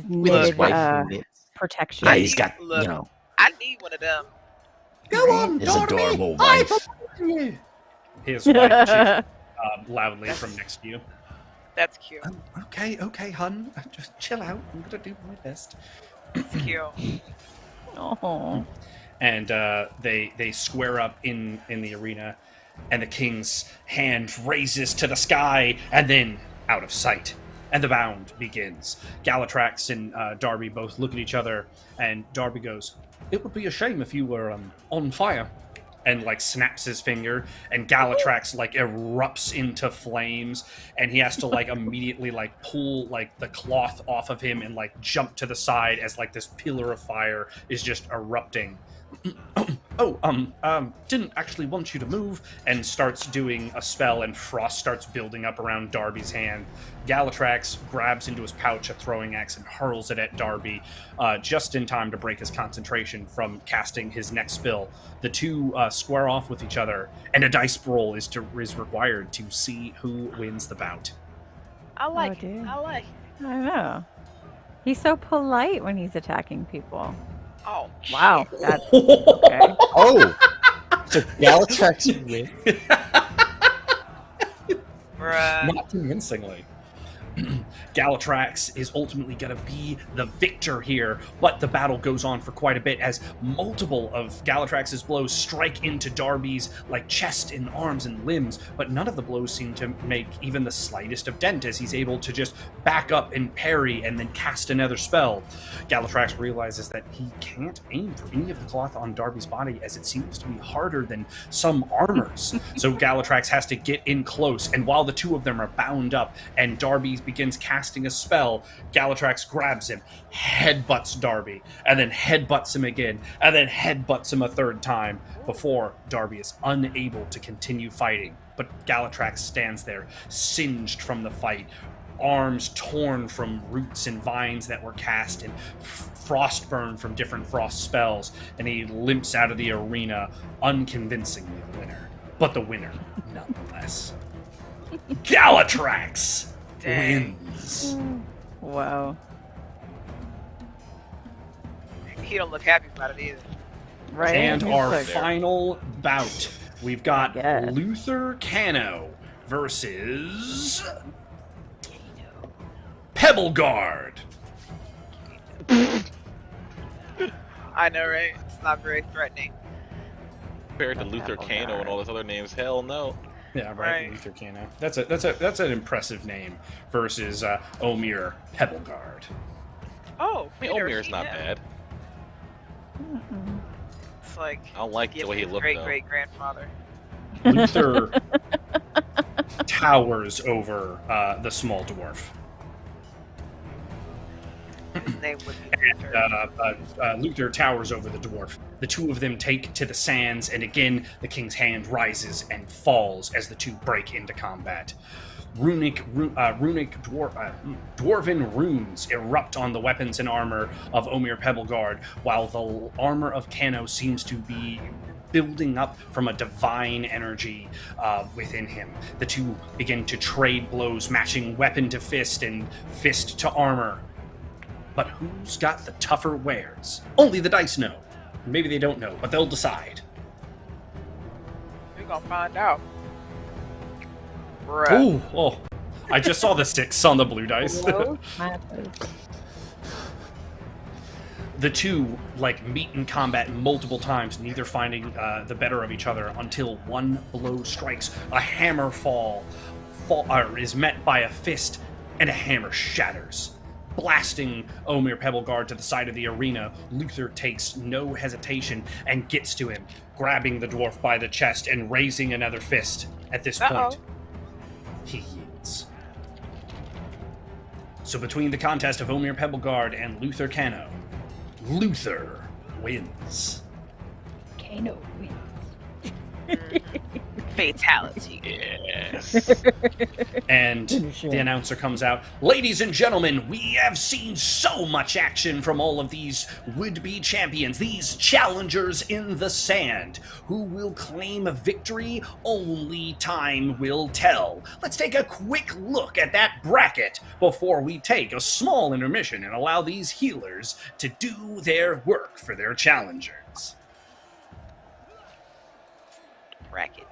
With his wife protection. Yeah, he's got, Look. you know, I need one of them. Go on, his Darby! adorable I wife. believe in you! His wife cheers loudly from next to you. That's cute. Okay, hun. Just chill out. I'm gonna do my best. That's cute. Oh. And they square up in the arena, and the king's hand raises to the sky and then out of sight, and the bound begins. Galatrax and Darby both look at each other, and Darby goes, "It would be a shame if you were on fire," and like snaps his finger, and Galatrax like erupts into flames, and he has to like immediately like pull like the cloth off of him and like jump to the side as like this pillar of fire is just erupting. Didn't actually want you to move, and starts doing a spell, and frost starts building up around Darby's hand. Galatrax grabs into his pouch a throwing axe and hurls it at Darby, just in time to break his concentration from casting his next spell. The two square off with each other, and a dice roll is required to see who wins the bout. I like Oh, it. dear. I like it. I know. He's so polite when he's attacking people. Oh, Wow. shit. That's okay. Oh! So Galatrax wins. Bruh. Not convincingly. Galatrax is ultimately going to be the victor here, but the battle goes on for quite a bit as multiple of Galatrax's blows strike into Darby's like chest and arms and limbs, but none of the blows seem to make even the slightest of dent as he's able to just back up and parry and then cast another spell. Galatrax realizes that he can't aim for any of the cloth on Darby's body as it seems to be harder than some armors. So Galatrax has to get in close, and while the two of them are bound up and Darby begins casting a spell, Galatrax grabs him, headbutts Darby, and then headbutts him again, and then headbutts him a third time before Darby is unable to continue fighting. But Galatrax stands there, singed from the fight, arms torn from roots and vines that were cast, and frostburn from different frost spells, and he limps out of the arena, unconvincingly the winner. But the winner, nonetheless. Galatrax wins. Wow. He don't look happy about it either. Right. And He's our like, final bout, we've got Yes. Luther Cano versus Pebbleguard. I know, right? It's not very threatening. Compared to Luther Kano and all those other names, hell no. Yeah, right. Right. Luther Cano. That's an impressive name versus Omir Pebbleguard. Oh, I mean, Peter, Omir's not yeah. bad. It's like I don't like the way he his looked, great though. great grandfather. Luther towers over the small dwarf. His name would be Luther. Luther towers over the dwarf. The two of them take to the sands, and again, the king's hand rises and falls as the two break into combat. Dwarven runes erupt on the weapons and armor of Omir Pebbleguard, while the armor of Cano seems to be building up from a divine energy within him. The two begin to trade blows, matching weapon to fist and fist to armor. But who's got the tougher wares? Only the dice know. Maybe they don't know, but they'll decide. We're gonna find out. Bruh. Oh, I just saw the 6 on the blue dice. Hello? The two meet in combat multiple times, neither finding the better of each other until one blow strikes. A hammer is met by a fist, and a hammer shatters. Blasting Omir Pebbleguard to the side of the arena, Luther takes no hesitation and gets to him, grabbing the dwarf by the chest and raising another fist. At this point, he yields. So between the contest of Omir Pebbleguard and Luther Cano, Luther wins. Kano wins. Fatality. Yes. And Finish the it. announcer comes out. Ladies and gentlemen, we have seen so much action from all of these would-be champions, these challengers in the sand. Who will claim a victory? Only time will tell. Let's take a quick look at that bracket before we take a small intermission and allow these healers to do their work for their challengers. Brackets.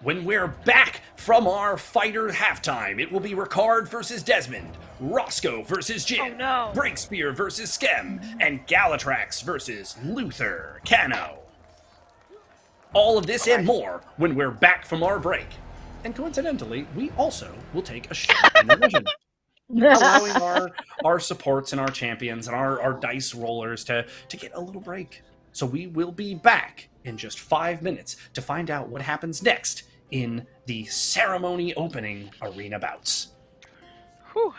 When we're back from our fighter halftime, it will be Ricard versus Desmond, Roscoe versus Jin, Oh, no. Breakspear versus Skem, and Galatrax versus Luther Cano. All of this and more when we're back from our break. And coincidentally, we also will take a short intermission, allowing our supports and our champions and our dice rollers to get a little break. So we will be back in just 5 minutes to find out what happens next in the ceremony opening arena bouts. Whew.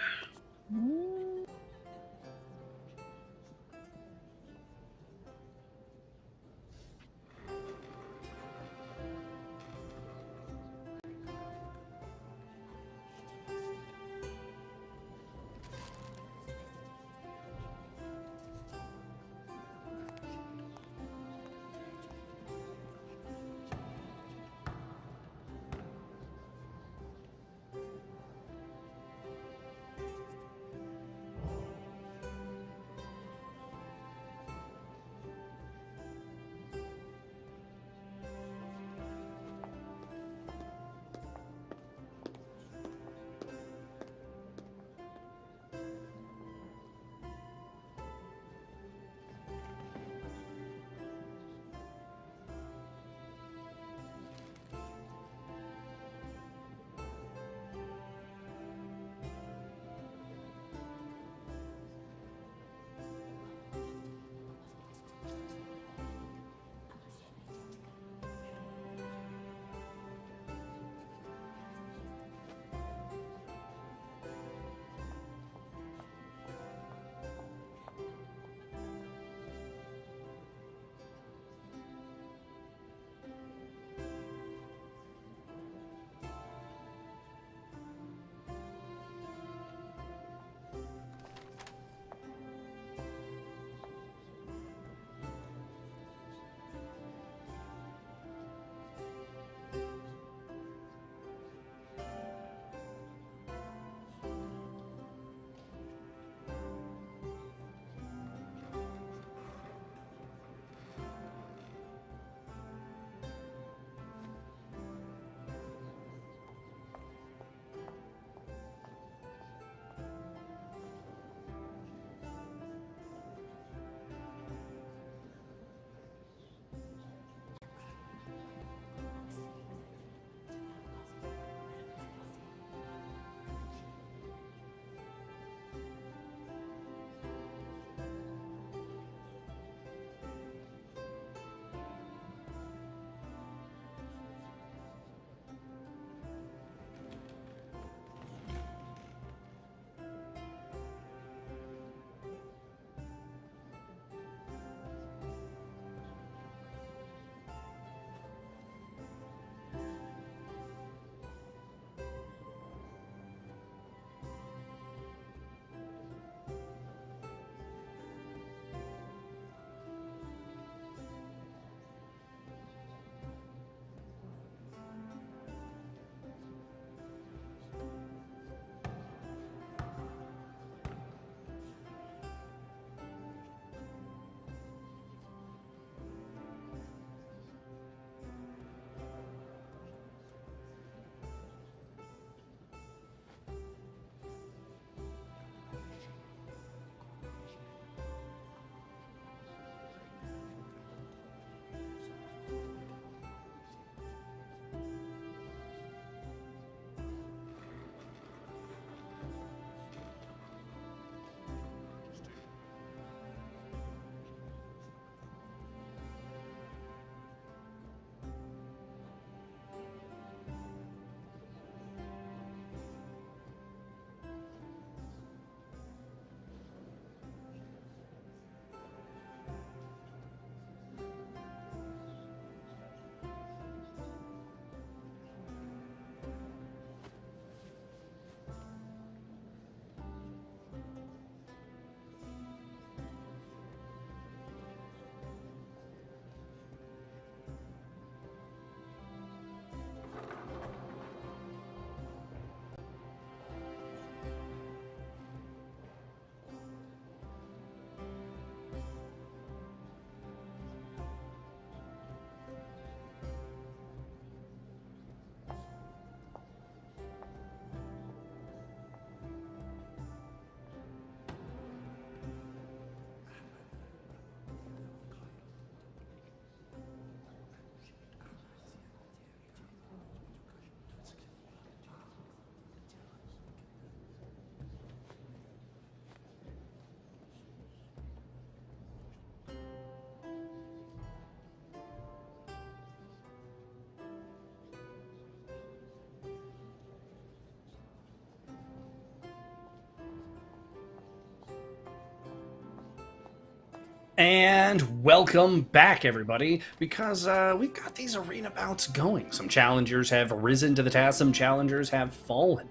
And welcome back, everybody, because we've got these arena bouts going. Some challengers have risen to the task, some challengers have fallen.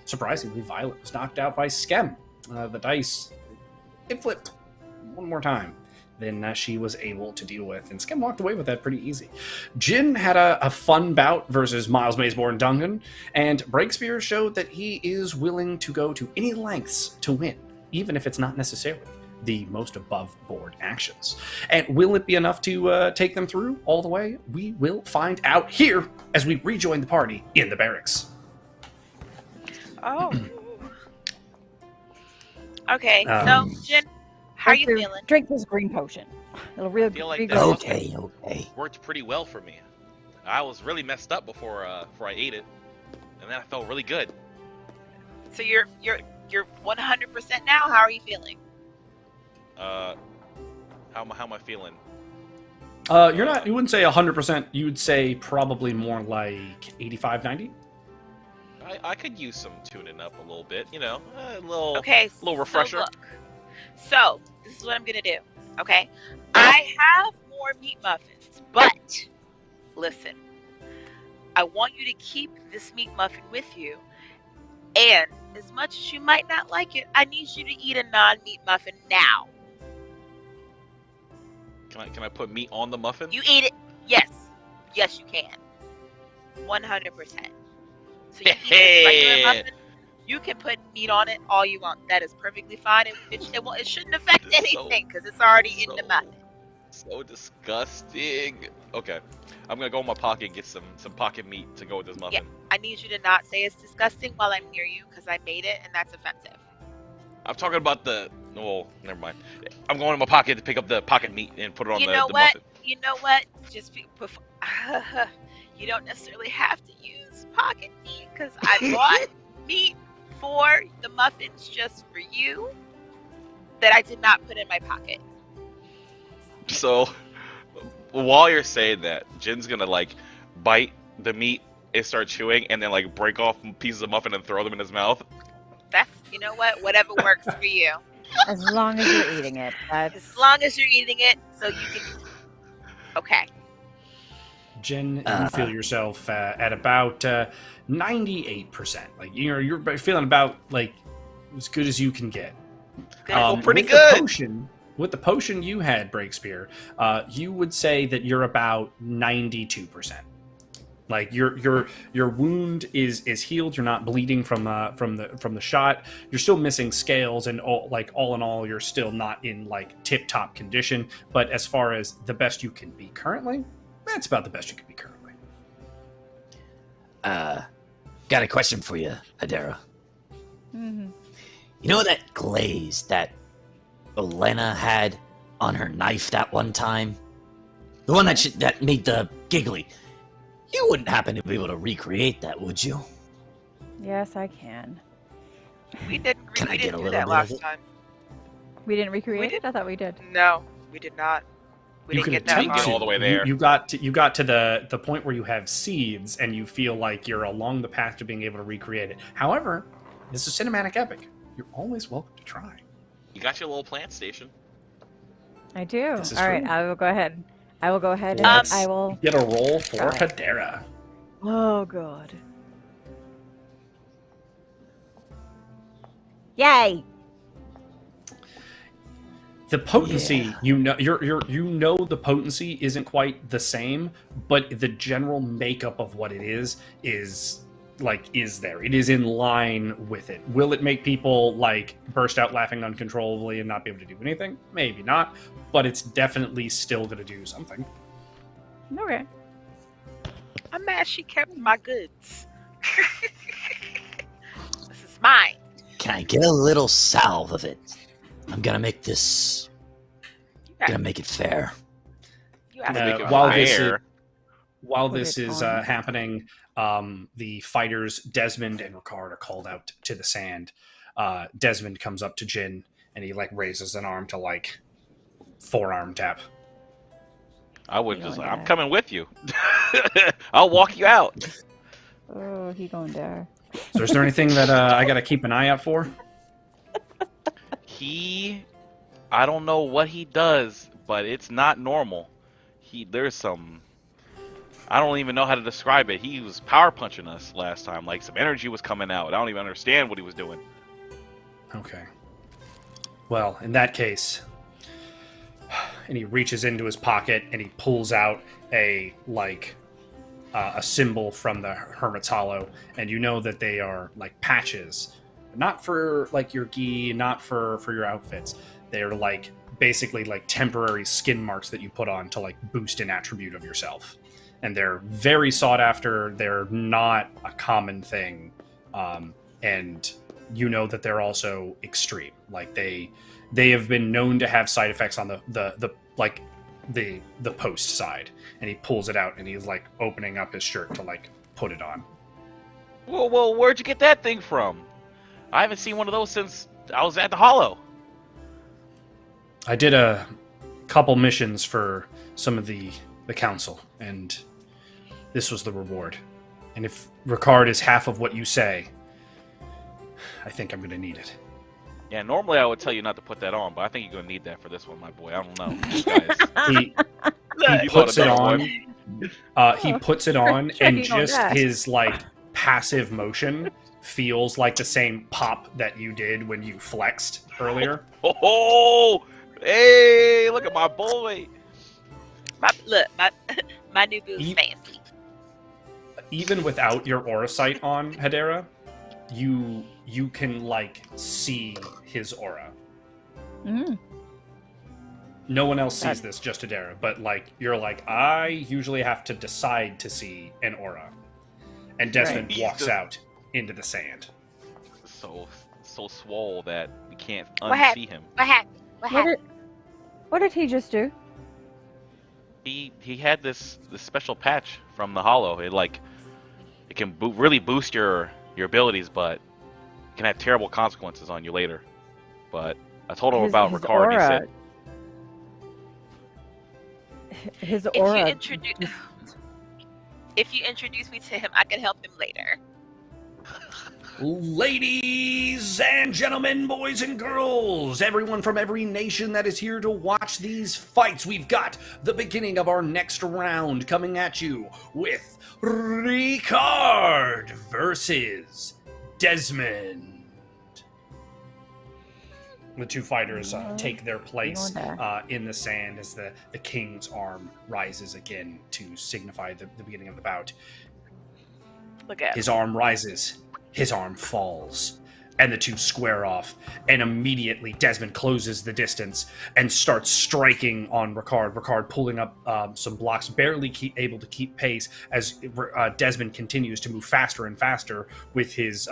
Surprisingly, Violet was knocked out by Skem. The dice, it flipped one more time than she was able to deal with, and Skem walked away with that pretty easy. Jin had a fun bout versus Miles Maysborn Duncan, and Breakspear showed that he is willing to go to any lengths to win, even if it's not necessarily the most above board actions. And will it be enough to take them through all the way? We will find out here as we rejoin the party in the barracks. Oh. Okay, so Jen, how are you feeling? Drink this green potion. It'll really I feel like be that good. must have Okay. worked pretty well for me. I was really messed up before I ate it, and then I felt really good. So you're 100% now. How are you feeling? How am I feeling? You're not, you wouldn't say 100%, you would say probably more like 85, 90? I could use some tuning up a little bit, a little refresher. So this is what I'm gonna do. Okay, I have more meat muffins, but listen, I want you to keep this meat muffin with you, and as much as you might not like it, I need you to eat a non-meat muffin now. Can I put meat on the muffin? You eat it. Yes, you can. 100%. So you eat this regular muffin. You can put meat on it all you want. That is perfectly fine. It shouldn't affect anything because it's already in the muffin. So disgusting. Okay, I'm gonna go in my pocket and get some pocket meat to go with this muffin. Yeah, I need you to not say it's disgusting while I'm near you because I made it and that's offensive. I'm talking about never mind. I'm going in my pocket to pick up the pocket meat and put it on the muffin. You know what? You don't necessarily have to use pocket meat because I bought meat for the muffins just for you that I did not put in my pocket. So, while you're saying that, Jin's gonna bite the meat and start chewing, and then break off pieces of muffin and throw them in his mouth. That's, you know what? Whatever works for you. As long as you're eating it. As long as you're eating it, so you can. Okay. Jen, you feel yourself at about 98%. You're feeling about as good as you can get. Pretty with good. With the potion you had, Breakspear, you would say that you're about 92%. Your wound is healed. You're not bleeding from the shot. You're still missing scales, and all in all, you're still not in tip top condition. But as far as the best you can be currently, that's about the best you can be currently. Got a question for you, Hadera. Mm-hmm. You know that glaze that Elena had on her knife that one time? The one that made the giggly. You wouldn't happen to be able to recreate that, would you? Yes, I can. We didn't Can I get a do little that bit last of it? time. We didn't recreate We it? did. I thought we did. No, we did not. We You didn't can get that attempt far. to. All the way there. You got to the point where you have seeds, and you feel like you're along the path to being able to recreate it. However, this is cinematic epic. You're always welcome to try. You got your little plant station. I do. This is All right, true. I will go ahead. And Let's I will. get a roll for Try. Hadera. Oh, God. Yay! The potency, you know the potency isn't quite the same, but the general makeup of what it is there. It is in line with it. Will it make people burst out laughing uncontrollably and not be able to do anything? Maybe not, but it's definitely still going to do something. Okay. I'm mad she kept my goods. This is mine. Can I get a little salve of it? I'm gonna make this. You Gonna make it fair. You have Make to it While Put this it is on. happening, the fighters Desmond and Ricard are called out to the sand. Desmond comes up to Jin and he raises an arm to forearm tap. I would You just going I'm there. coming with you. I'll walk you out. Oh, he going there. So is there anything that I got to keep an eye out for? I don't know what he does, but it's not normal. There's some. I don't even know how to describe it. He was power punching us last time. Like some energy was coming out. I don't even understand what he was doing. Okay. Well, in that case, and he reaches into his pocket and he pulls out a symbol from the Hermit's Hollow, and you know that they are like patches, not for like your gi, not for your outfits. They're like basically like temporary skin marks that you put on to like boost an attribute of yourself, and they're very sought after. They're not a common thing, and you know that they're also extreme. Like they have been known to have side effects on the post side. And he pulls it out and he's like opening up his shirt to like put it on. Well, where'd you get that thing from? I haven't seen one of those since I was at the Hollow. I did a couple missions for some of the council, and this was the reward. And if Ricard is half of what you say, I think I'm going to need it. Yeah, normally I would tell you not to put that on, but I think you're going to need that for this one, my boy. I don't know. These guys. He puts it on. He puts it on, Checking and on just that. his like passive motion feels like the same pop that you did when you flexed earlier. Oh, hey, look at my boy. My new boo's Ye- fancy. Even without your aura sight on, Hedera, you can like see his aura. Mm. No one else sees this, just Hedera. But like you're like, I usually have to decide to see an aura. And Desmond Right. walks out into the sand. So swole that we can't What happened? unsee him. What happened? What did he just do? He had this special patch from the Hollow. It can really boost your abilities, but it can have terrible consequences on you later. But I told him about Ricard, and he said, His If aura. you introduce me to him, I can help him later. Ladies and gentlemen, boys and girls, everyone from every nation that is here to watch these fights, we've got the beginning of our next round coming at you with Ricard versus Desmond. The two fighters take their place in the sand as the king's arm rises again to signify the beginning of the bout. Look at His arm rises, his arm falls, and the two square off, and immediately Desmond closes the distance and starts striking on Ricard. Ricard pulling up some blocks, barely able to keep pace as Desmond continues to move faster and faster with his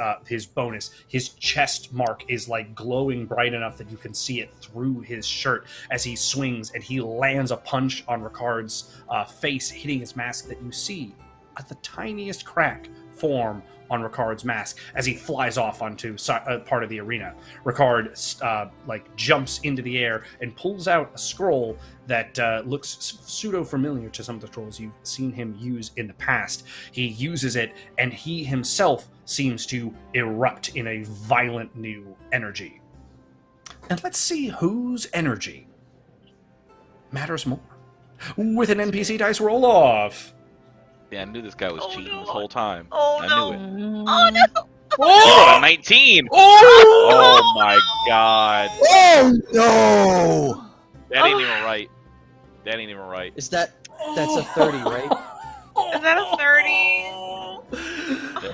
bonus. His chest mark is like glowing bright enough that you can see it through his shirt as he swings, and he lands a punch on Ricard's face, hitting his mask that you see at the tiniest crack form on Ricard's mask as he flies off onto part of the arena. Ricard jumps into the air and pulls out a scroll that looks pseudo-familiar to some of the scrolls you've seen him use in the past. He uses it, and he himself seems to erupt in a violent new energy. And let's see whose energy matters more. With an NPC dice roll-off. yeah, I knew this guy was Oh, cheating no. this whole time. Oh, I no. knew it. Oh no! He rolled a 19! Oh my god. Oh no! That ain't even right. That ain't even right. Is that's a 30, right? Is that a 30?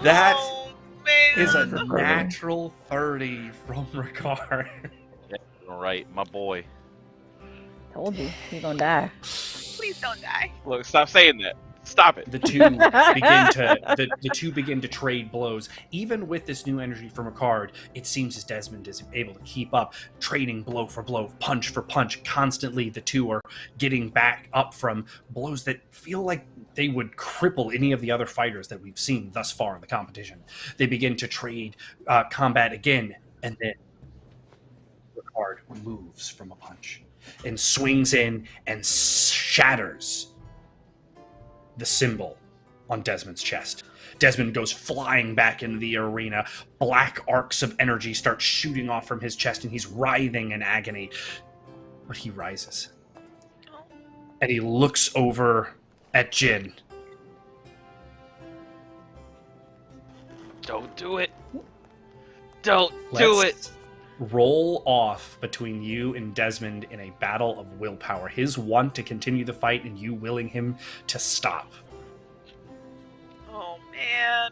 That Oh, man. is a natural 30 from Ricard. That ain't even right. My boy. Told you, you're gonna die. Please don't die. Look, stop saying that. Stop it. The two begin to trade blows. Even with this new energy from Ricard, it seems as Desmond is able to keep up, trading blow for blow, punch for punch. Constantly, the two are getting back up from blows that feel like they would cripple any of the other fighters that we've seen thus far in the competition. They begin to trade combat again, and then Ricard moves from a punch and swings in and shatters the symbol on Desmond's chest. Desmond goes flying back into the arena. Black arcs of energy start shooting off from his chest, and he's writhing in agony. But he rises. And he looks over at Jin. Don't do it. Don't do it. Roll off between you and Desmond in a battle of willpower. His want to continue the fight and you willing him to stop. Oh man.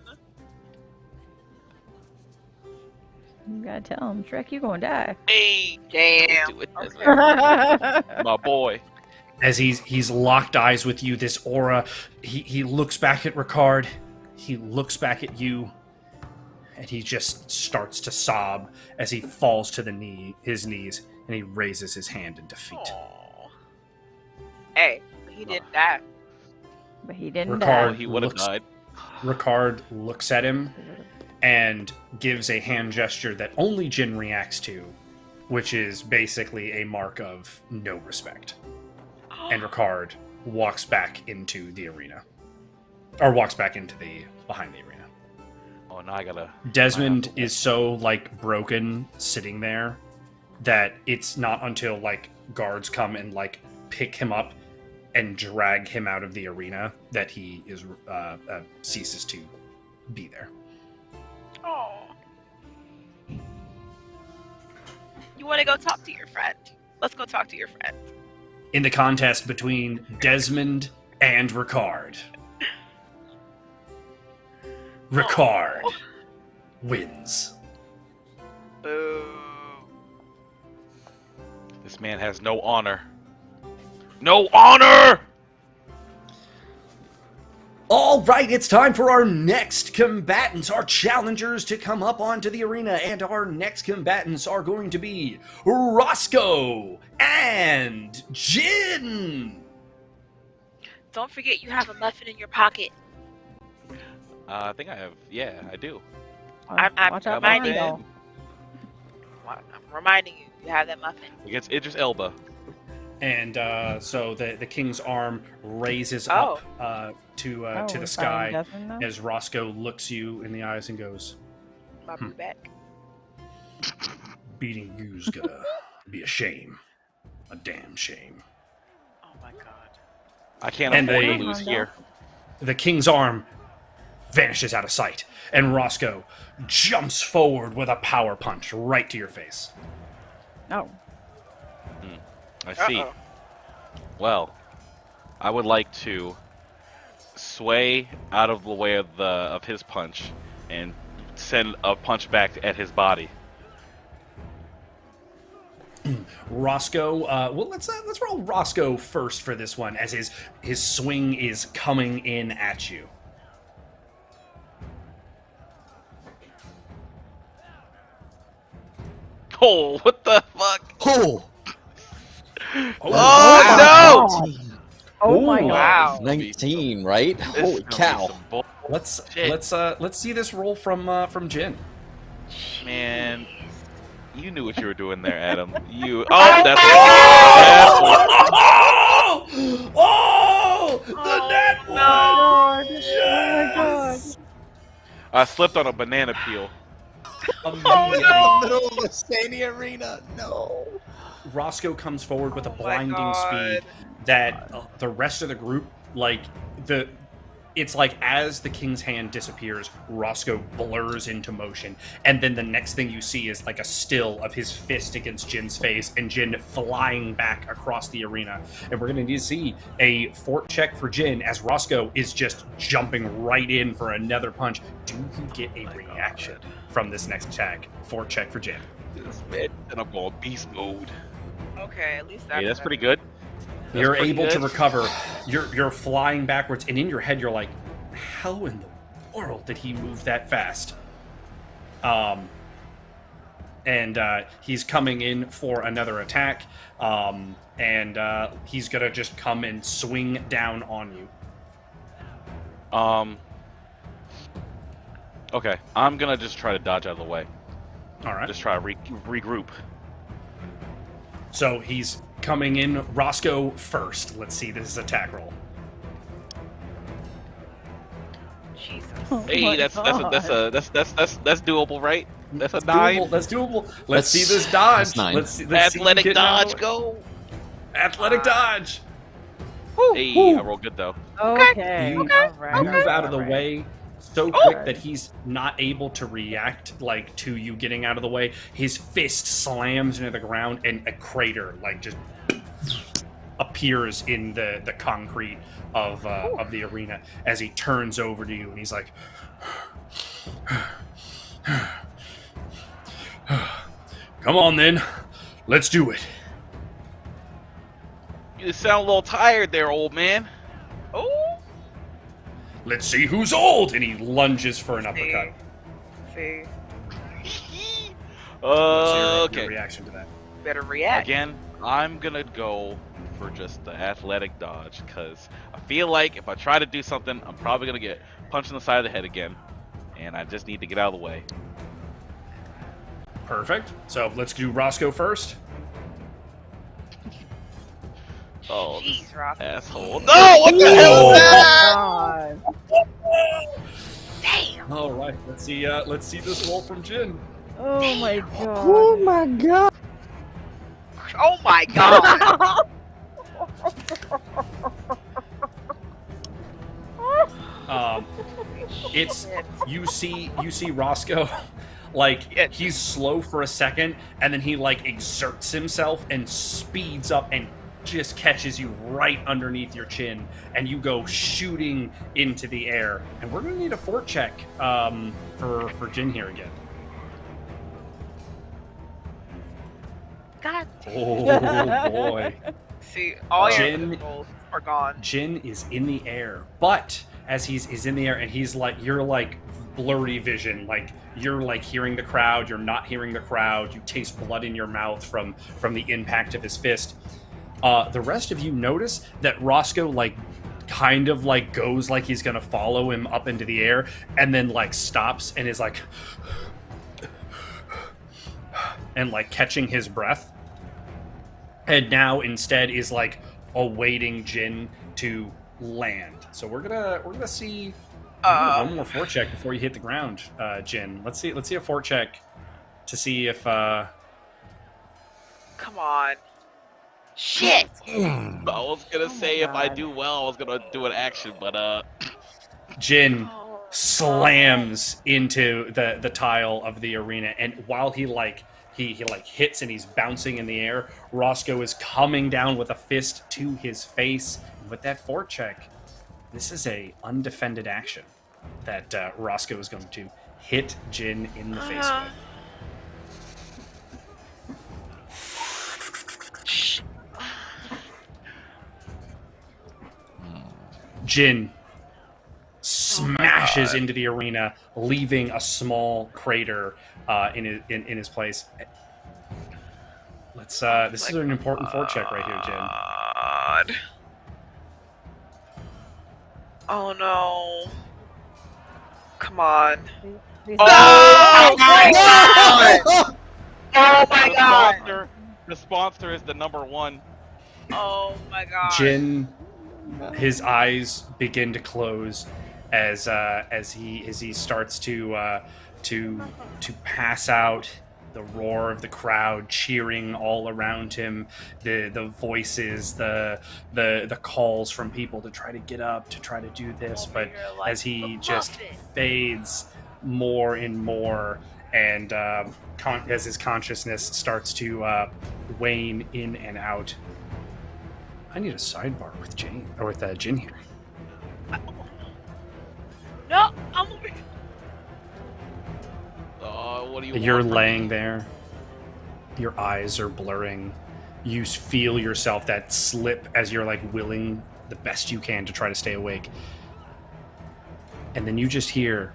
You gotta tell him, Shrek, you gonna die. Hey, Damn. do it, Okay. That's my boy. As he's locked eyes with you, this aura, he looks back at Ricard, he looks back at you, and he just starts to sob as he falls to his knees, and he raises his hand in defeat. Aw. Hey, but he didn't die. But he didn't Ricard, Oh, he would have died. Ricard looks at him and gives a hand gesture that only Jin reacts to, which is basically a mark of no respect. And Ricard walks back into the arena. Or walks back into behind the arena. Oh, now I gotta. Desmond is so, broken sitting there that it's not until, guards come and, pick him up and drag him out of the arena that he is ceases to be there. Oh. You want to go talk to your friend? Let's go talk to your friend. In the contest between Desmond and Ricard. Ricard wins. Boo. This man has no honor. No honor! All right, it's time for our next combatants, our challengers to come up onto the arena. And our next combatants are going to be Roscoe and Jin. Don't forget you have a muffin in your pocket. I think I have. Yeah, I do. I'm Watch out reminding behind you. you. I'm reminding you, you have that muffin. Against Idris Elba. And so the king's arm raises Oh. up to Oh, the we're fighting sky Desmond now? as Roscoe looks you in the eyes and goes, My blue back. beating you's gonna be a shame. A damn shame. Oh my god. I can't And afford they- to lose here. The king's arm vanishes out of sight, and Roscoe jumps forward with a power punch right to your face. Oh. I see. Uh-oh. Well, I would like to sway out of the way of his punch and send a punch back at his body. Roscoe, well, let's roll Roscoe first for this one, as his swing is coming in at you. Oh, what the fuck? Oh! Oh, no! Oh my Ooh. god. Wow. 19, right? This is Holy gonna be cow. some bull- Shit. Let's see this roll from Jin. Man, you knew what you were doing there, Adam. You. Oh, that's Oh, the net one! God. Yes! I slipped on a banana peel. Immediately, Middle of a standing arena. No. Roscoe comes forward with a Oh my blinding God. speed that the rest of the group, it's like as the king's hand disappears, Roscoe blurs into motion, and then the next thing you see is like a still of his fist against Jin's face, and Jin flying back across the arena. And we're going to need to see a fort check for Jin as Roscoe is just jumping right in for another punch. Do you get a reaction from this next attack? Fort check for Jin. This man, and I'm going beast mode. Okay, at least Hey, that's pretty good. That's You're pretty able to good. recover. You're flying backwards, and in your head, you're like, "How in the world did he move that fast?" And he's coming in for another attack, and he's gonna just come and swing down on you. Okay, I'm gonna just try to dodge out of the way. All right. Just try to regroup. So he's coming in. Roscoe first. Let's see this attack roll. Jesus. Oh Hey, my that's God. doable, right? That's a That's 9. doable. That's doable. Let's That's- see this dodge. that's 9. Let's see you Athletic getting out of dodge, the way. go. Athletic dodge. Hey, I rolled good though. Okay. You All right. move out of the all right. way so quick that he's not able to react like to you getting out of the way. His fist slams into the ground and a crater like just appears in the concrete of the arena as he turns over to you and he's like, "Come on then, let's do it." You sound a little tired there, old man. Oh. "Let's see who's old," and he lunges for an uppercut. See. What's your Okay. reaction to that? Better react. Again, I'm gonna go for just the athletic dodge because I feel like if I try to do something, I'm probably gonna get punched in the side of the head again, and I just need to get out of the way. Perfect. So let's do Roscoe first. Oh, Jeez, Ross. asshole! No, what the hell is that? God. Damn. All right, let's see this roll from Jin. Oh my god. Oh my god. Oh my god. It's you see Roscoe, like Yeah. he's slow for a second, and then he like exerts himself and speeds up and just catches you right underneath your chin, and you go shooting into the air. And we're gonna need a fort check for Jin here again. God. Oh boy. See, all your Jin- rolls are gone. Jin is in the air, but as he's in the air and he's like, you're like blurry vision, like you're like hearing the crowd, you're not hearing the crowd, you taste blood in your mouth from the impact of his fist. The rest of you notice that Roscoe like kind of like goes like he's gonna follow him up into the air and then like stops and is like and like catching his breath, and now instead is like awaiting Jin to land. So we're gonna see one more fort check before you hit the ground, Jin. Let's see a fort check to see if Come on. Shit. I was gonna say if I God. do well, I was gonna do an action, but Jin Oh, slams into the tile of the arena, and while he hits and he's bouncing in the air, Roscoe is coming down with a fist to his face. And with that fort check, this is a undefended action that Roscoe is going to hit Jin in the face with. Jin smashes into the arena, leaving a small crater in his place. Let's. This is an important fort check right here, Jin. God. Oh no. Come on. Please- Oh my god! Oh my god! the sponsor is the number one. Oh my god! Jin, his eyes begin to close as he starts to pass out. The roar of the crowd cheering all around him, the voices, the calls from people to try to get up, to try to do this, but as he just fades more and more, and as his consciousness starts to wane in and out. I need a sidebar with Jin here. No, I'm over here. What do you You're want from laying me? there. Your eyes are blurring. You feel yourself that slip as you're like willing the best you can to try to stay awake. And then you just hear,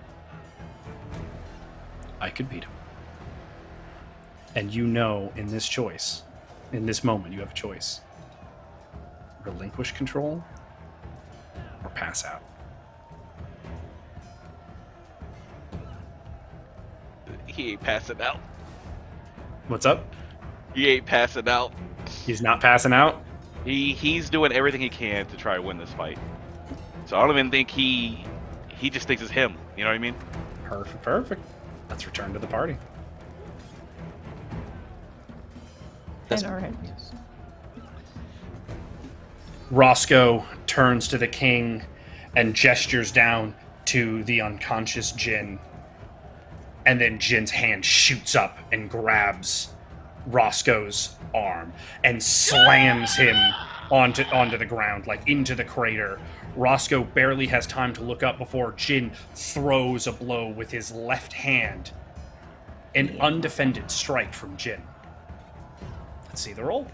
I could beat him. And you know in this choice, in this moment, you have a choice. Relinquish control or pass out. He ain't passing out. What's up? He ain't passing out. He's not passing out? He's doing everything he can to try to win this fight. So I don't even think he just thinks it's him. You know what I mean? Perfect. Let's return to the party. I know, right? Roscoe turns to the king and gestures down to the unconscious Jin. And then Jin's hand shoots up and grabs Roscoe's arm and slams him onto the ground, like into the crater. Roscoe barely has time to look up before Jin throws a blow with his left hand. An undefended strike from Jin. Let's see the roll.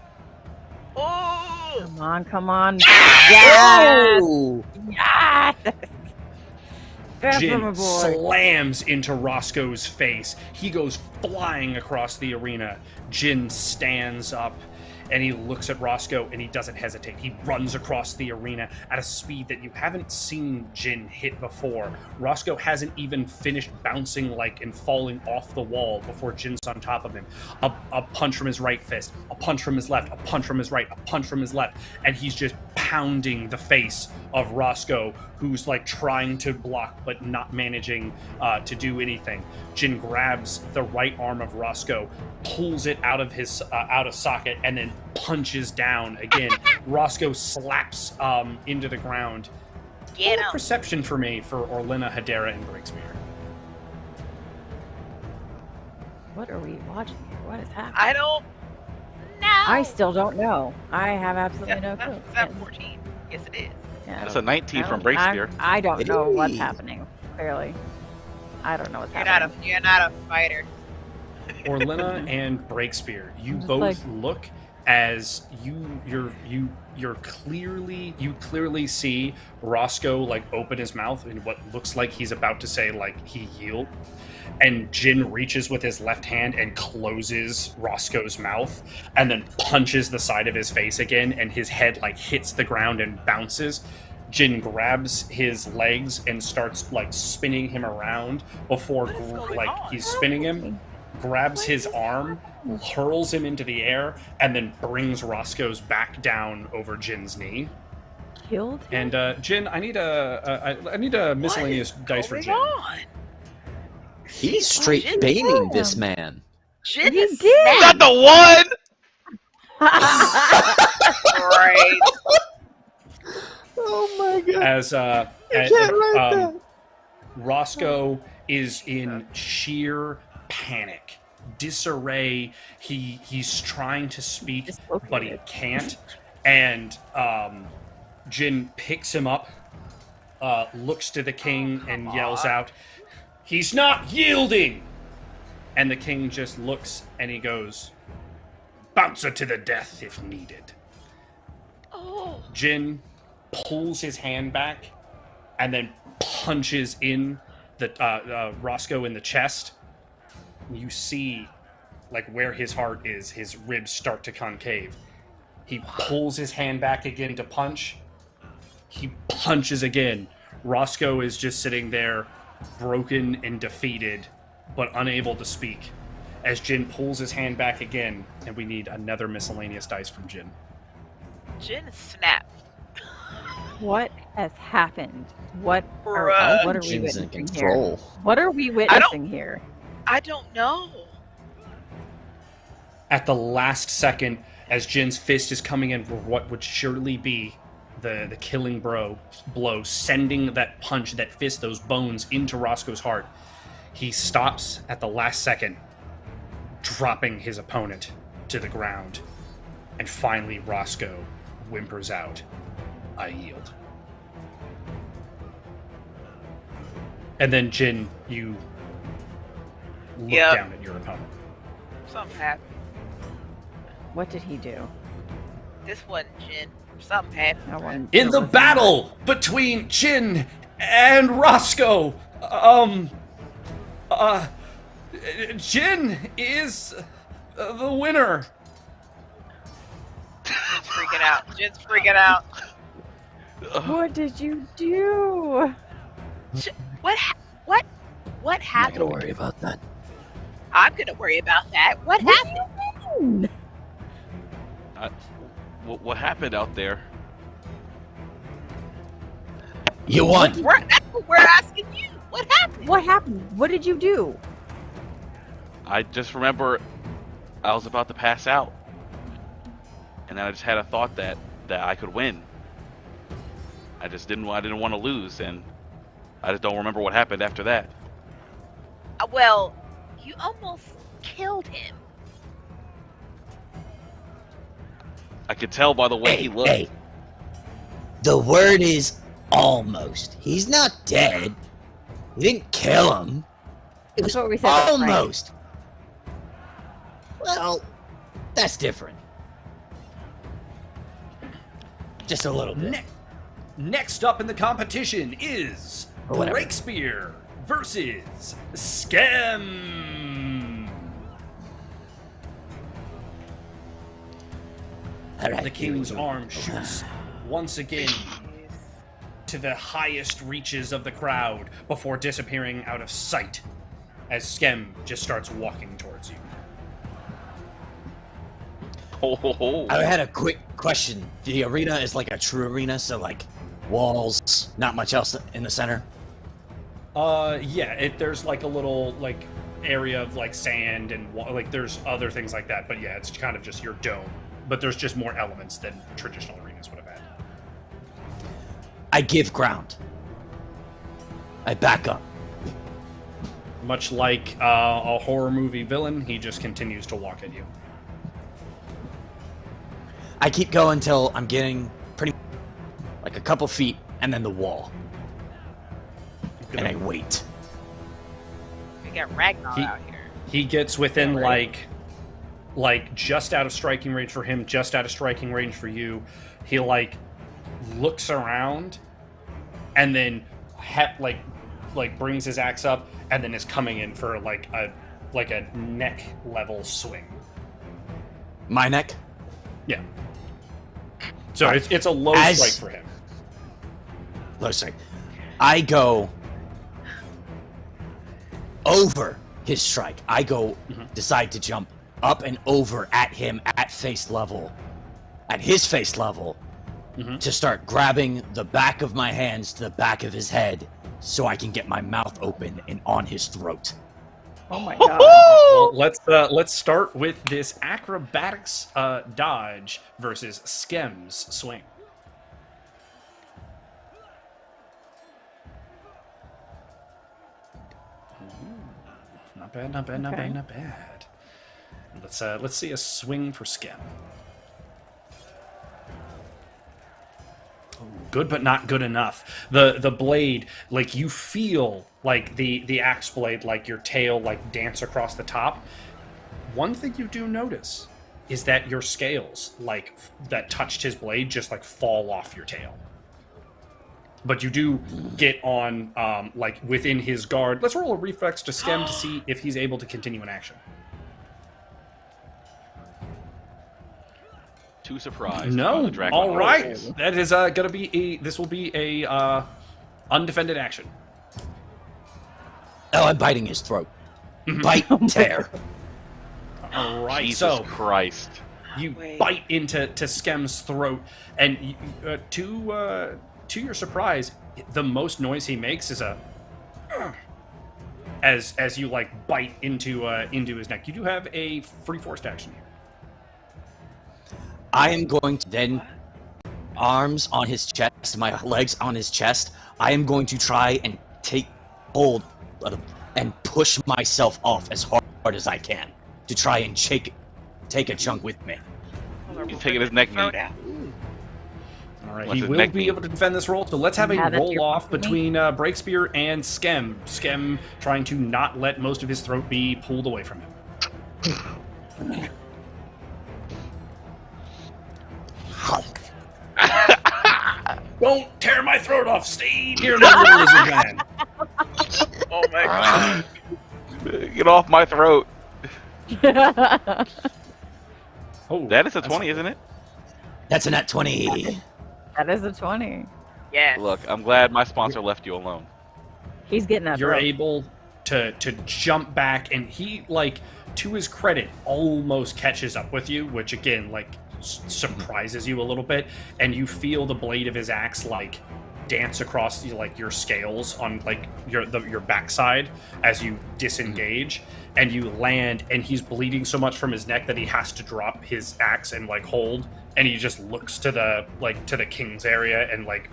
Oh! Come on. Yes! Oh! Yes! That's Jin my boy. slams into Roscoe's face. He goes flying across the arena. Jin stands up and he looks at Roscoe and he doesn't hesitate. He runs across the arena at a speed that you haven't seen Jin hit before. Roscoe hasn't even finished bouncing and falling off the wall before Jin's on top of him. A punch from his right fist, a punch from his left, a punch from his right, a punch from his left, and he's just pounding the face of Roscoe, who's trying to block but not managing to do anything. Jin grabs the right arm of Roscoe, pulls it out of socket, and then punches down again. Roscoe slaps into the ground. Get Roll him. perception for me for Orlena, Hedera, and Breakspear. What are we watching here? What is happening? I don't know. I still don't know. I have absolutely no clue. Is that 14? Yes, it is. Yeah, That's a 19 from I don't- Breakspear. I don't know what's Hey. happening. Clearly, I don't know what's You're happening. not a fighter. Orlena and Breakspear, you Just both look as you clearly see Roscoe open his mouth in what looks like he's about to say he yield, and Jin reaches with his left hand and closes Roscoe's mouth and then punches the side of his face again, and his head hits the ground and bounces. Jin grabs his legs and starts spinning him around before What is going on? he's spinning him, grabs his arm, hurls him into the air, and then brings Roscoe's back down over Jin's knee. Killed him? And Jin, I need a miscellaneous dice for Going Jin. on? He's straight Jin baiting killed this him. man. Jin He is did. Not the one! Right. Oh my god. As that. Roscoe is in sheer panic, disarray. He's trying to speak, but he can't. And Jin picks him up, looks to the king, and yells out, "He's not yielding!" And the king just looks and he goes, "Bouncer to the death if needed." Oh. Jin pulls his hand back and then punches in the Roscoe in the chest. You see, where his heart is, his ribs start to concave. He pulls his hand back again to punch. He punches again. Roscoe is just sitting there, broken and defeated, but unable to speak. As Jin pulls his hand back again, and we need another miscellaneous dice from Jin. Jin snapped. What has happened? What Bruh. are we Jin's in witnessing here? control. What are we witnessing here? I don't know. At the last second, as Jin's fist is coming in for what would surely be the killing blow, sending that punch, that fist, those bones into Roscoe's heart, he stops at the last second, dropping his opponent to the ground. And finally, Roscoe whimpers out, "I yield." And then, Jin, you look Yep. down at your opponent. Something happened. What did he do? This wasn't Jin. Something happened. No one. In the battle between Jin and Roscoe, Jin is the winner. Jin's freaking out. Jin's freaking out. What did you do? What I'm not happened? gonna worry about that. I'm gonna worry about that. What happened? What happened out there? You won. That's what we're asking you. What happened? What happened? What did you do? I just remember I was about to pass out, and then I just had a thought that I could win, I didn't want to lose, and I just don't remember what happened after that. Well, you almost killed him. I could tell by the way he looked. Hey, the word is almost. He's not dead. You didn't kill him. It That's was what we said about Frank. almost. Well, that's different. Just a little bit. Next up in the competition is Or whatever. Breakspear versus Scam. All right, The here we king's go. arm shoots once again to the highest reaches of the crowd before disappearing out of sight as Schem just starts walking towards you. Oh. I had a quick question. The arena is like a true arena, so like walls, not much else in the center. Yeah, there's like a little like area of like sand and like there's other things like that, but yeah, it's kind of just your dome. But there's just more elements than traditional arenas would have had. I give ground. I back up. Much like a horror movie villain, he just continues to walk at you. I keep going till I'm getting pretty like a couple feet, and then the wall. And I wait. We got Ragnar out here. He gets within Yeah, right. like just out of striking range for him, just out of striking range for you. He like looks around and then like brings his axe up and then is coming in for like a neck level swing. My neck? Yeah. So it's a low As- strike for him. Low strike. I go over his strike. I go decide to jump up and over at him at face level. At his face level. To start grabbing the back of my hands to the back of his head so I can get my mouth open and on his throat. Oh my god. Well, let's start with this acrobatics dodge versus Skem's swing. Ooh, not bad, not bad, not Okay. bad, not bad. Let's see a swing for Skem. Good, but not good enough. The blade, like you feel like the axe blade, like your tail, like dance across the top. One thing you do notice is that your scales, like that touched his blade, just like fall off your tail. But you do get on, like within his guard. Let's roll a reflex to Skem to see if he's able to continue in action. Too surprised. No. The dragon All right. rolls. That is gonna be a. This will be a undefended action. Oh, I'm biting his throat. Bite, tear. All right. Jesus So Christ. you Wait. bite into Skem's throat, and to your surprise, the most noise he makes is a. As you like bite into his neck. You do have a free forced action here. I am going to then arms on his chest, my legs on his chest. I am going to try and take hold of and push myself off as hard as I can to try and take a chunk with me. He's taking his neck Throw meat. down. All right, What's he his will neck be mean? able to defend this roll. So let's have a Now that roll you're off with me. between Breakspear and Skem. Skem trying to not let most of his throat be pulled away from him. Don't tear my throat off. Stay near me, little lizard man. Oh my god. Get off my throat. Oh, That is a that's 20, isn't it? That's a nat 20. That is a 20. Yes. Look, I'm glad my sponsor left you alone. He's getting that You're throat. able to jump back, and he, like, to his credit, almost catches up with you, which again, like, surprises you a little bit, and you feel the blade of his axe like dance across like your scales on like your backside as you disengage, and you land, and he's bleeding so much from his neck that he has to drop his axe and like hold, and he just looks to the king's area and like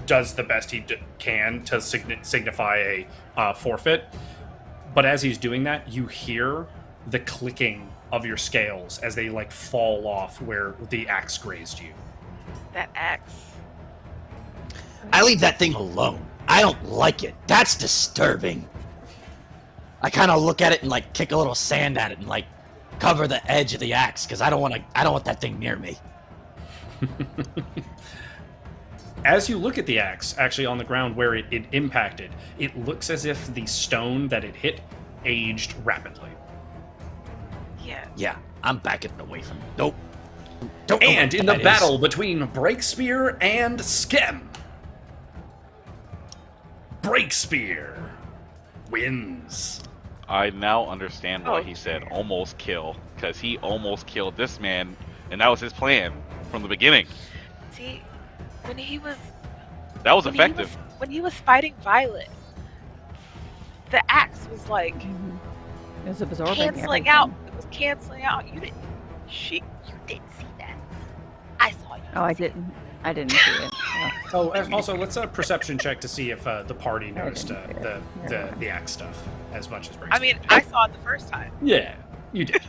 does the best he can to signify a forfeit. But as he's doing that, you hear the clicking of your scales as they like fall off where the axe grazed you. That axe. I leave that thing alone. I don't like it. That's disturbing. I kind of look at it and like kick a little sand at it and like cover the edge of the axe because I don't want that thing near me. As you look at the axe, actually on the ground where it impacted, it looks as if the stone that it hit aged rapidly. Yeah. Yeah, I'm backing away from it. Nope. Don't know And what in the that battle is. between Breakspear and Skem, Breakspear wins. I now understand why Oh, he said almost kill, because he almost killed this man, and that was his plan from the beginning. See, when he was That was when effective. when he was fighting Violet, the axe was like It was absorbing canceling everything. out. It was canceling out. You didn't see that. I saw you. Oh, I didn't. I didn't see it. Oh. Oh, also, let's a perception check to see if the party noticed didn't see it. the axe stuff as much as Breakspear. I mean, I saw it the first time. yeah, you did.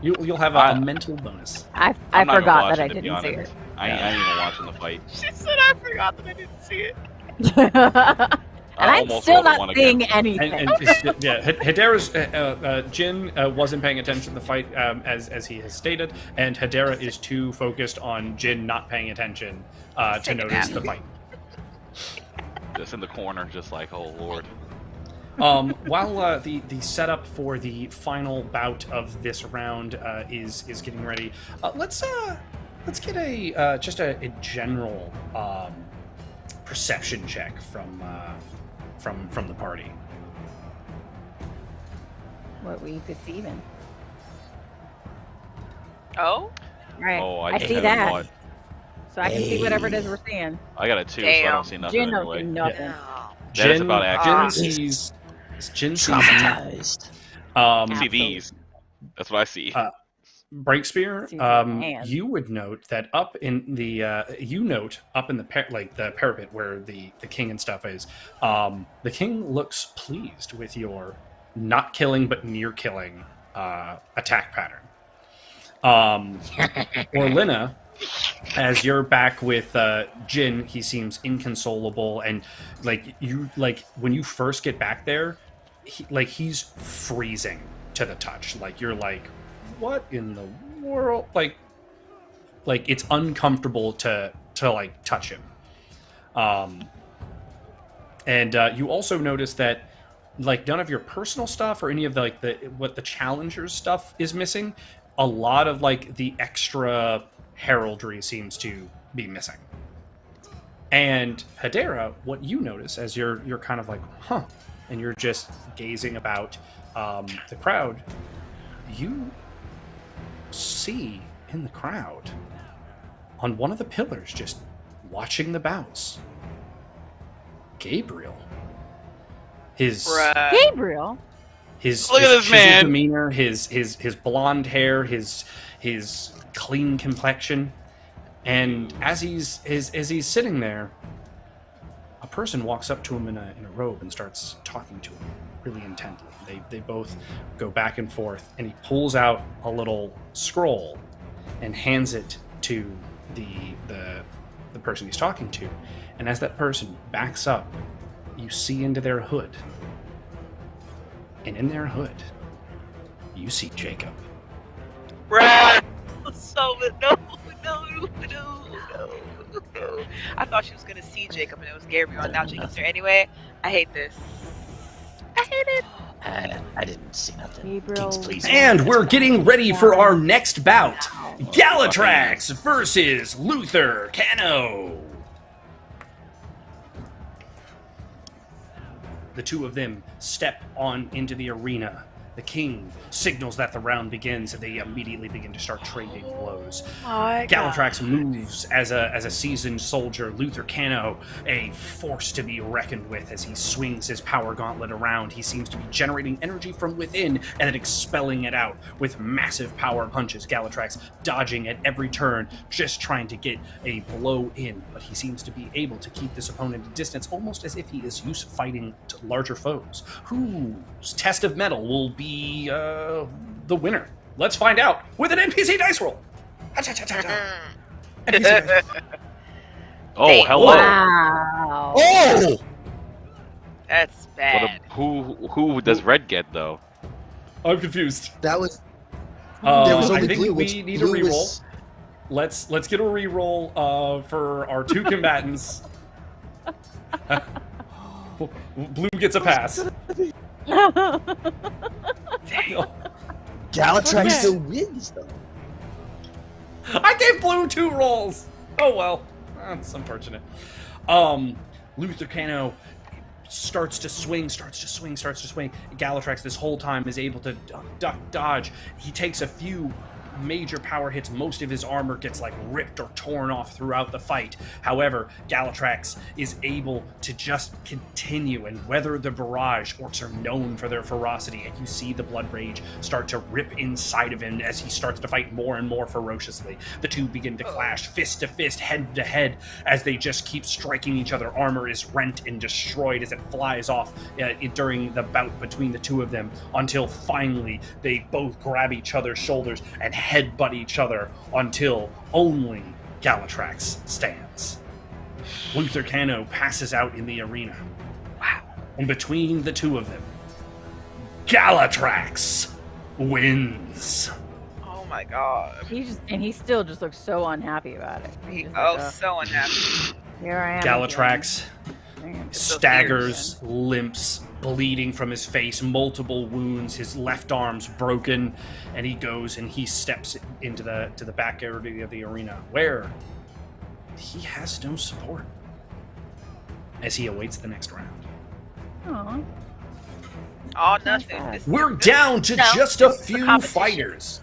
You'll have a mental bonus. I I'm not gonna forgot watch that I to be didn't see honest. I ain't even watching the fight. She said I forgot that I didn't see it. it. And I I'm almost still rolled a not one seeing again. anything. And Hedera's Jin wasn't paying attention to the fight as he has stated, and Hedera is too focused on Jin not paying attention to Take a notice nap. the fight. Just in the corner, just like, oh lord. While the setup for the final bout of this round is getting ready, let's get a just a general perception check from the party. What were you perceiving? Oh, Right. Oh, I see haven't that. thought. So I can see whatever it is we're seeing. I got a 2, so I Damn. don't see nothing Jin don't anyway. see nothing. That is about accurate. Jin sees Traumatized. I see these. That's what I see. Breakspear, Seems like a man. you would note that up in the the parapet where the king and stuff is, the king looks pleased with your not killing but near killing attack pattern. Orlina, as you're back with Jin, he seems inconsolable, and when you first get back there, he's freezing to the touch. Like you're like, what in the world? Like it's uncomfortable to like touch him. And you also notice that like none of your personal stuff or any of what the challengers stuff is missing. A lot of like the extra heraldry seems to be missing. And Hedera, what you notice as you're kind of like, huh, and you're just gazing about the crowd, you see in the crowd on one of the pillars, just watching the bouts, Gabriel. Gabriel? Look at this chiseled man. demeanor, his blonde hair, his clean complexion, and as he's sitting there, a person walks up to him in a robe and starts talking to him really intently. They both go back and forth, and he pulls out a little scroll and hands it to the person he's talking to. And as that person backs up, you see into their hood. And in their hood, you see Jacob. Brad. So no. I thought she was gonna see Jacob, and it was Gabriel. And now Jacob's there anyway. I hate this. I hate it. I didn't see nothing. Gabriel. Kings, please. And we're getting ready for our next bout. Galatrax versus Luther Cano. The two of them step on into the arena The king signals that the round begins, and they immediately begin to start trading blows. Galatrax moves as a seasoned soldier. Luther Cano, a force to be reckoned with as he swings his power gauntlet around. He seems to be generating energy from within and then expelling it out with massive power punches. Galatrax dodging at every turn, just trying to get a blow in, but he seems to be able to keep this opponent at distance, almost as if he is used to fighting larger foes. Whose test of metal will be the winner? Let's find out with an NPC dice roll. NPC dice roll. Oh, hello. Wow. Oh! That's bad. Who does red get though? I'm confused. That was. There was I only think blue, we which need a blue reroll. was- Let's get a reroll for our two combatants. Blue gets a pass. Galatrax Okay. still wins, though. I gave Blue 2 rolls. Oh well, that's unfortunate. Luther Cano starts to swing. Galatrax this whole time is able to duck, dodge. He takes a few major power hits. Most of his armor gets like ripped or torn off throughout the fight. However, Galatrax is able to just continue and weather the barrage. Orcs are known for their ferocity, and you see the blood rage start to rip inside of him as he starts to fight more and more ferociously. The two begin to clash fist to fist, head to head, as they just keep striking each other. Armor is rent and destroyed as it flies off during the bout between the two of them, until finally they both grab each other's shoulders and headbutt each other until only Galatrax stands. Luther Cano passes out in the arena. Wow. And between the two of them, Galatrax wins. Oh my god. He still just looks so unhappy about it. He's just Oh, like, so unhappy. here I am. Galatrax again." staggers, limps, bleeding from his face, multiple wounds, his left arm's broken, and he goes and he steps into the back area of the arena, where he has no support as he awaits the next round. Aw. All nothing. This- We're down to No, just a this is a few competition. fighters.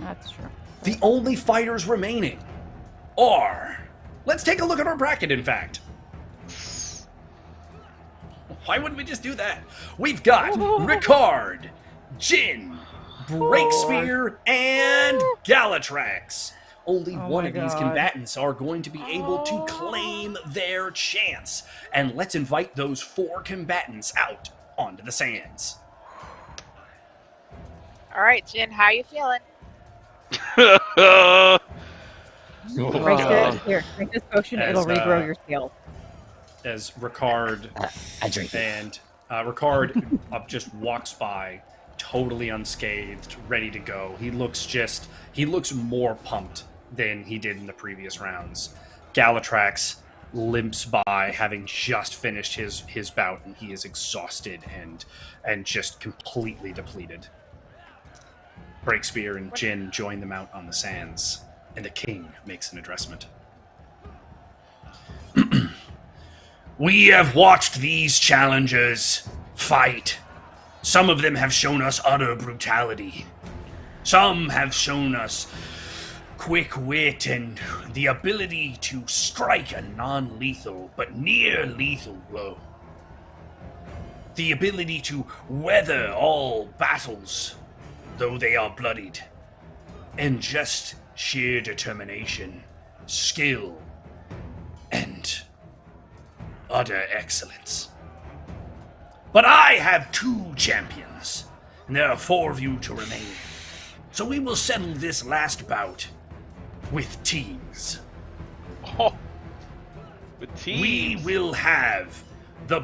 That's true. The only fighters remaining are... Let's take a look at our bracket, in fact. Why wouldn't we just do that? We've got Ricard, Jin, Breakspear, and Galatrax. Only Oh one my of these God. combatants are going to be able to claim their chance. And let's invite those 4 combatants out onto the sands. All right, Jen, how you feeling? Oh, Drink God. this. Here, drink this potion. As, It'll regrow your scales. As Ricard I drink it. and Ricard just walks by, totally unscathed, ready to go. He looks more pumped than he did in the previous rounds. Galatrax limps by, having just finished his bout, and he is exhausted and just completely depleted. Breakspear and Jin join them out on the sands, and the king makes an addressment. We have watched these challengers fight. Some of them have shown us utter brutality. Some have shown us quick wit and the ability to strike a non-lethal but near-lethal blow. The ability to weather all battles, though they are bloodied. And just sheer determination, skill, and utter excellence. But I have 2 champions, and there are 4 of you to remain. So we will settle this last bout with teams. Oh, with teams. We will have the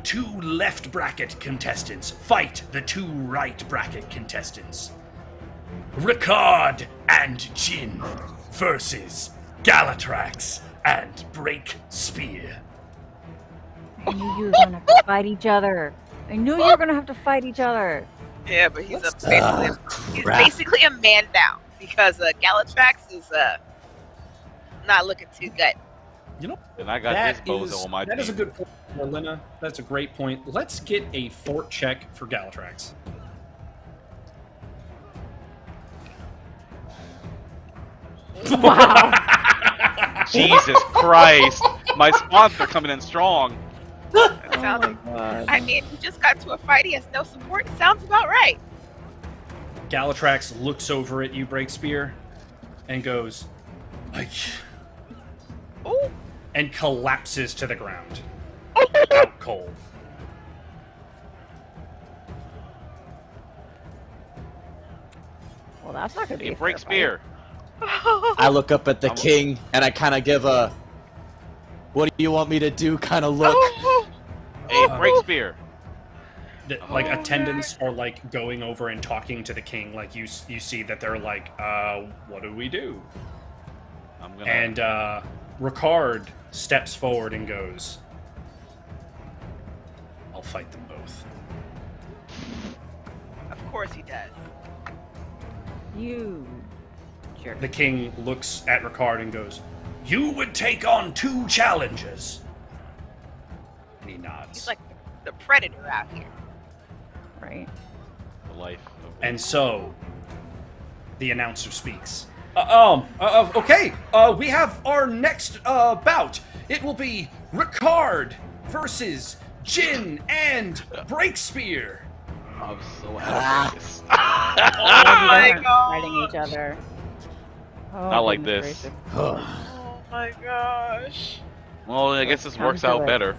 2 left bracket contestants fight the 2 right bracket contestants. Ricard and Jin versus Galatrax and Breakspear. I knew you were gonna have to fight each other. I knew you were gonna have to fight each other. Yeah, but he's Ah, he's crap. basically a man down because Galatrax is not looking too good. You know, And I got this bozo on my team. that is a good point, Marlena. That's a great point. Let's get a fort check for Galatrax. Wow. Jesus Christ! My spawns are coming in strong. That Oh sounds. my god. I mean, he just got to a fight. He has no support. Sounds about right. Galatrax looks over at you, Breakspear, and goes, "I," Ooh. and collapses to the ground, out cold. Well, that's not gonna be Hey, a break fair spear. I look up at the king and I kind of give a, "What do you want me to do?" kind of look. Hey, break spear. Like Oh, attendants are like going over and talking to the king. Like you see that they're like, what do we do? I'm gonna. And Ricard steps forward and goes, "I'll fight them both." Of course he does. You jerk. The king looks at Ricard and goes, "You would take on 2 challengers." And he nods. He's like the predator out here. Right. The life. And so, the announcer speaks. Okay, we have our next bout. It will be Ricard versus Jin and Breakspear. I'm so out of this. Oh my Aren't god. fighting each other. Oh, Not like goodness this. gracious. Oh my gosh. Well, I guess this works out better.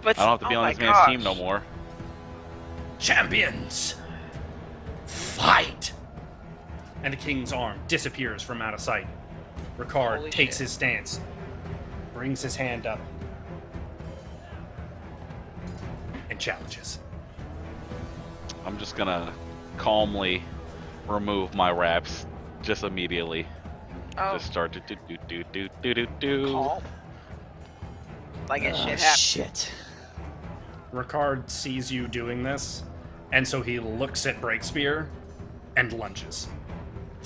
But I don't have to be oh on my this man's gosh. team no more. Champions, fight! And the king's arm disappears from out of sight. Ricard Holy takes shit. his stance, brings his hand up, and challenges. I'm just gonna calmly remove my wraps just immediately. Oh, Just start to do. calm. Like it should happen. Shit. Ricard sees you doing this, and so he looks at Breakspear and lunges.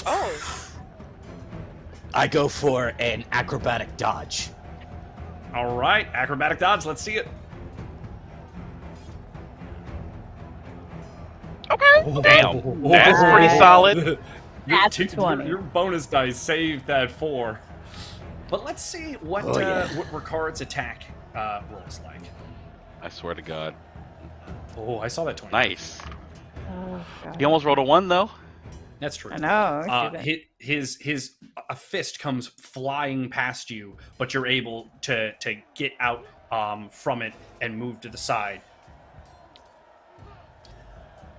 Oh, I go for an acrobatic dodge. All right, acrobatic dodge. Let's see it. okay. Damn, that's pretty solid. That's Your- 20. Your bonus dice saved that 4. But let's see what Oh, yeah. what Ricard's attack rolls like. I swear to God. Oh, I saw that 20. Nice. Oh, God. He almost rolled a 1 though. That's true. I know. His a fist comes flying past you, but you're able to get out from it and move to the side.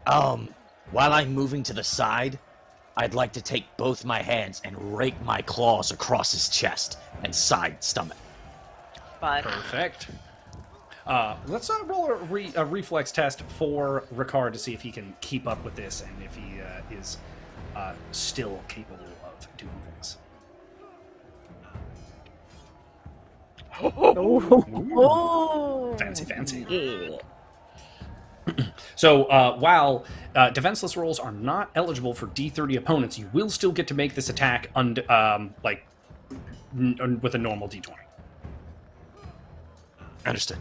While I'm moving to the side, I'd like to take both my hands and rake my claws across his chest and side stomach. Fun. Perfect. Let's roll a reflex test for Ricard to see if he can keep up with this and if he is still capable of doing things. Oh. Fancy. Yeah. So while defenseless rolls are not eligible for D30 opponents, you will still get to make this attack with a normal D20. Understood.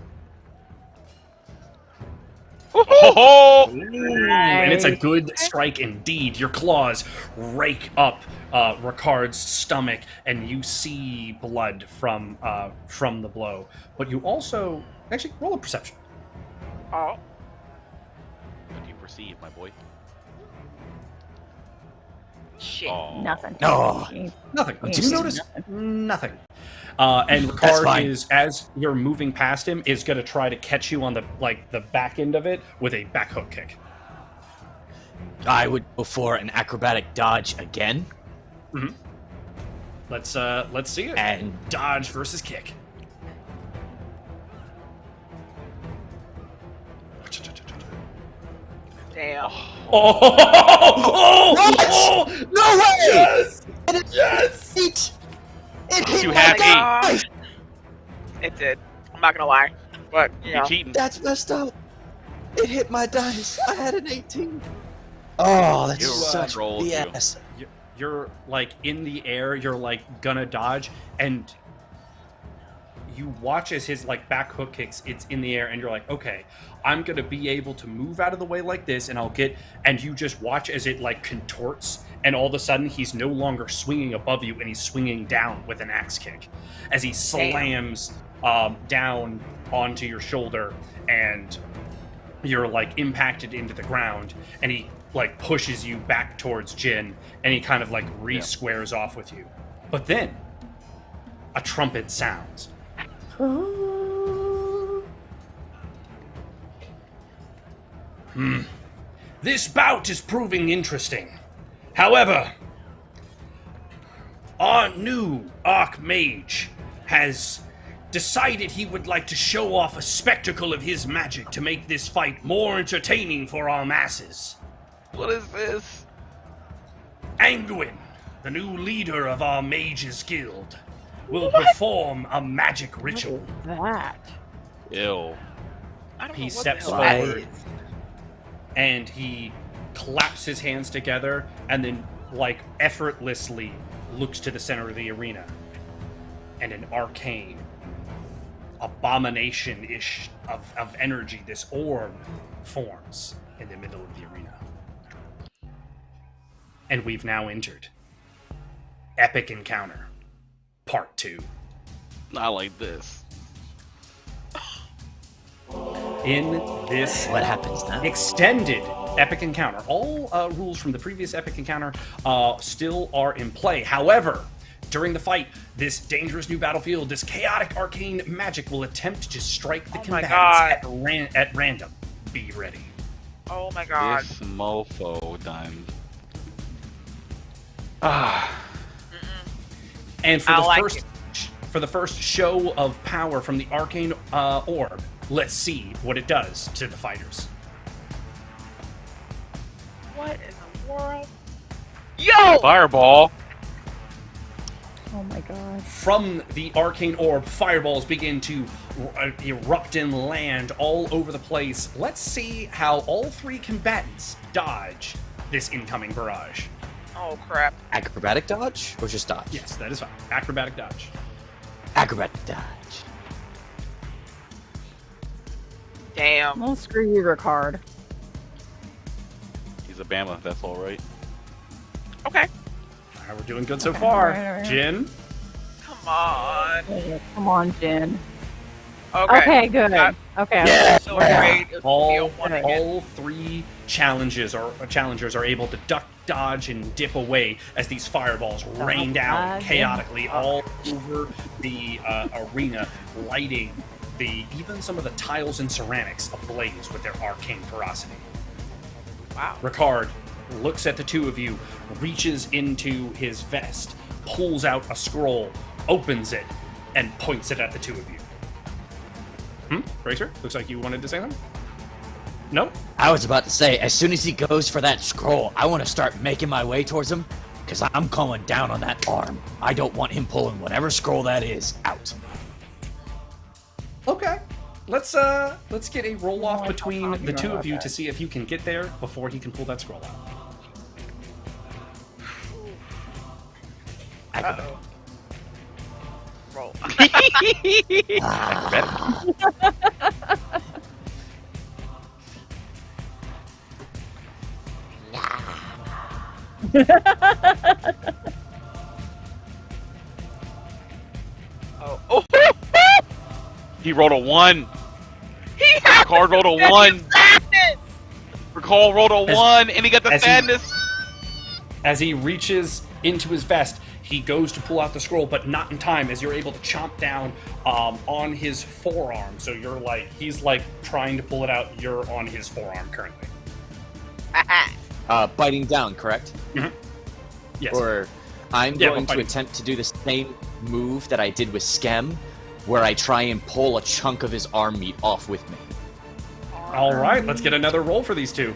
Oh, And it's a good strike indeed. Your claws rake up Ricard's stomach, and you see blood from the blow. But you also actually roll a perception. Oh, what do you perceive, my boy? shit. Oh. Nothing. Oh. Nothing. Yeah, Do you notice nothing? And That's Ricard fine. is, as you're moving past him, is going to try to catch you on the back end of it with a back hook kick. I would go for an acrobatic dodge again, Let's see it. and Dodge versus kick. Damn. Oh! no way! Yes! Yes! It hit You my happy? dice! It did. I'm not gonna lie, but you You know. cheating? That's messed up. It hit my dice. I had an 18. Oh, that's You such rolled, you. BS. You're like in the air, you're like gonna dodge, and you watch as his like back hook kicks, it's in the air, and you're like, okay, I'm gonna be able to move out of the way like this, and I'll get, and you just watch as it like contorts and all of a sudden he's no longer swinging above you, and he's swinging down with an axe kick as he slams down onto your shoulder, and you're like impacted into the ground, and he like pushes you back towards Jin, and he kind of like re-squares off with you. But then a trumpet sounds. This bout is proving interesting. However, our new Archmage has decided he would like to show off a spectacle of his magic to make this fight more entertaining for our masses. What is this? Anguin, the new leader of our Mages Guild, will perform a magic ritual. That. Ew. I don't He know what steps the hell that forward, is. and he claps his hands together, and then, like, effortlessly looks to the center of the arena. And an arcane abomination-ish of energy, this orb, forms in the middle of the arena. And we've now entered Epic Encounter, Part 2. Not like this. In this What happens now? extended Epic Encounter, all rules from the previous Epic Encounter still are in play. However, during the fight, this dangerous new battlefield, this chaotic arcane magic will attempt to strike the combatants at random. Be ready. Oh my god. This mofo done. And for I the like first for the first show of power from the arcane orb, let's see what it does to the fighters. What in the world? Yo! Fireball. Oh my god. From the arcane orb, fireballs begin to erupt and land all over the place. Let's see how all three combatants dodge this incoming barrage. Oh crap. Acrobatic dodge or just dodge? Yes, that is fine. Acrobatic dodge. Acrobatic dodge. Damn. Well, screw you, Ricard. He's a Bama, that's all right. Okay. All right, we're doing good so Okay, far. alright. Jin? Come on. Come on, Jin. Okay. Okay, good. Got- Okay. I'm so afraid of All, one again. all three challengers are able to duck, dodge, and dip away as these fireballs rain down dodge, chaotically all over the arena, lighting even some of the tiles and ceramics ablaze with their arcane ferocity. Wow. Ricard looks at the two of you, reaches into his vest, pulls out a scroll, opens it, and points it at the two of you. Bracer? Looks like you wanted to say something? No? I was about to say, as soon as he goes for that scroll, I want to start making my way towards him, because I'm going down on that arm. I don't want him pulling whatever scroll that is out. Okay. Let's get a roll off between the two of you to see if you can get there before he can pull that scroll out. Uh-oh. Roll. Oh. He rolled a 1. He had Ricard rolled a 1. sadness! Ricard rolled a 1, and he got the as he- sadness. As he reaches into his vest, he goes to pull out the scroll, but not in time, as you're able to chomp down on his forearm. So he's trying to pull it out. You're on his forearm currently. Biting down, correct? Yes. Or I'm Yeah, going but to biting. attempt to do the same move that I did with Skem, where I try and pull a chunk of his arm meat off with me. All right, let's get another roll for these two.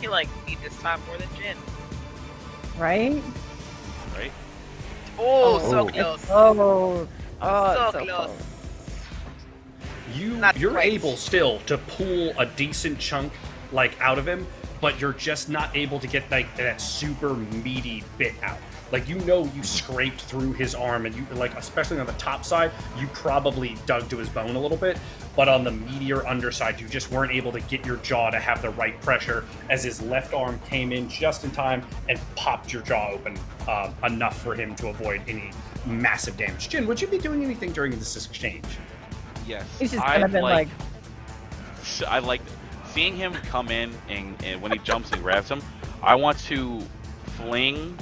He like me this time more than Jin. Right? Right? Oh, so Oh. close. Oh, So it's so close. close. You're quite. able still to pull a decent chunk out of him, but you're just not able to get that super meaty bit out. Like, you know, you scraped through his arm, and you, like, especially on the top side, you probably dug to his bone a little bit, but on the meatier underside, you just weren't able to get your jaw to have the right pressure as his left arm came in just in time and popped your jaw open enough for him to avoid any massive damage. Jin, would you be doing anything during this exchange? Yes. He's just kind of been like... I like seeing him come in, and when he jumps and grabs him, I want to swing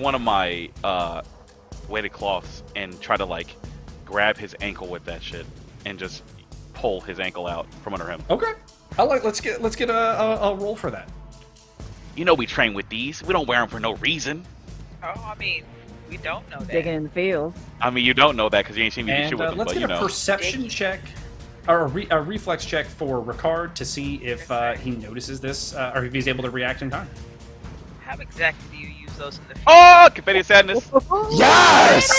one of my weighted cloths and try to like grab his ankle with that shit and just pull his ankle out from under him. Okay. Let's get a roll for that. You know we train with these. We don't wear them for no reason. Oh, I mean, we don't know that. digging in the fields. I mean, you don't know that because you ain't seen me do And shit with them, let's but get you a know. perception check, or a reflex check for Ricard to see if he notices this, or if he's able to react in time. How exactly do you use those in the field? Oh, confetti of sadness. Yes!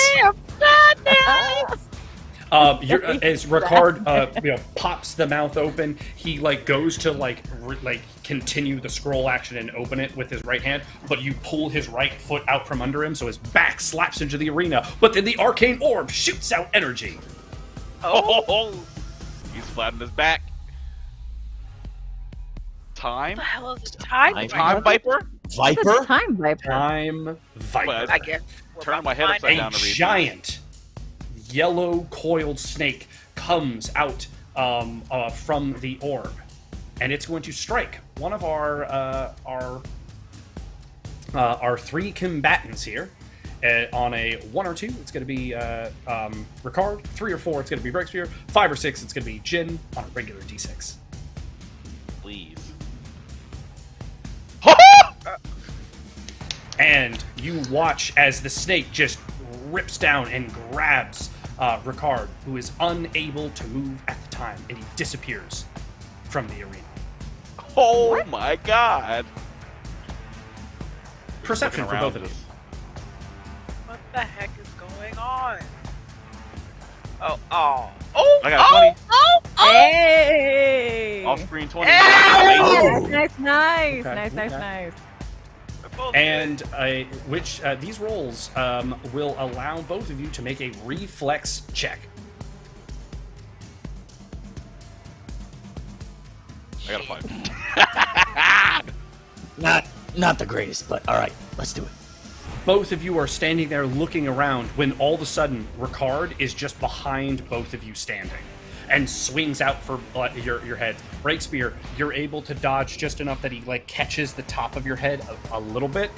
As Ricard, pops the mouth open, he like goes to continue the scroll action and open it with his right hand, but you pull his right foot out from under him, so his back slaps into the arena. But then the arcane orb shoots out energy. Oh, he's flat on his back. Time? What the hell is a time? Time Viper? What's Viper? a time viper? Time Viper. Well, I guess. Turn my head upside A down to read. giant yellow coiled snake comes out from the orb, and it's going to strike one of our three combatants here. On a 1 or 2, it's going to be Ricard. 3 or 4, it's going to be Breakspear. 5 or 6, it's going to be Jin on a regular D6. Please. And you watch as the snake just rips down and grabs Ricard, who is unable to move at the time, and he disappears from the arena. Oh my god. Perception for both of you. What the heck is going on? Oh! I got 20. Hey! Off screen 20. Nice. Okay. And these rolls will allow both of you to make a reflex check. I got a 5. Not the greatest, but all right, let's do it. Both of you are standing there looking around when all of a sudden Ricard is just behind both of you standing and swings out for your head. Breakspear, you're able to dodge just enough that he catches the top of your head a little bit.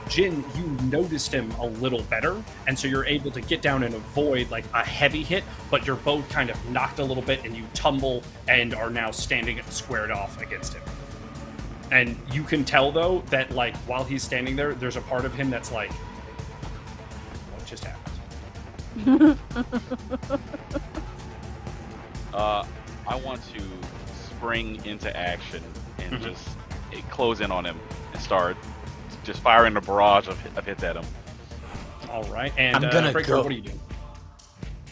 Jin, you noticed him a little better, and so you're able to get down and avoid a heavy hit, but you're both kind of knocked a little bit and you tumble and are now standing squared off against him. And you can tell, though, that, while he's standing there, there's a part of him that's like, what just happened? I want to spring into action and just close in on him and start just firing a barrage of hits at him. All right. And I'm gonna Breaker, go. what are you doing?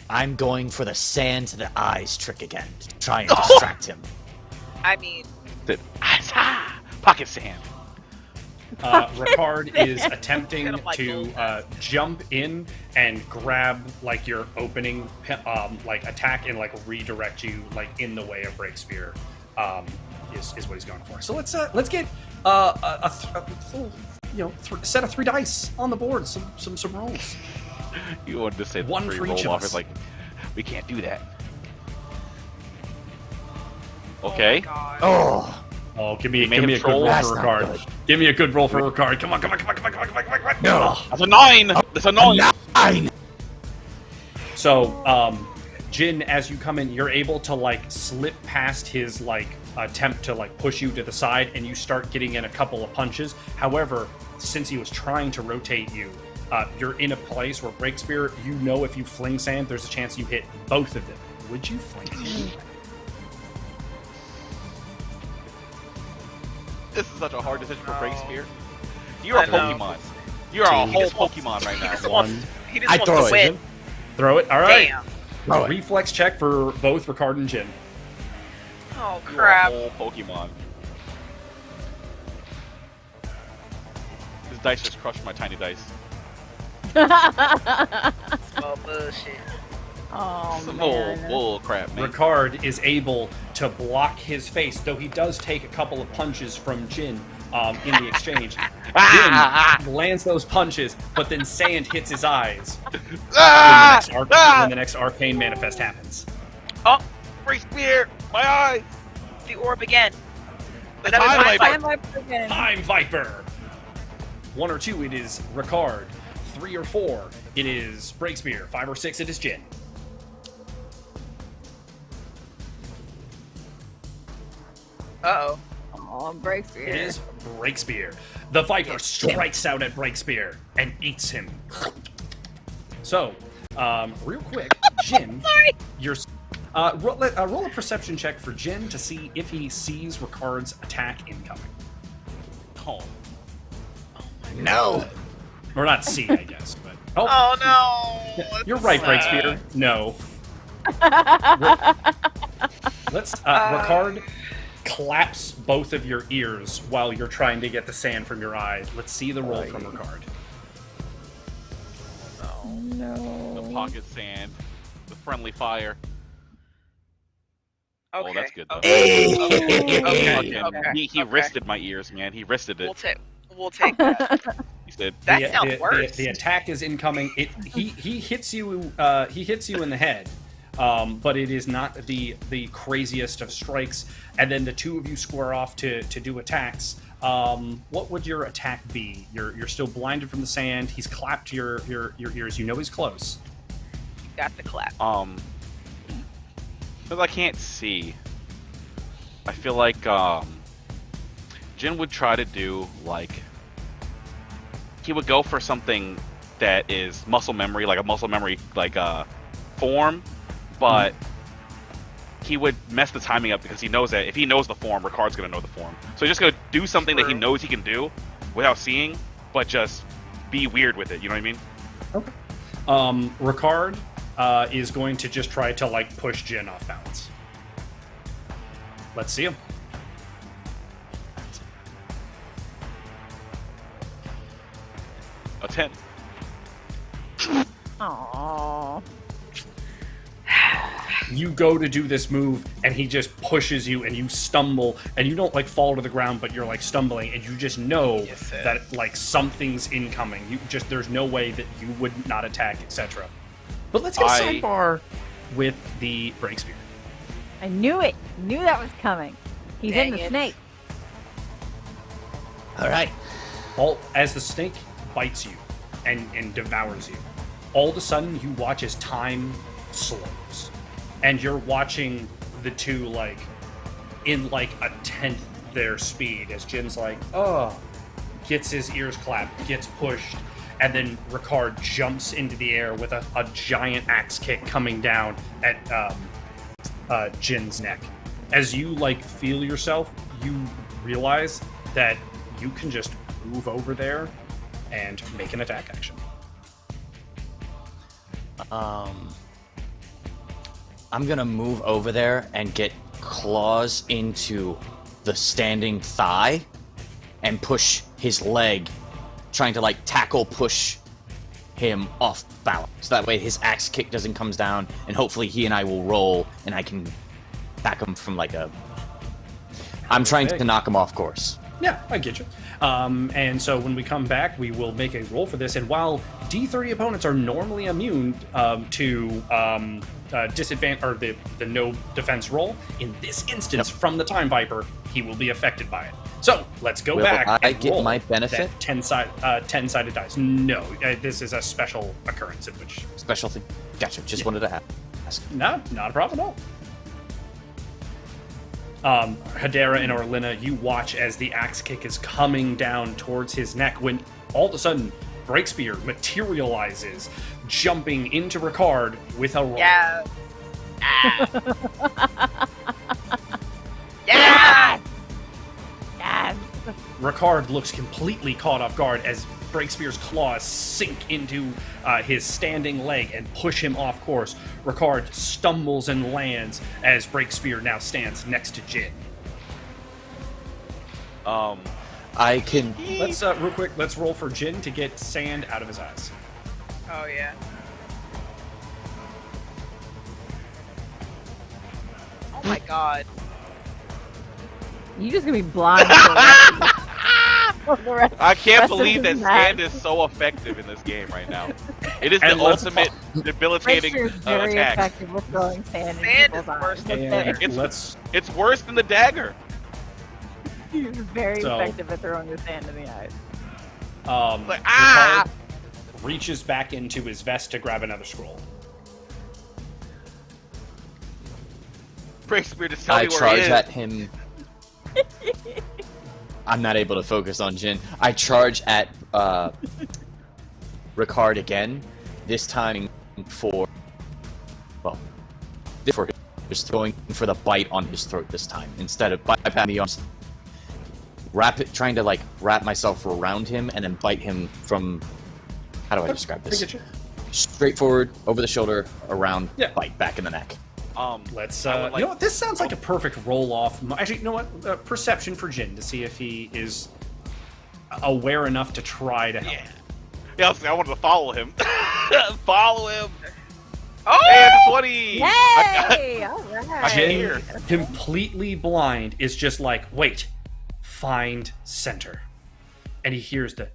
I'm going for the sand to the eyes trick again to try and distract him. I mean, Pocket sand. Ricard is attempting Kind of to jump in and grab your opening attack and redirect you in the way of Breakspear. Is what he's going for. So let's get a set of 3 dice on the board. Some rolls. You wanted to say the One 3 for each roll of off. us. It's we can't do that. oh my Okay. God. Oh, give me a him good troll. roll That's for not Ricard. good. Give me a good roll for Ricard. Come on. No. That's a 9. That's a 9. 9! So, Jin, as you come in, you're able to slip past his attempt to push you to the side, and you start getting in a couple of punches. However, since he was trying to rotate you, you're in a place where Breakspear, if you fling sand, there's a chance you hit both of them. Would you fling sand? This is such a hard decision for No. Breakspear. You're a I know. Pokemon. You're a He whole just wants- Pokemon right He just now. wants, he just I wants throw to it. win. Throw it. All right. Damn. Throw it. Reflex check for both Ricard and Jin. Oh, You're crap. a whole Pokemon. dice just crushed my tiny dice. Oh, bullshit. Oh, Some man. bull crap, man. Ricard is able to block his face, though he does take a couple of punches from Jin in the exchange. Jin lands those punches, but then sand hits his eyes when the next arcane manifest happens. Oh, free spear! My eyes! The orb again. The Another time time viper. viper. Again. Time Viper! 1 or 2, it is Ricard. 3 or 4, it is Breakspear. 5 or 6, it is Jin. Uh-oh. Oh, Breakspear. It is Breakspear. The Viper strikes out at Breakspear and eats him. So, real quick, Jin, Sorry. you're roll a perception check for Jin to see if he sees Ricard's attack incoming. Oh. No. Or not see, I guess, but Oh no. you're right, Breakspear. No. Let's Ricard claps both of your ears while you're trying to get the sand from your eye. Let's see the roll from Ricard. No. The pocket sand. The friendly fire. Okay. Oh, that's good, though. Okay. Fucking- He wristed my ears, man. He wristed it. We'll take that. He said, That sounds worse. The attack is incoming. He hits you. He hits you in the head, but it is not the craziest of strikes. And then the two of you square off to do attacks. What would your attack be? You're still blinded from the sand. He's clapped your ears. You know he's close. Got the clap. because I can't see, I feel like Jin would try to do like, he would go for something that is muscle memory, like a muscle memory like form, but he would mess the timing up because he knows that if he knows the form, Ricard's gonna know the form. So he's just gonna do something that he knows he can do without seeing, but just be weird with it. You know what I mean? Okay. Ricard is going to just try to like push Jin off balance. Let's see him. A 10. Aww. You go to do this move, and he just pushes you, and you stumble, and you don't like fall to the ground, but you're like stumbling, and you just know that like something's incoming. You just there's no way that you would not attack, etc. But let's get a sidebar with the Breakspear. I knew it. Knew that was coming. He's in Dang the it. snake. All right. As the snake bites you and devours you, all of a sudden you watch as time slows, and you're watching the two like in like a tenth their speed as Jin's like, oh, gets his ears clapped, gets pushed, and then Ricard jumps into the air with a giant axe kick coming down at Jin's neck. As you like feel yourself, you realize that you can just move over there and make an attack action. I'm gonna move over there and get claws into the standing thigh and push his leg, trying to like tackle push him off balance. So that way his axe kick doesn't come down, and hopefully he and I will roll and I can back him from like a... I'm trying to knock him off course. Yeah, I get you. And so when we come back, we will make a roll for this. And while D30 opponents are normally immune to disadvantage or the no defense roll, in this instance, from the Time Viper, he will be affected by it. So let's go Will back. I and get roll my benefit? that 10-sided dice. No, this is a special occurrence in which. Special thing. Gotcha. Just wanted to ask. No, not a problem at all. Hedera and Orlina, you watch as the axe kick is coming down towards his neck when all of a sudden Breakspear materializes, jumping into Ricard with a roll. Yeah. Yeah. Yes. Ricard looks completely caught off guard as Breakspear's claws sink into his standing leg and push him off course. Ricard stumbles and lands as Breakspear now stands next to Jin. I can. Let's real quick. Let's roll for Jin to get sand out of his eyes. Oh yeah. Oh my god. You just gonna be blind. I can't believe that this sand match. is so effective in this game right now. It is the And let's- ultimate debilitating Breakthrough is very attack. effective with throwing sand in Sand people's is worse eyes. than And It's- It's worse than the dagger. He's very So- effective at throwing the sand in the eyes. Like, Ricard reaches back into his vest to grab another scroll. Breakspear, just tell I me where charge he is. at him. I'm not able to focus on Jin. I charge at Ricard again. This time for just throwing for the bite on his throat this time instead of bypassing the arms. Trying to like wrap myself around him and then bite him from. How do I describe I this? get you. Straightforward, over the shoulder, around, Yeah. bite back in the neck. Let's. I would You like- know what? This sounds like a perfect roll-off. Actually, you know what? Perception for Jin to see if he is aware enough to try to help. Yeah, I wanted to follow him. Follow him. Oh! Hey, it's 20. Yay! All right. Jin- Jin, completely blind, is just like, wait, find center, and he hears the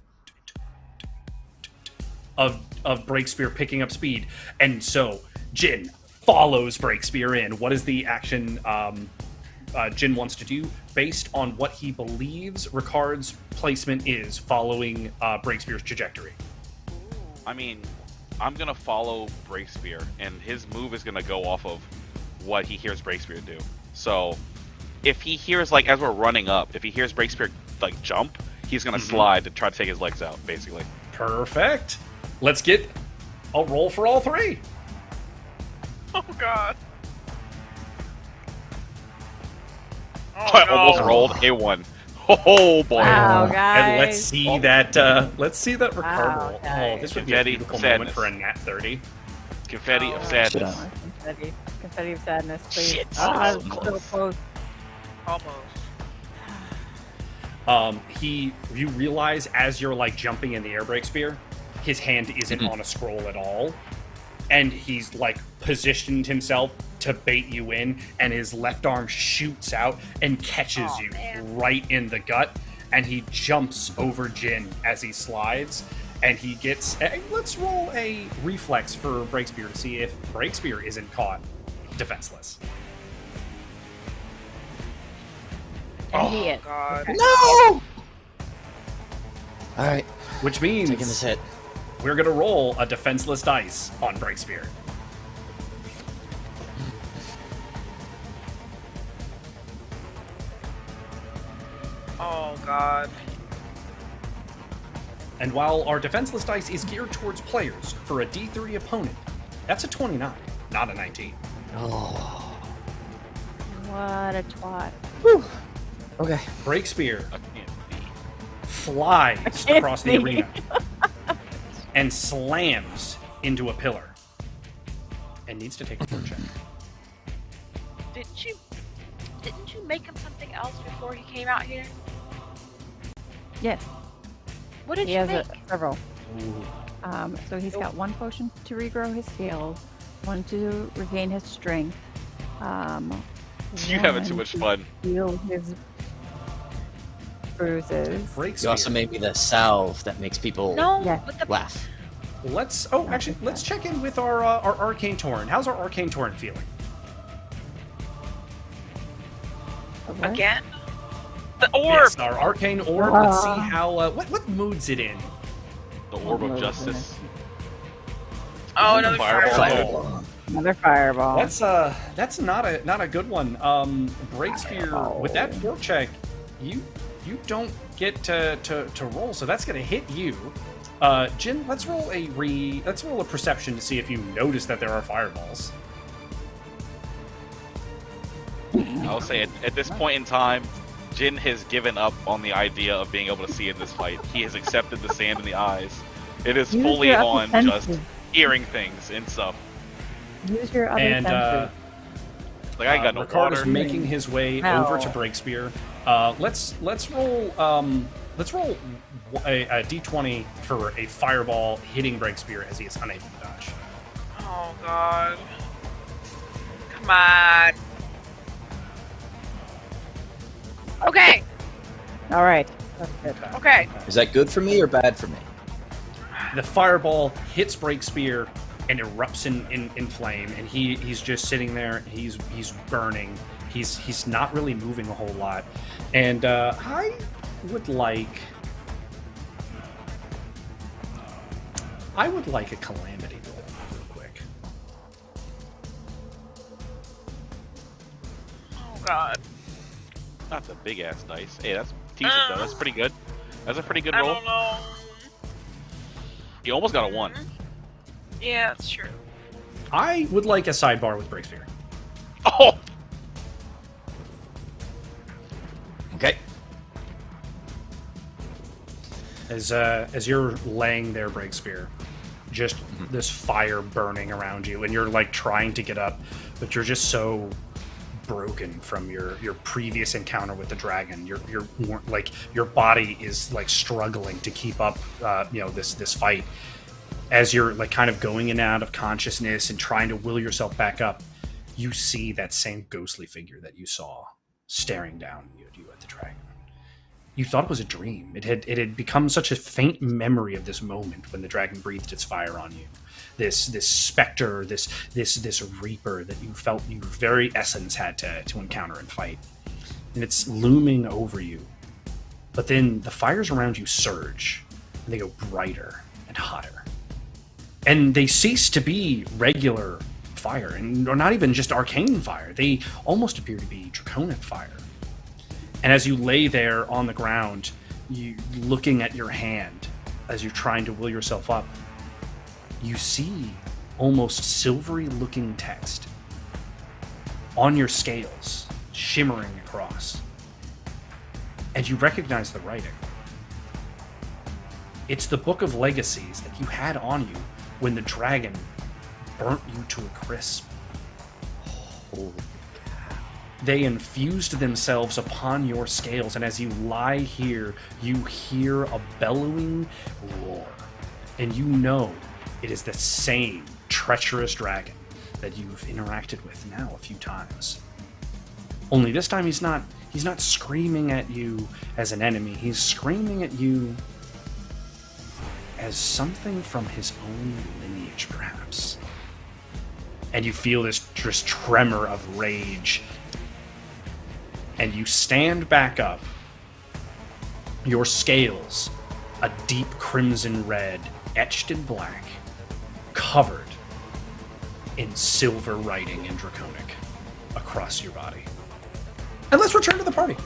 of Breakspear picking up speed, and so Jin follows Breakspear in. What is the action Jin wants to do based on what he believes Ricard's placement is following Breakspear's trajectory? I mean, I'm gonna follow Breakspear, and his move is gonna go off of what he hears Breakspear do. So, if he hears, like, as we're running up, if he hears Breakspear, like, jump, he's gonna slide to try to take his legs out, basically. Perfect. Let's get a roll for all three. Oh god. I almost rolled a 1. Oh boy. Wow, guys. And let's see that. Let's see that Ricard Wow, roll. guys. Oh, this would be a Confetti beautiful sadness. moment for a nat 30. Confetti of Oh. sadness. Confetti of sadness, please. Shit, Oh, so so close. close. Almost. You realize as you're like jumping in the air brake spear, his hand isn't on a scroll at all, and he's like positioned himself to bait you in, and his left arm shoots out and catches Aw, you man. right in the gut, and he jumps over Jin as he slides, and he gets. Let's roll a reflex for Breakspear to see if Breakspear isn't caught defenseless. And he is. God. Okay. No! Alright, Which means taking this hit. we're gonna roll a defenseless dice on Breakspear. Oh god. And while our defenseless dice is geared towards players, for a D3 opponent, that's a 29, not a 19. Oh. What a twat. Okay. Breakspear I can't be. flies can't across the see. arena and slams into a pillar and needs to take a fort check. Didn't you make him something else before he came out here? Yes, What did he you has make? several. So he's got one potion to regrow his scales, one to regain his strength. You're having too one much to fun. heal his bruises. Breakspear. You also made me the salve that makes people No, Yeah. with the laugh. Let's check in with our Arcane Torrent. How's our Arcane Torrent feeling? again. The orb. Yes, our Arcane Orb. Let's see Ah. how. What mood's it in? The Orb of Justice. Oh, another Fireball. fireball. Another fireball. That's not a good one. Breakspear, with that fort check, you don't get to roll, so that's gonna hit you. Jin, let's roll a perception to see if you notice that there are fireballs. I'll say at this point in time, Jin has given up on the idea of being able to see in this fight. He has accepted the sand in the eyes. It is Use fully your on other just senses. hearing things and stuff. Use your other And senses. Like I ain't got no Ricard water. is making his way No. over to Breakspear. Let's roll Let's roll a d20 for a fireball hitting Breakspear as he is unable to dodge. Oh god. Come on. Okay. All right. That's good. Okay. Is that good for me or bad for me? The fireball hits Breakspear and erupts in flame, and he's just sitting there. He's burning. He's not really moving a whole lot. And I would like a calamity roll real quick. Oh god. Not the big ass dice. Hey, that's decent though. That's pretty good. That's a pretty good I roll. don't know. You almost got a 1. Yeah, that's true. I would like a sidebar with Breakspear. Oh! Okay. As you're laying there, Breakspear, just this fire burning around you, and you're like trying to get up, but you're just so broken from your previous encounter with the dragon. You're like your body is like struggling to keep up, this fight. As you're like kind of going in and out of consciousness and trying to will yourself back up, you see that same ghostly figure that you saw staring down at you at the dragon. You thought it was a dream. It had become such a faint memory of this moment when the dragon breathed its fire on you. This specter, this reaper that you felt your very essence had to encounter and fight. And it's looming over you. But then the fires around you surge, and they go brighter and hotter. And they cease to be regular fire, or not even just arcane fire. They almost appear to be draconic fire. And as you lay there on the ground, you looking at your hand as you're trying to will yourself up, you see almost silvery-looking text on your scales, shimmering across. And you recognize the writing. It's the Book of Legacies that you had on you when the dragon burnt you to a crisp. Holy They infused themselves upon your scales, and as you lie here, you hear a bellowing roar. And you know it is the same treacherous dragon that you've interacted with now a few times. Only this time he's not screaming at you as an enemy. He's screaming at you as something from his own lineage, perhaps. And you feel this just tremor of rage. And you stand back up. Your scales, a deep crimson red, etched in black, covered in silver writing in Draconic across your body. And let's return to the party.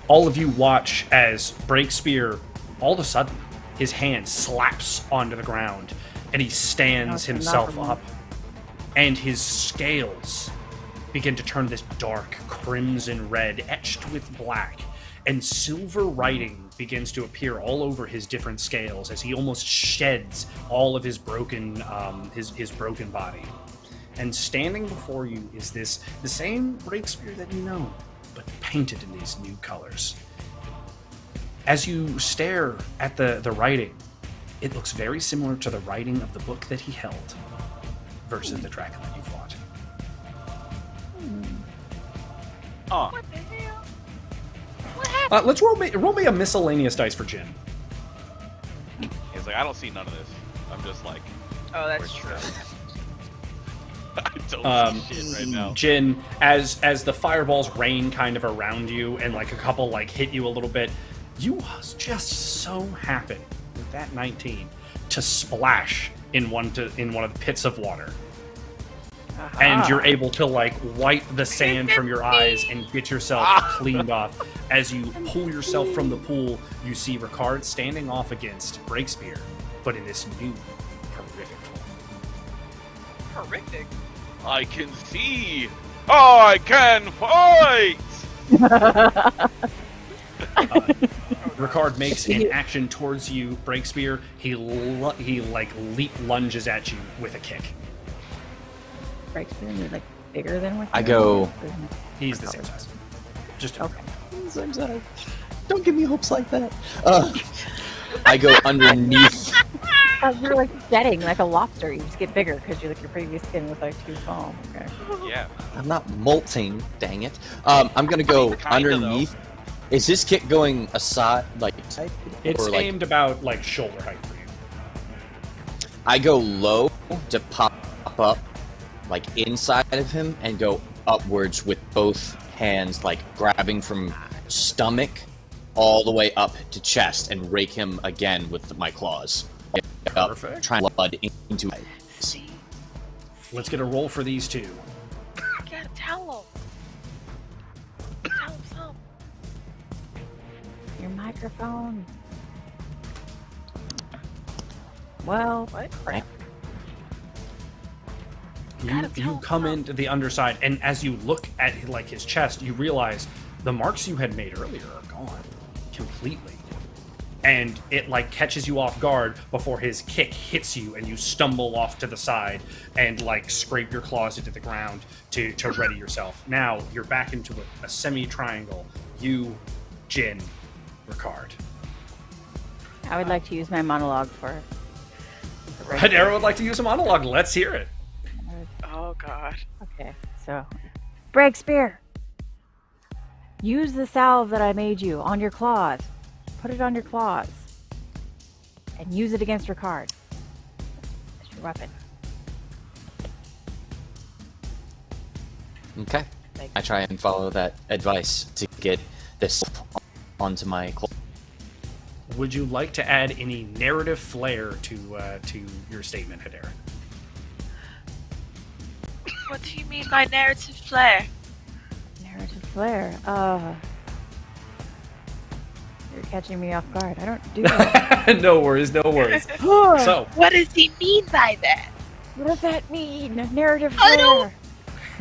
All of you watch as Breakspear, all of a sudden, his hand slaps onto the ground, and he stands himself up, and his scales begin to turn this dark crimson red, etched with black, and silver writing begins to appear all over his different scales as he almost sheds all of his broken, his broken body. And standing before you is the same Breakspear that you know, but painted in these new colors. As you stare at the writing, it looks very similar to the writing of the book that he held versus the dragon that you fought. Oh, What the hell? What happened? Let's roll me a miscellaneous dice for Jin. he's like, I don't see none of this. I'm just like, Oh, that's where's true. that? I don't see shit right now. Jin, as the fireballs rain kind of around you and like a couple like hit you a little bit, you just so happen with that 19 to splash in one of the pits of water. And you're able to like wipe the sand from your eyes and get yourself cleaned off. As you pull yourself from the pool, you see Ricard standing off against Breakspear, but in this new horrific form. Horrific. I can see. I can fight. Ricard makes an action towards you, Breakspear. He like leap lunges at you with a kick. Breakspear and he like bigger than what? I go. He's the same size. Just Okay. Same size. Don't give me hopes like that. I go underneath. You're like shedding like a lobster. You just get bigger because your previous skin was like too small. Okay. Yeah. I'm not molting. Dang it. I'm gonna go Kinda, underneath. Is this kick going aside, like? it's or, like, aimed about like shoulder height for you. I go low to pop up, like inside of him, and go upwards with both hands, like grabbing from stomach all the way up to chest, and rake him again with my claws. Perfect. Trying to blood into my. Let's get a roll for these two. I gotta tell him. Tell him something. Your microphone. Well, What? You come into the underside, and as you look at like his chest, you realize the marks you had made earlier are gone completely. And it like catches you off guard before his kick hits you, and you stumble off to the side and like scrape your claws into the ground to ready yourself. Now you're back into a semi-triangle. You, Jin, Ricard. I would like to use my monologue for Hadera would like to use a monologue. Let's hear it. Oh God. Okay, so break spear. Use the salve that I made you on your claws. Put it on your claws. And use it against Ricard. As your weapon. Okay. I try and follow that advice to get this onto my claw. Would you like to add any narrative flair to your statement, Hadera? What do you mean by narrative flair? Narrative flair. You're catching me off guard. I don't do that. No worries, no worries. So, What does he mean by that? What does that mean? Narrative I flair. don't-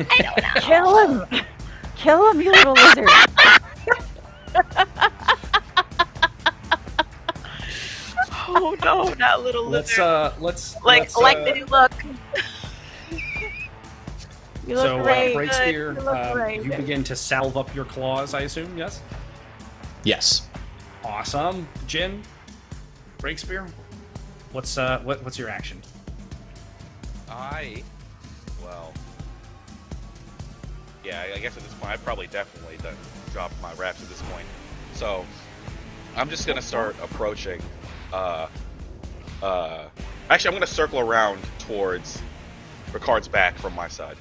I don't know. Kill him! Kill him, you little lizard! Oh no, not little let's lizard. let's the new look. You look so great. break good. spear. You look great. You begin to salve up your claws, I assume. Yes. Yes. Awesome, Jin. Break spear. What's your action? Yeah, I guess at this point, I've probably definitely dropped my wraps at this point. So, I'm just gonna start approaching. Actually, I'm gonna circle around towards Ricard's back from my side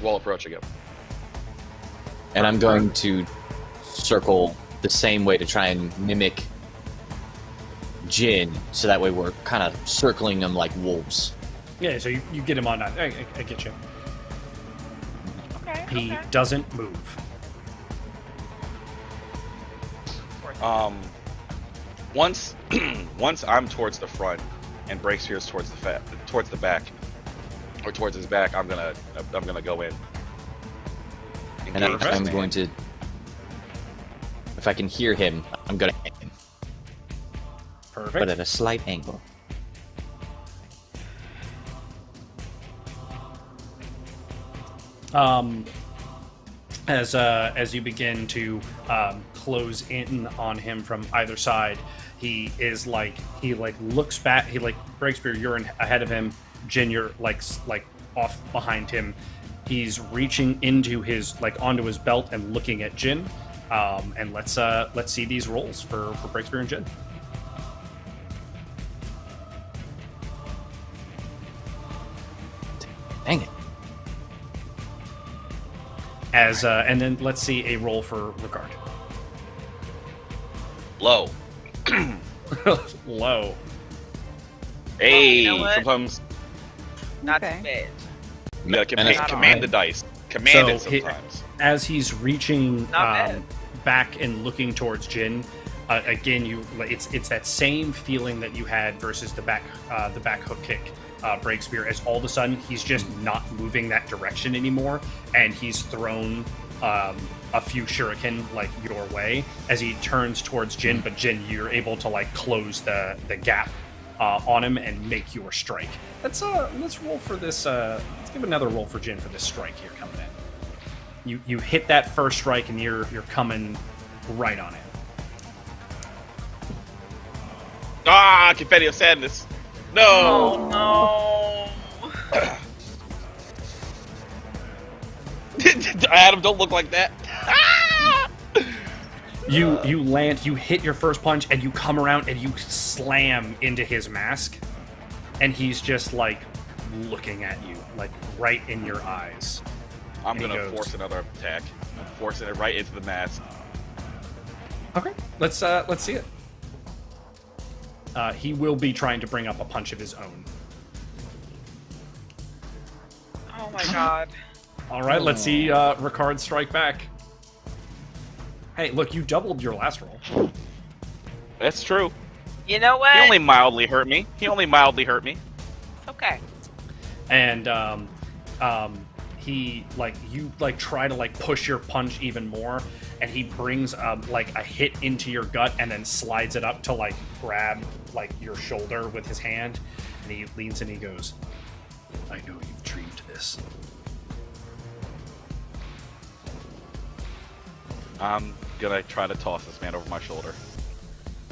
while approaching him. And I'm going to circle the same way to try and mimic Jin, so that way we're kind of circling them like wolves. Yeah. So you get him on that. I get you. Okay. He doesn't move. Once I'm towards the front and Breakspear's towards the back, or towards his back, I'm gonna go in. And I'm going to, if I can hear him, I'm gonna hit him, Perfect. but at a slight angle. As you begin to close in on him from either side, he looks back. He Breakspear, you're ahead of him. Jin, you're like off behind him. He's reaching into onto his belt and looking at Jin. And let's see these rolls for Breakspear and Jin. Dang it. And then let's see a roll for Ricard. Low. Low. Hey, you know what? sometimes Not Okay. too bad. you gotta And it's command the dice. Command it So he- sometimes. As he's reaching Not bad. back and looking towards Jin, again, it's that same feeling that you had versus the back hook kick, Breakspear. As all of a sudden he's just not moving that direction anymore, and he's thrown a few shuriken your way as he turns towards Jin. But Jin, you're able to close the gap on him and make your strike. Let's roll for this. Let's give another roll for Jin for this strike here coming in. You hit that first strike and you're coming right on it. Ah, confetti of sadness. No. Oh no. Adam, don't look like that. You land, you hit your first punch, and you come around and you slam into his mask, and he's just like looking at you, like right in your eyes. I'm And he gonna goes, force another attack. I'm forcing it right into the mask. Okay, let's see it. He will be trying to bring up a punch of his own. Oh my god. All right, let's see Ricard strike back. Hey, look, you doubled your last roll. That's true. You know what? He only mildly hurt me. It's okay. And he you try to push your punch even more, and he brings like a hit into your gut and then slides it up to grab your shoulder with his hand, and he leans and he goes, "I know you've dreamed this." I'm gonna try to toss this man over my shoulder.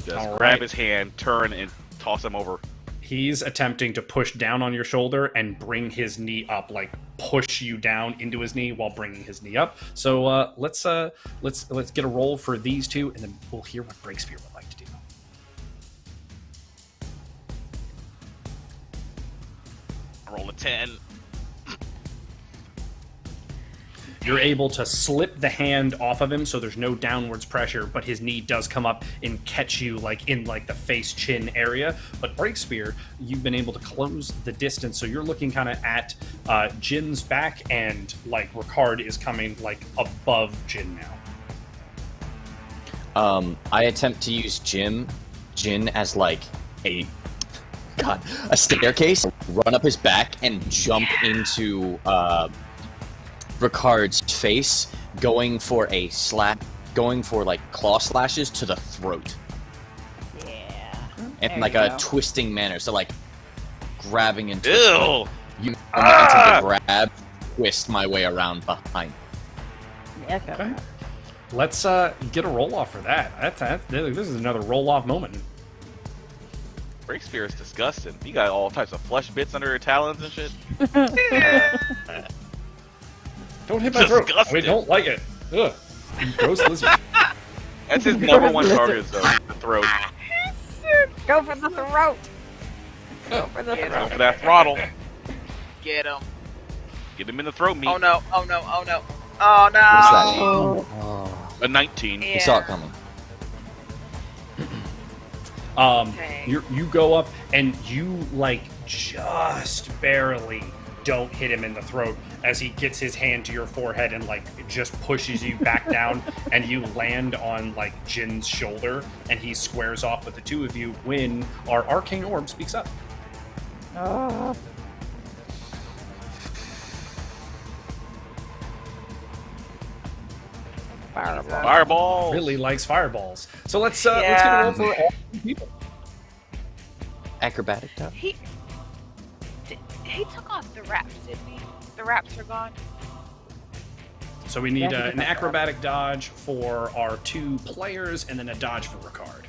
Just All grab right. his hand, turn, and toss him over. He's attempting to push down on your shoulder and bring his knee up, push you down into his knee while bringing his knee up. So let's get a roll for these two, and then we'll hear what Breakspear would like to do. Roll a 10. You're able to slip the hand off of him, so there's no downwards pressure, but his knee does come up and catch you in the face chin area. But Breakspear, you've been able to close the distance, so you're looking kind of at Jin's back, and Ricard is coming above Jin now. I attempt to use Jin as a staircase, run up his back and jump into Ricard's face, going for claw slashes to the throat. Yeah. In There you a go. twisting manner, so grabbing and twisting. Ew! You attempt to grab, twist my way around behind. Yeah, go. Okay. Let's get a roll off for that. This is another roll off moment. Breakspear is disgusting. You got all types of flesh bits under your talons and shit. Don't hit my throat. Disgusting. I don't like it. Ugh. You gross lizard. That's his number one target, though. The throat. Go for the throat. Go for the Go throat. for that throttle. Get him. Get him in the throat, meat. Oh no, oh no, oh no. Oh no. What's that? Oh. A 19. Yeah. He saw it coming. Okay. You go up and you just barely don't hit him in the throat as he gets his hand to your forehead and just pushes you back down, and you land on Jin's shoulder, and he squares off. But the two of you win. Our arcane orb speaks up. Oh. Fireball. Fireball. Really likes fireballs. So let's get a roll for all people. Acrobatic touch. He took off the wraps, didn't he? The wraps are gone. So we need Yeah, he an took acrobatic dodge for our two players, and then a dodge for Ricard.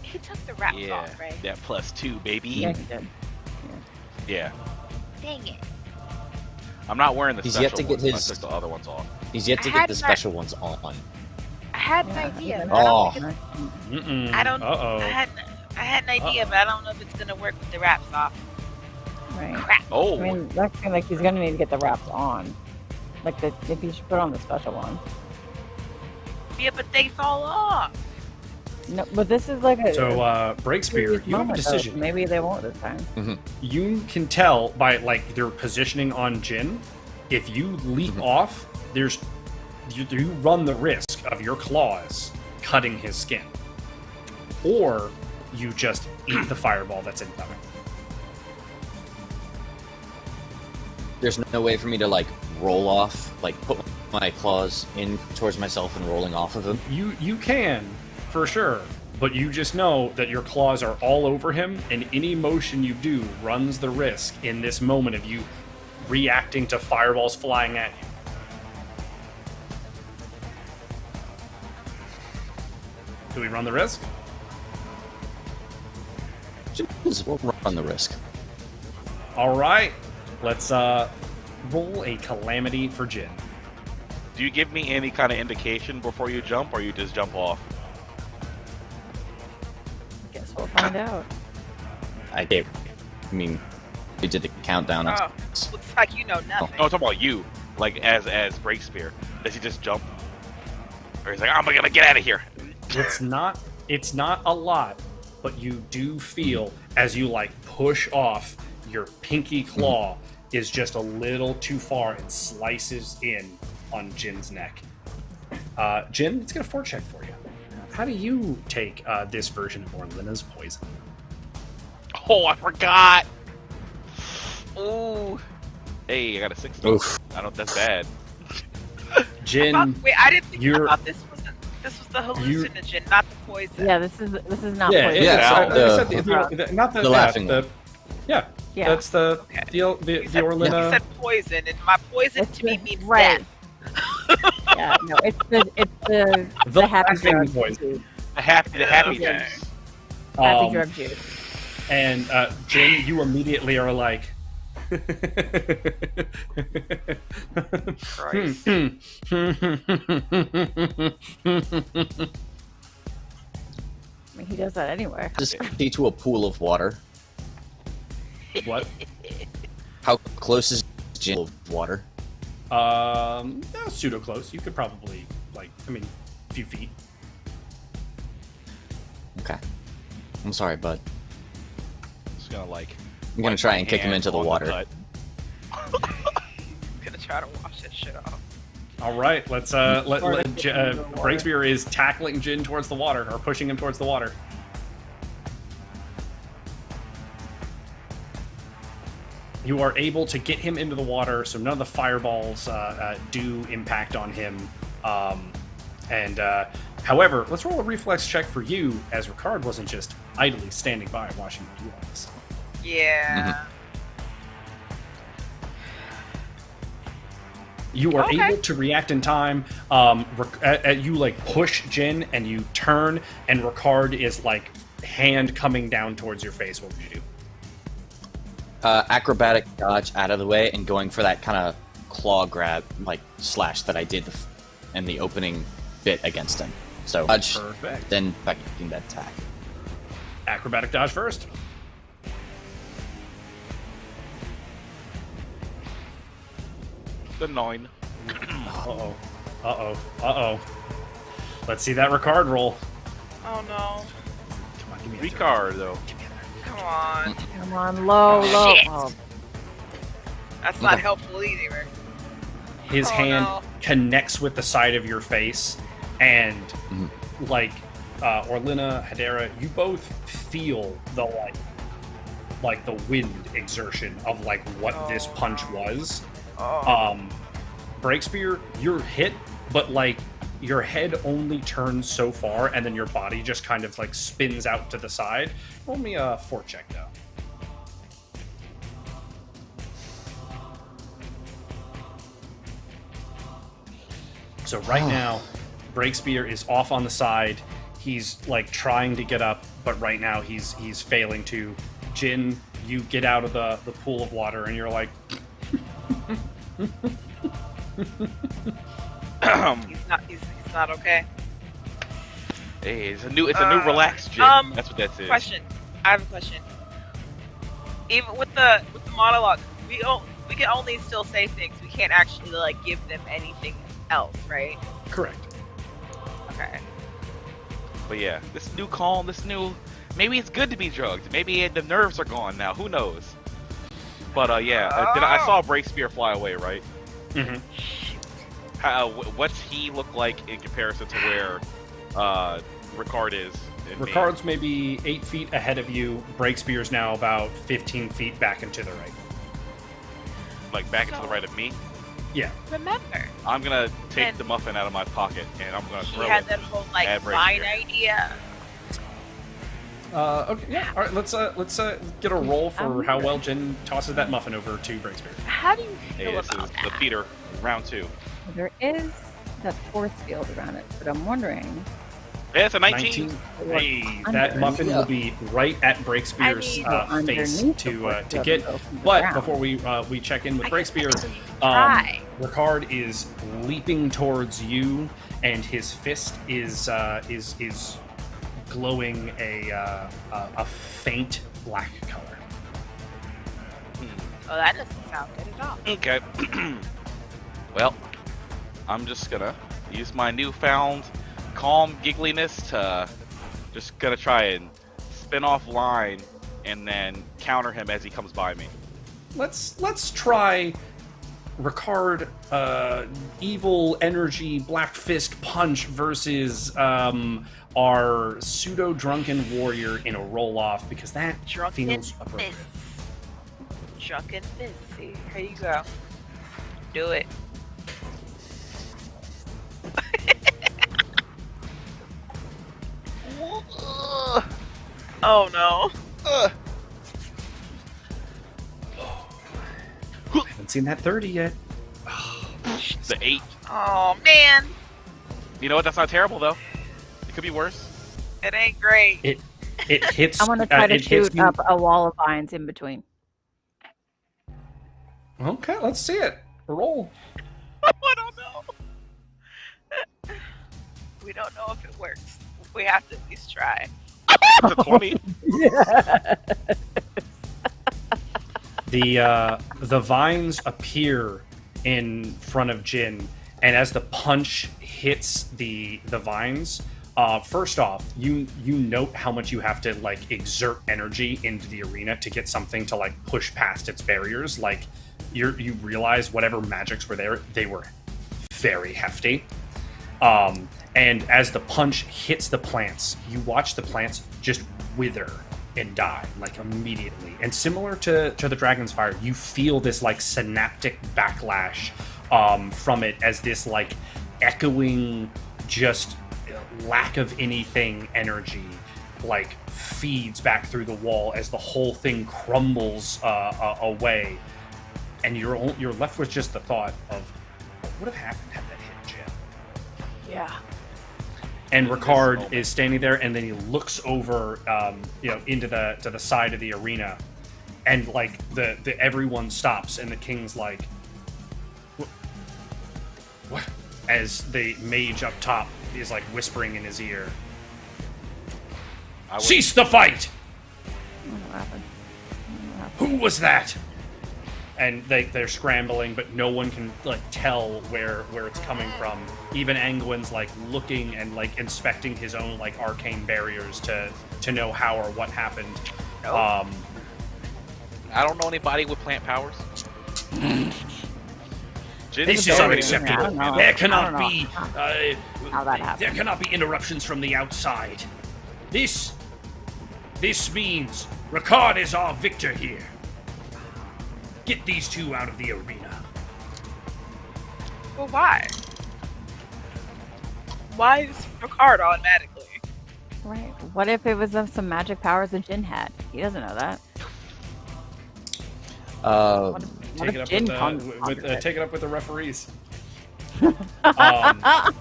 He took the wraps Yeah, off, right? that +2, baby. Yeah, he did. Yeah. Dang it. I'm not wearing the He's special yet to get ones. I his- took the other ones off. He's yet to I get had the my- special ones on. I had an Yeah, idea. even but I Oh. don't think it's- Mm-mm. I don't. Uh-oh. I had an idea, but I don't know if it's gonna work with the wraps off. Right. Crap. Oh, I mean, that's he's gonna need to get the wraps on. If he should put on the special one. Yeah, but they fall off. No, but this is a. So, Breakspear, serious you have a moment, though, decision. so maybe they won't this time. You can tell by their positioning on Jin. If you leap off, you run the risk of your claws cutting his skin, or you just eat the fireball that's incoming. There's no way for me to roll off, put my claws in towards myself and rolling off of him. You can, for sure. but you just know that your claws are all over him, and any motion you do runs the risk in this moment of you reacting to fireballs flying at you. Do we run the risk? We'll run the risk. All right, let's roll a calamity for Jin. Do you give me any kind of indication before you jump, or you just jump off? Guess we'll find out. We did the countdown. Oh, looks like you know nothing. No, I'm talking about you, like as Breakspear. Does he just jump, or he's like, I'm gonna get out of here? It's not a lot, but you do feel as you like push off, your pinky claw is just a little too far and slices in on Jin's neck. Jin, let's get a fort check for you. How do you take this version of Orlina's poison? Oh, I forgot. Ooh. Hey, I got a 6. Oof. I don't. That's bad. Jin, Wait, I didn't think you're- about this. This was the hallucinogen, not the poison. Yeah, this is not yeah, poison. not the laughing one. Yeah. That's the You said Orlina. You said poison, and my poison to me means right. death. Yeah, no, it's the happy laughing drug poison. juice. The happy Okay. juice. Happy drug juice. And Jin, you immediately are like, Christ. I mean, he does that anyway. Just empty to a pool of water. What? How close is Jin to water? Pseudo close. You could probably a few feet. Okay. I'm sorry, bud. Just gonna like. I'm gonna try and kick him into the water. I'm gonna try to wash that shit off. All right, let's Breakspear is tackling Jin towards the water, or pushing him towards the water. You are able to get him into the water, so none of the fireballs do impact on him. However, let's roll a reflex check for you, as Ricard wasn't just idly standing by watching you do all this. Yeah. You are Okay. able to react in time. You like push Jin, and you turn, and Ricard is like hand coming down towards your face. What would you do? Acrobatic dodge out of the way and going for that kind of claw grab, like slash that I did in the opening bit against him. So dodge, Perfect. then backing that attack. Acrobatic dodge first. The 9. Uh-oh. Let's see that Ricard roll. Oh no. Come on, give me a Ricard though. Come on. Come on, low. Shit. Oh, That's not helpful either. His Oh, hand no. connects with the side of your face, and like Orlina, Hedera, you both feel the like the wind exertion of like what this punch was. Oh. Breakspear, you're hit, but like your head only turns so far, and then your body just kind of like spins out to the side. Roll me a fort check though. So right now, Breakspear is off on the side. He's like trying to get up, but right now he's failing to. Jin, you get out of the pool of water, and you're like, He's not okay. Hey, it's a new relaxed Jin. That's what that is. Question. I have a question. Even with the monologue, we can only still say things. We can't actually like give them anything else, right? correct. Okay. But yeah, this new calm, maybe it's good to be drugged. Maybe the nerves are gone now. Who knows? But I saw Breakspear fly away, right? Mm-hmm. What's he look like in comparison to where Ricard is? Ricard's maybe 8 feet ahead of you. Breakspear's now about 15 feet back and to the right. Like back and to the right of me. Yeah. Remember, I'm gonna take And- the muffin out of my pocket and I'm gonna he throw had it. that whole like at fine Breakspear. idea. Okay, yeah. All right, let's get a roll for how well Jen tosses that muffin over to Breakspear. How do you Hey, feel this about is that? the Peter round 2. There is that force field around it, but I'm wondering. Yeah, it's a 19. Hey, that muffin will be right at Breakspear's face underneath to the to get. force field But around. before we check in with I guess Breakspear, I can try. Ricard is leaping towards you, and his fist is glowing a faint black color. Oh, that doesn't sound good at all. Okay. Well, I'm just gonna use my newfound calm giggliness to just gonna try and spin off line and then counter him as he comes by me. Let's try Ricard evil energy black fist punch versus our pseudo drunken warrior in a roll off, because that Drunken feels appropriate. fist. Drunken fist. See, here you go. Do it. Oh no. Haven't seen that 30 yet. The 8. Oh man. You know what? That's not terrible though. It could be worse. It ain't great. It hits. I'm gonna try to it hits shoot you- up a wall of vines in between. Okay, let's see it. Roll. I don't know. We don't know if it works. We have to at least try. It's a 20. The vines appear in front of Jin, and as the punch hits the vines, first off, you note how much you have to like exert energy into the arena to get something to like push past its barriers. Like you realize whatever magics were there, they were very hefty. And as the punch hits the plants, you watch the plants just wither and die, like immediately. And similar to the Dragon's Fire, you feel this like synaptic backlash from it, as this like echoing, just lack of anything energy like feeds back through the wall as the whole thing crumbles away. And you're left with just the thought of what would have happened had that hit Jim. Yeah. And Ricard is standing there, and then he looks over, into the side of the arena, and like the everyone stops, and the king's like, what? As the mage up top is like whispering in his ear, "Cease the fight! What happened? Who was that?" And they're scrambling, but no one can like tell where it's coming from. Even Angwin's like looking and like inspecting his own like arcane barriers to know how or what happened. I don't know anybody with plant powers. This is unacceptable. know. There I cannot don't know be how that happened. there cannot be interruptions from the outside. This means Ricard is our victor here. Get these two out of the arena. Well, why? Why is Ricard automatically? Right. What if it was of some magic powers that Jin had? He doesn't know that. What Take if it up Jin take it up with the referees. At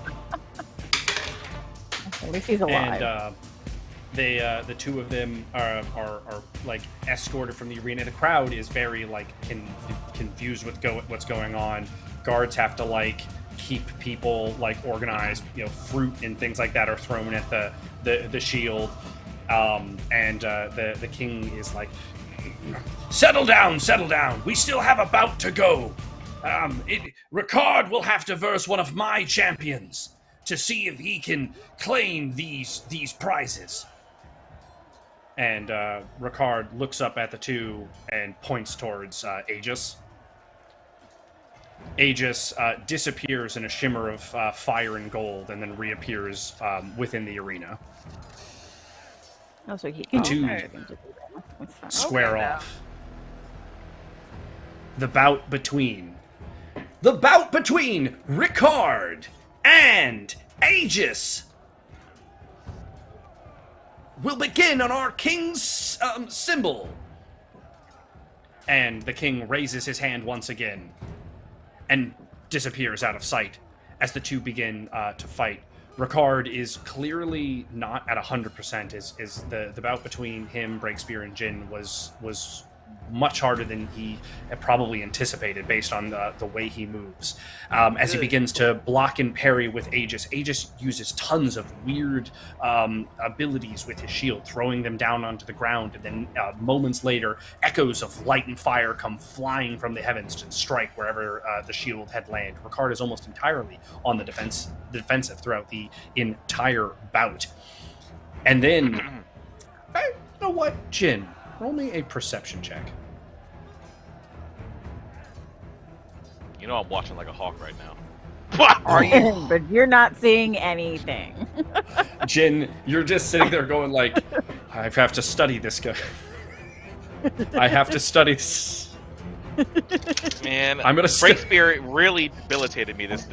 least he's alive. And the two of them are like escorted from the arena. The crowd is very like confused with what's going on. Guards have to like keep people like organized. Fruit and things like that are thrown at the shield. And the king is like, settle down. We still have a bout to go. Ricard will have to verse one of my champions to see if he can claim these prizes. And Ricard looks up at the two and points towards Aegis. Aegis disappears in a shimmer of fire and gold, and then reappears within the arena. Oh, so he can Two That's fine. square Okay, now. off. The bout between Ricard and Aegis. will begin on our king's symbol. And the king raises his hand once again and disappears out of sight as the two begin to fight. Ricard is clearly not at 100%. Is the bout between him, Breakspear, and Jin was much harder than he had probably anticipated based on the way he moves. As he begins to block and parry with Aegis, Aegis uses tons of weird abilities with his shield, throwing them down onto the ground, and then moments later, echoes of light and fire come flying from the heavens to strike wherever the shield had landed. Ricard is almost entirely on the defensive throughout the entire bout. And then, you know what, Jin? Roll me a perception check. You know I'm watching like a hawk right now. Are you? But you're not seeing anything. Jin, you're just sitting there going like, I have to study this guy. I have to study this. Man, I'm gonna Breakspear really debilitated me this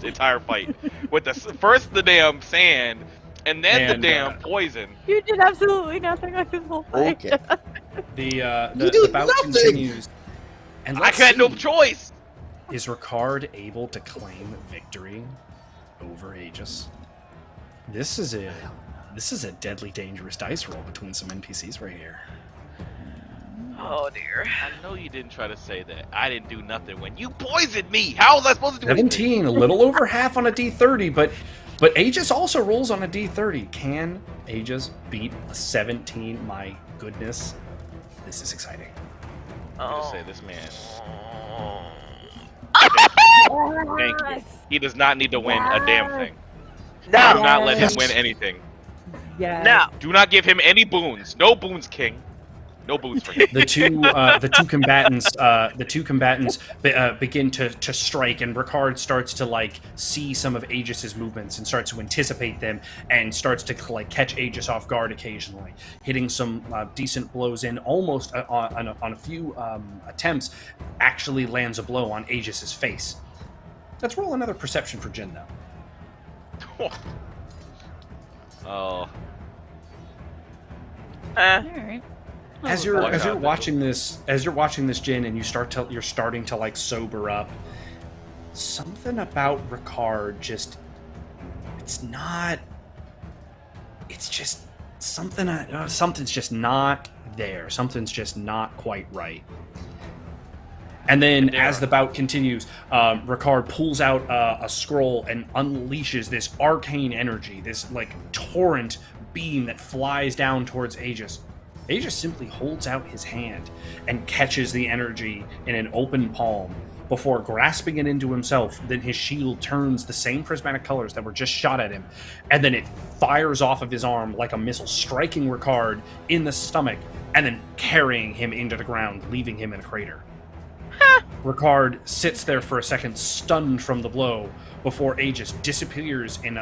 entire fight. With first the damn sand, and then the damn poison. You did absolutely nothing on this whole fight. Okay. The bout continues. And I had no choice. Is Ricard able to claim victory over Aegis? This is a deadly dangerous dice roll between some NPCs right here. Oh dear. I know you didn't try to say that. I didn't do nothing when you poisoned me. How was I supposed to do anything? 17, a little over half on a D30, but Aegis also rolls on a D30. Can Aegis beat a 17? My goodness, this is exciting. I'm gonna say this man. Thank you. He does not need to win a damn thing. No. Do not let him win anything. Yeah. No. Do not give him any boons. No boons, King. No boons for him. The two combatants begin to strike, and Ricard starts to like see some of Aegis's movements and starts to anticipate them, and starts to like catch Aegis off guard occasionally, hitting some decent blows in. Almost on a few attempts, actually lands a blow on Aegis's face. Let's roll another perception for Jin, though. Oh. All right. As you're watching this, Jin, and you're starting to like sober up. Something about Ricard something's just not there. Something's just not quite right. And then, as the bout continues, Ricard pulls out a scroll and unleashes this arcane energy, this like torrent beam that flies down towards Aegis. Aegis simply holds out his hand and catches the energy in an open palm before grasping it into himself. Then his shield turns the same prismatic colors that were just shot at him, and then it fires off of his arm like a missile, striking Ricard in the stomach and then carrying him into the ground, leaving him in a crater. Ricard sits there for a second, stunned from the blow, before Aegis disappears in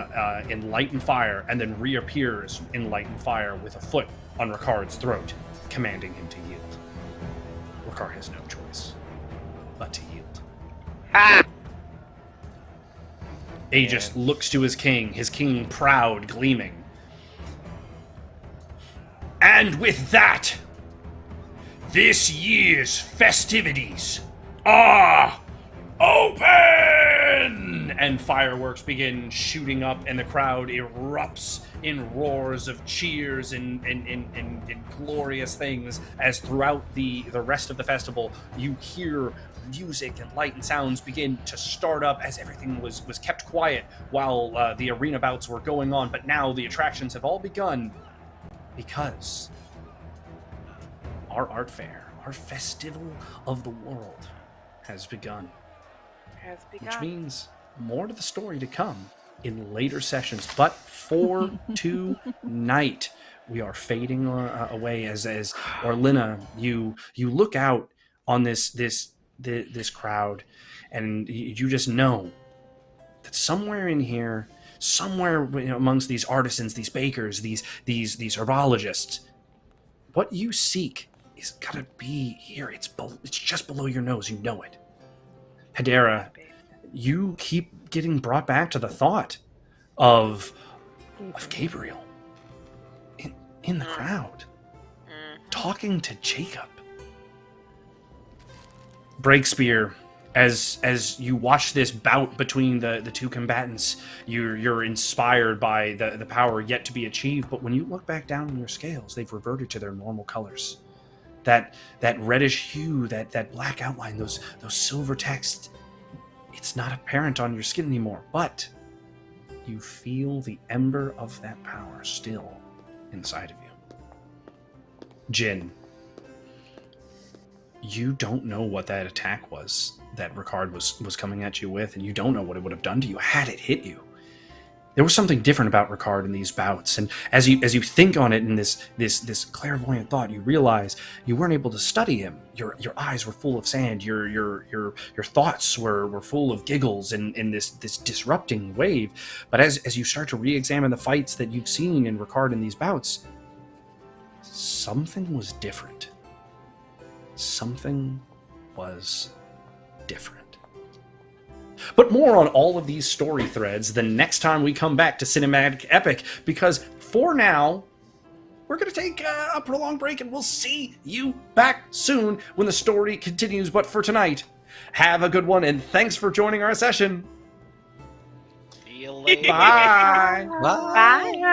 light and fire, and then reappears in light and fire with a foot on Ricard's throat, commanding him to yield. Ricard has no choice but to yield. Ah! Aegis looks to his king proud, gleaming. And with that, this year's festivities are open! And fireworks begin shooting up, and the crowd erupts in roars of cheers and glorious things, as throughout the rest of the festival, you hear music and light and sounds begin to start up as everything was kept quiet while the arena bouts were going on. But now the attractions have all begun, because our art fair, our festival of the world, has begun. Which means more to the story to come in later sessions. But for tonight, we are fading away as Orlina, you look out on this crowd, and you just know that somewhere in here, somewhere amongst these artisans, these bakers, these herbologists, what you seek is gotta be here. It's just below your nose. You know it. Hedera, you keep getting brought back to the thought of Gabriel in the crowd, talking to Jacob. Breakspear, as you watch this bout between the two combatants, you're inspired by the power yet to be achieved, but when you look back down on your scales, they've reverted to their normal colors. That reddish hue, that black outline, those silver texts, it's not apparent on your skin anymore, but you feel the ember of that power still inside of you. Jin, you don't know what that attack was that Ricard was coming at you with, and you don't know what it would have done to you had it hit you. There was something different about Ricard in these bouts, and as you think on it in this clairvoyant thought, you realize you weren't able to study him. Your eyes were full of sand. Your thoughts were full of giggles in this disrupting wave. But as you start to re-examine the fights that you've seen in Ricard in these bouts, something was different. Something was different. But more on all of these story threads the next time we come back to Cinematic Epic, because for now, we're going to take a prolonged break and we'll see you back soon when the story continues. But for tonight, have a good one and thanks for joining our session. See you later. Bye. Bye. Bye.